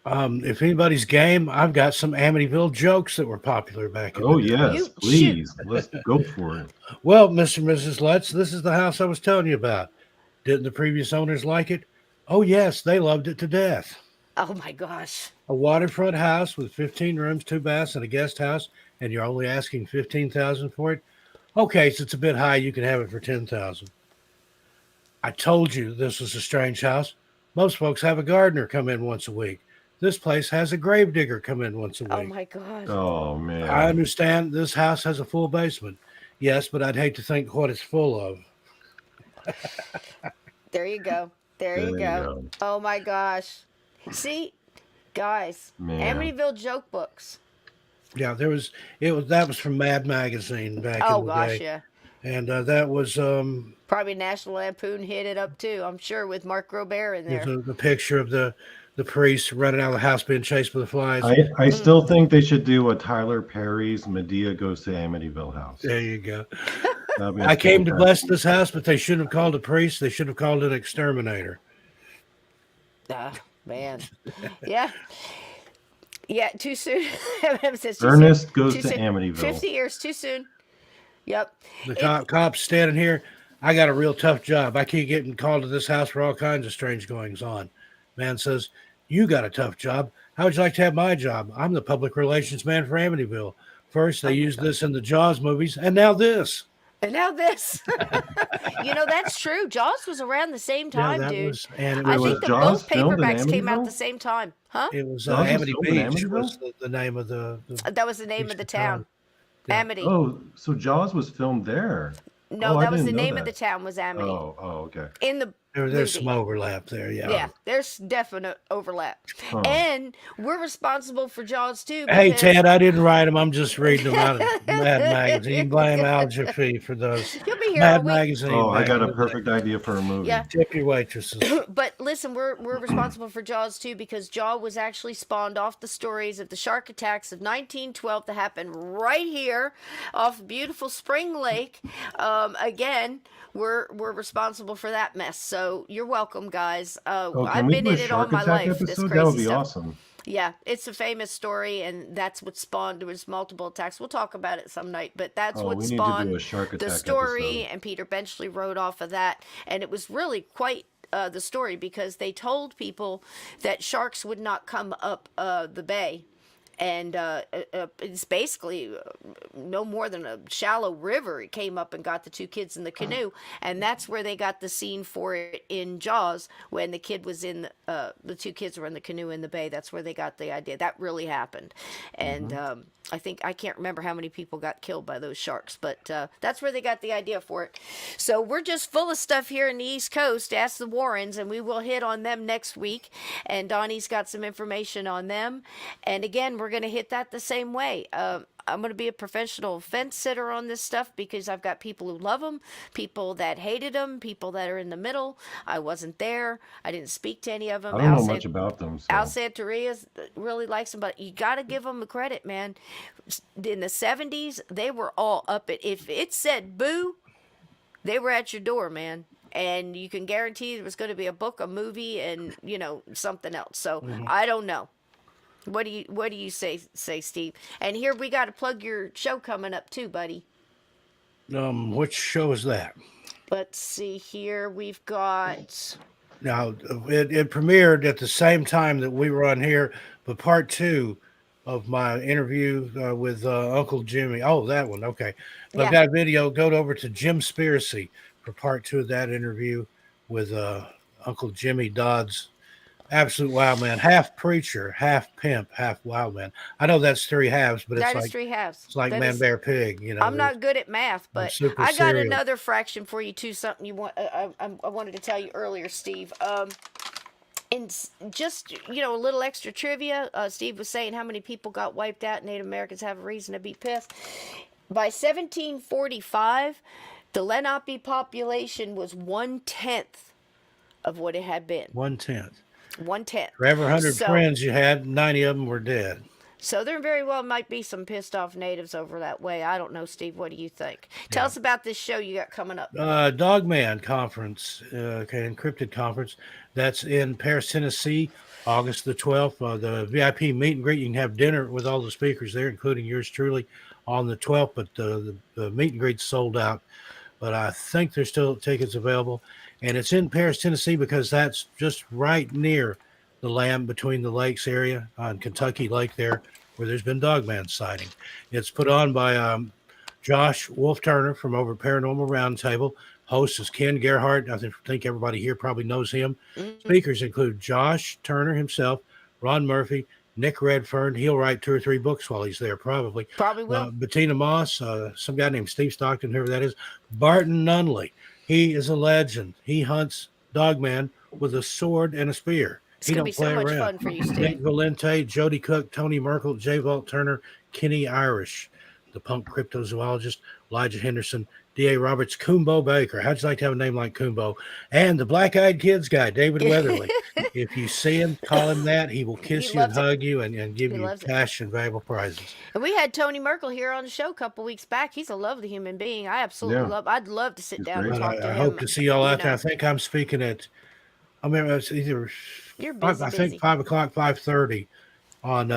If anybody's game, I've got some Amityville jokes that were popular back in the day. Yes, please. Let's go for it. Well, Mr. and Mrs. Lutz, this is the house I was telling you about. Didn't the previous owners like it? Oh, yes, they loved it to death. Oh, my gosh. A waterfront house with 15 rooms, 2 baths, and a guest house, and you're only asking $15,000 for it? Okay, so it's a bit high. You can have it for $10,000. I told you this was a strange house. Most folks have a gardener come in once a week. This place has a gravedigger come in once a week. Oh, my God. Oh, man. I understand this house has a full basement. Yes, but I'd hate to think what it's full of. There you go. There you go. Oh, my gosh. See, guys, Amityville joke books. Yeah, that was from Mad Magazine back in the day. Oh, gosh, yeah. And that was... probably National Lampoon hit it up, too, I'm sure, with Mark Robert in there. The picture of the the priest running out of the house being chased by the flies. I still think they should do a Tyler Perry's Medea Goes to Amityville house. There you go. I came to bless this house, but they shouldn't have called a priest. They should have called an exterminator. Man. Yeah. Yeah, too soon. Ernest Goes to Amityville. 50 years, too soon. Yep. The cops standing here. I got a real tough job. I keep getting called to this house for all kinds of strange goings on. Man says, you got a tough job. How would you like to have my job? I'm the public relations man for Amityville. First, they used this in the Jaws movies, and now this. And now this. That's true. Jaws was around the same time, dude. I think both paperbacks came out the same time. Huh? It was Amity Beach was the name of the that was the name of the town. Yeah. Amity. Oh, so Jaws was filmed there. No, that was the name of the town was Amity. Oh, okay. In the There's some overlap there, yeah. Yeah, there's definite overlap. Huh. And we're responsible for Jaws too. Hey, Ted, I didn't write them. I'm just reading them out of Mad Magazine. You blame Algebra for those. You'll be here Mad Magazine. Oh, I got a perfect idea for a movie. Yeah. Tip your waitresses. But listen, we're responsible for Jaws too because Jaws was actually spawned off the stories of the shark attacks of 1912 that happened right here off beautiful Spring Lake. Again, we're responsible for that mess. So you're welcome, guys. I've been in it all my life. This crazy that would be stuff. Awesome. Yeah, it's a famous story, and that's what spawned. There was multiple attacks. We'll talk about it some night, but that's what spawned the story. And Peter Benchley wrote off of that, and it was really quite the story because they told people that sharks would not come up the bay. And it's basically no more than a shallow river. It came up and got the two kids in the canoe, and that's where they got the scene for it in Jaws when the kid was in the two kids were in the canoe in the bay. That's where they got the idea. That really happened, and I can't remember how many people got killed by those sharks, but that's where they got the idea for it. So we're just full of stuff here in the East Coast. Ask the Warrens, and we will hit on them next week. And Donnie's got some information on them, and again, we're going to hit that the same way. I'm going to be a professional fence sitter on this stuff because I've got people who love them, people that hated them, people that are in the middle. I wasn't there. I didn't speak to any of them. I don't know much about them. So. Al Santeria really likes them, but you got to give them the credit, man. In the 70s, they were all up at, if it said boo, they were at your door, man. And you can guarantee there was going to be a book, a movie, and, something else. So I don't know. What do you say, Steve? And here we got to plug your show coming up too, buddy. Which show is that? Let's see here. We've got. Now it premiered at the same time that we were on here, but part 2 of my interview with Uncle Jimmy. Oh, that one. Okay, but I've got a video. Go over to Jim Spiracy for part 2 of that interview with Uncle Jimmy Dodds. Absolute wild man, half preacher, half pimp, half wild man. I know that's 3 halves, but it's like 3 halves. It's like man, bear, pig. I'm not good at math, but I got another fraction for you too. Something you want? I wanted to tell you earlier, Steve. And just a little extra trivia. Steve was saying how many people got wiped out. Native Americans have a reason to be pissed. By 1745, the Lenape population was 1/10 of what it had been. 1/10. 1/10. For every 100 friends you had, 90 of them were dead. So there very well might be some pissed off natives over that way. I don't know, Steve. What do you think? Tell us about this show you got coming up. Dogman Conference, encrypted conference. That's in Paris, Tennessee, August the 12th. The VIP meet and greet. You can have dinner with all the speakers there, including yours truly, on the 12th. But the meet and greet's sold out. But I think there's still tickets available. And it's in Paris, Tennessee, because that's just right near the land between the lakes area on Kentucky Lake there, where there's been Dogman sighting. It's put on by Josh Wolf Turner from over Paranormal Roundtable. Host is Ken Gerhardt. I think everybody here probably knows him. Mm-hmm. Speakers include Josh Turner himself, Ron Murphy, Nick Redfern. He'll write 2 or 3 books while he's there, probably. Probably will. Bettina Moss, some guy named Steve Stockton, whoever that is. Barton Nunley. He is a legend. He hunts Dogman with a sword and a spear. It's going to be so much fun for you, Steve. Nick Valente, Jody Cook, Tony Merkel, J. Vault Turner, Kenny Irish. the punk cryptozoologist Elijah Henderson, D.A. Roberts, Kumbo Baker. How'd you like to have a name like Kumbo? And the Black-Eyed Kids guy, David Weatherly. If you see him, call him that. He will kiss you and hug you and give you cash and valuable prizes. And we had Tony Merkel here on the show a couple weeks back. He's a lovely human being. I absolutely love. I'd love to sit down and talk to him. I hope to see y'all out there. I think I'm speaking at. I mean, it's either. You're busy. I think 5 o'clock, 5:30 on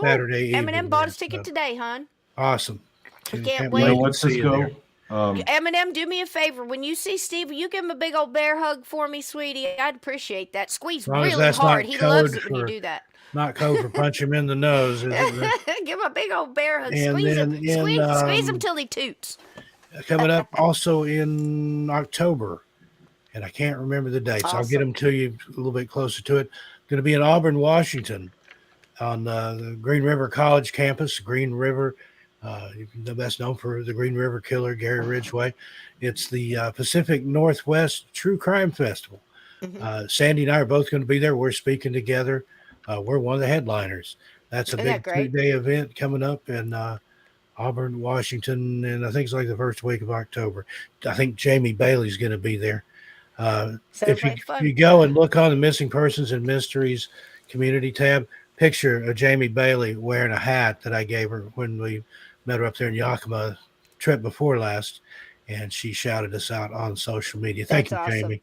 Saturday evening. Eminem bought his ticket today, hon. Awesome. Can't wait. Let's just go. Eminem, do me a favor. When you see Steve, will you give him a big old bear hug for me, sweetie? I'd appreciate that. Squeeze really hard. He loves it when you do that. Not code for punch him in the nose. Is it? Give him a big old bear hug. And Squeeze him till he toots. Coming up also in October, and I can't remember the dates. Awesome. I'll get them to you a little bit closer to it. Going to be in Auburn, Washington, on the Green River College campus. Green River, the best known for the Green River Killer, Gary Ridgway. It's the Pacific Northwest True Crime Festival. Mm-hmm. Sandy and I are both going to be there. We're speaking together. We're one of the headliners. That's a big 2-day event coming up in Auburn, Washington, and I think it's like the first week of October. I think Jamie Bailey's going to be there. If you go and look on the Missing Persons and Mysteries community tab, picture of Jamie Bailey wearing a hat that I gave her when we met her up there in Yakima trip before last, and she shouted us out on social media. Thank you, awesome. Jamie.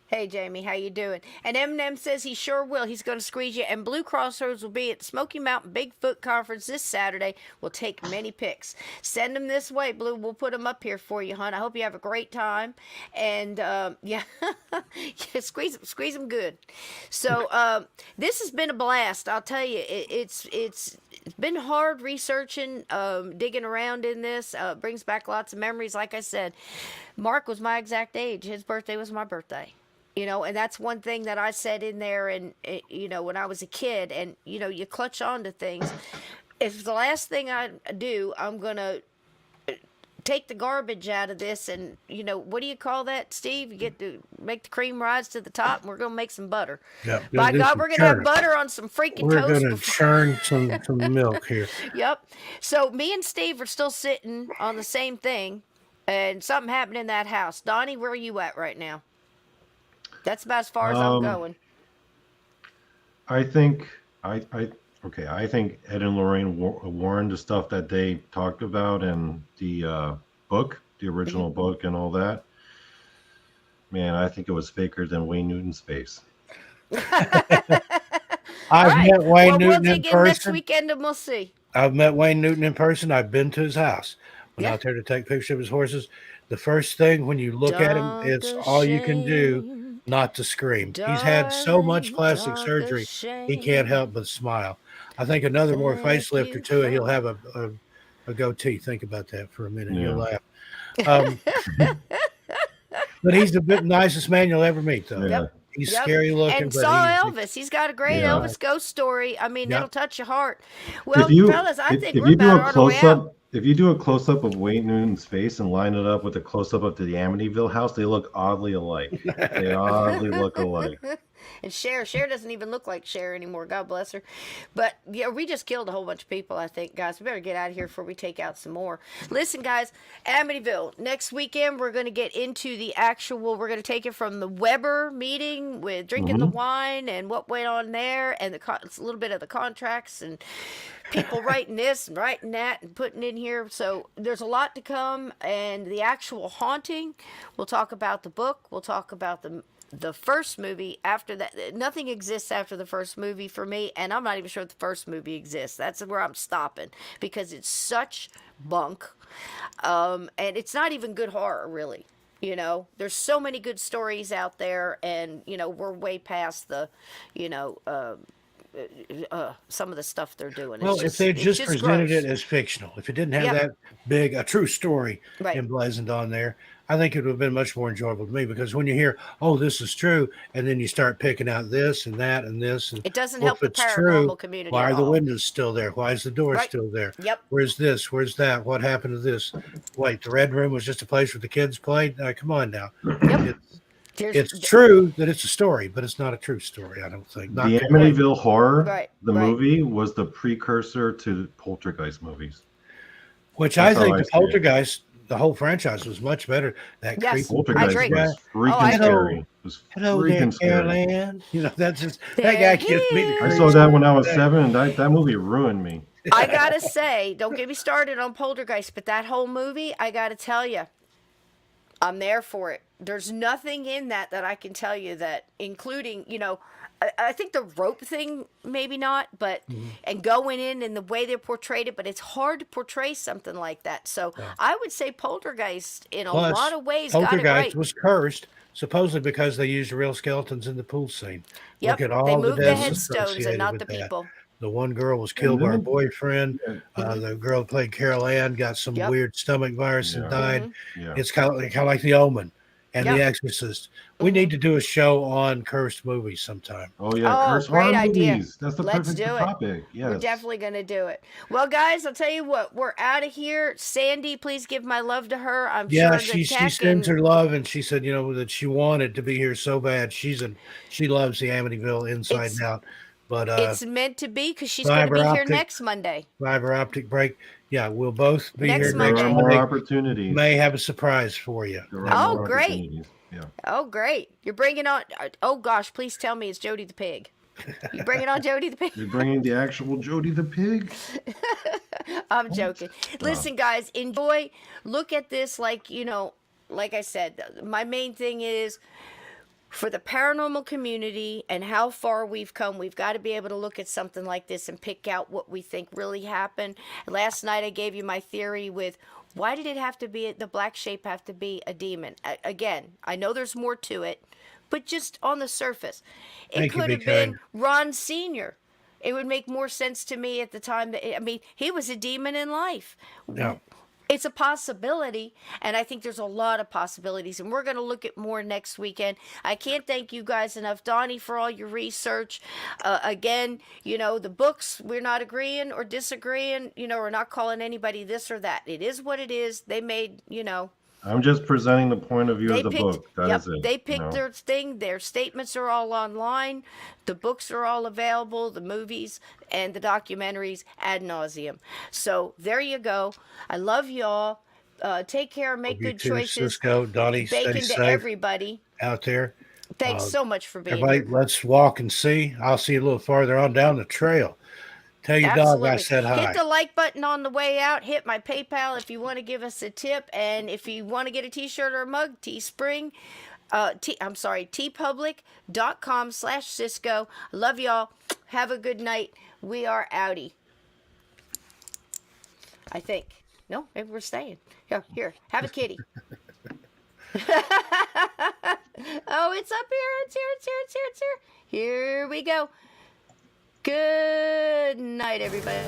Hey, Jamie, how you doing? And Eminem says he sure will. He's going to squeeze you. And Blue Crossroads will be at the Smoky Mountain Bigfoot Conference this Saturday. We'll take many pics. Send them this way, Blue. We'll put them up here for you, hon. I hope you have a great time. And, yeah, squeeze them good. So this has been a blast. I'll tell you, it's been hard researching, digging around in this. Brings back lots of memories. Like I said, Mark was my exact age. His birthday was my birthday. You know, and that's one thing that I said in there, and you know, when I was a kid, and you know, you clutch on to things. If the last thing I do, I'm gonna take the garbage out of this, and you know, what do you call that, Steve? You get to make the cream rise to the top, and we're gonna make some butter. Yeah, by God, we're gonna have butter on some freaking toast. We're gonna churn some milk here. Yep. So me and Steve are still sitting on the same thing, and something happened in that house. Donnie, where are you at right now? That's about as far as I'm going. I think I think Ed and Lorraine Warren, the stuff that they talked about in the book, the original book and all that, man, I think it was faker than Wayne Newton's face. I've met Wayne Newton in person. Next weekend and we'll see. I've met Wayne Newton in person. I've been to his house. Went out there to take pictures of his horses. The first thing when you look at him, it's all you can do not to scream. He's had so much plastic surgery, he can't help but smile. I think another more facelift or two, he'll have a goatee. Think about that for a minute. Yeah. You'll laugh. But he's the nicest man you'll ever meet, though. Yep. He's scary looking. And saw Elvis. He's got a great Elvis ghost story. I mean, it'll touch your heart. Well, fellas, I think we're about on our way out. If you do a close-up of Wayne Newton's face and line it up with a close-up of the Amityville house, they look oddly alike. They oddly look alike. And Cher doesn't even look like Cher anymore. God bless her. But yeah, we just killed a whole bunch of people, I think, guys. We better get out of here before we take out some more. Listen, guys, Amityville. Next weekend, we're going to get into the actual, we're going to take it from the Weber meeting with drinking the wine and what went on there, and it's a little bit of the contracts and people writing this and writing that and putting in here. So there's a lot to come, and the actual haunting. We'll talk about the book. We'll talk about the first movie. After that, nothing exists after the first movie for me, and I'm not even sure if the first movie exists. That's where I'm stopping, because it's such bunk, and it's not even good horror, really. You know, there's so many good stories out there, and you know, we're way past the, you know, some of the stuff they're doing. Well, if they just presented it as fictional, if it didn't have that big a true story emblazoned on there, I think it would have been much more enjoyable to me, because when you hear, oh, this is true, and then you start picking out this and that and this, and it doesn't help the paranormal community. Why are the windows still there? Why is the door still there? Yep. Where's this? Where's that? What happened to this? Wait, the Red Room was just a place where the kids played? Come on now. Yep. It's true that it's a story, but it's not a true story, I don't think. The Amityville Horror, the movie, was the precursor to the Poltergeist movies. Which That's I how think I the see it. Poltergeist, the whole franchise was much better. That Yes, creepy I Poltergeist agree. guy. was freaking I agree. scary. It was Hello there, freaking scary. Caroline. You know, that's just that They're guy gives me the I creeps. saw that when I was today. 7, and that movie ruined me. I gotta say, don't get me started on Poltergeist, but that whole movie, I gotta tell you, I'm there for it. There's nothing in that I can tell you that, including, I think the rope thing, maybe not, but, and going in and the way they portrayed it, but it's hard to portray something like that. So I would say Poltergeist, in a Plus, lot of ways, got it Poltergeist right. was cursed, supposedly because they used real skeletons in the pool scene. Yep, Look at all they the moved the deaths headstones and associated not with the that. people. The one girl was And killed by her then, boyfriend. The girl that played Carol Ann got some Yep. weird stomach virus and Yeah. died. Yeah. It's kind of like The Omen and Yep. The Exorcist. We need to do a show on cursed movies sometime. Oh yeah, Oh, curse great horror idea. movies. That's the Let's perfect do it. topic. Yes. We're definitely going to do it. Well, guys, I'll tell you what. We're out of here. Sandy, please give my love to her. I'm Yeah, sure she the tech sends and her love, and she said, that she wanted to be here so bad. She loves the Amityville inside and out. But it's meant to be because she's going to be here next Monday. Fiber optic break. Yeah, we'll both be Next here Monday. next There are Monday. more opportunities. May have a surprise for you. There are Oh, more great. opportunities. Yeah. Oh, great. You're bringing on, oh gosh, please tell me it's Jody the Pig. You bringing on Jody the Pig? You're bringing the actual Jody the Pig? I'm joking. Listen, guys, enjoy. Look at this like I said, my main thing is for the paranormal community and how far we've come, we've got to be able to look at something like this and pick out what we think really happened. Last night I gave you my theory with why did it have to be, the black shape have to be a demon? Again, I know there's more to it, but just on the surface. It could have been Ron Sr. It would make more sense to me at the time that, he was a demon in life. Yeah. It's a possibility, and I think there's a lot of possibilities, and we're going to look at more next weekend. I can't thank you guys enough, Donny, for all your research. Again, the books, we're not agreeing or disagreeing, we're not calling anybody this or that. It is what it is. They made, I'm just presenting the point of view of the picked, book. That is it. They picked their thing. Their statements are all online. The books are all available, the movies and the documentaries ad nauseum. So there you go. I love y'all. Take care. Make good choices. Cisco, Donnie, stay Bacon safe to everybody. out there. Thanks so much for being Everybody, here. let's walk and see. I'll see you a little farther on down the trail. Tell your dog I said hi. Hit the like button on the way out. Hit my PayPal if you want to give us a tip. And if you want to get a t-shirt or a mug, Teespring, teepublic.com/Cisco. Love y'all. Have a good night. We are outie. I think. No, maybe we're staying. Here, have a kitty. Oh, it's up here. It's here. Here we go. Good night, everybody.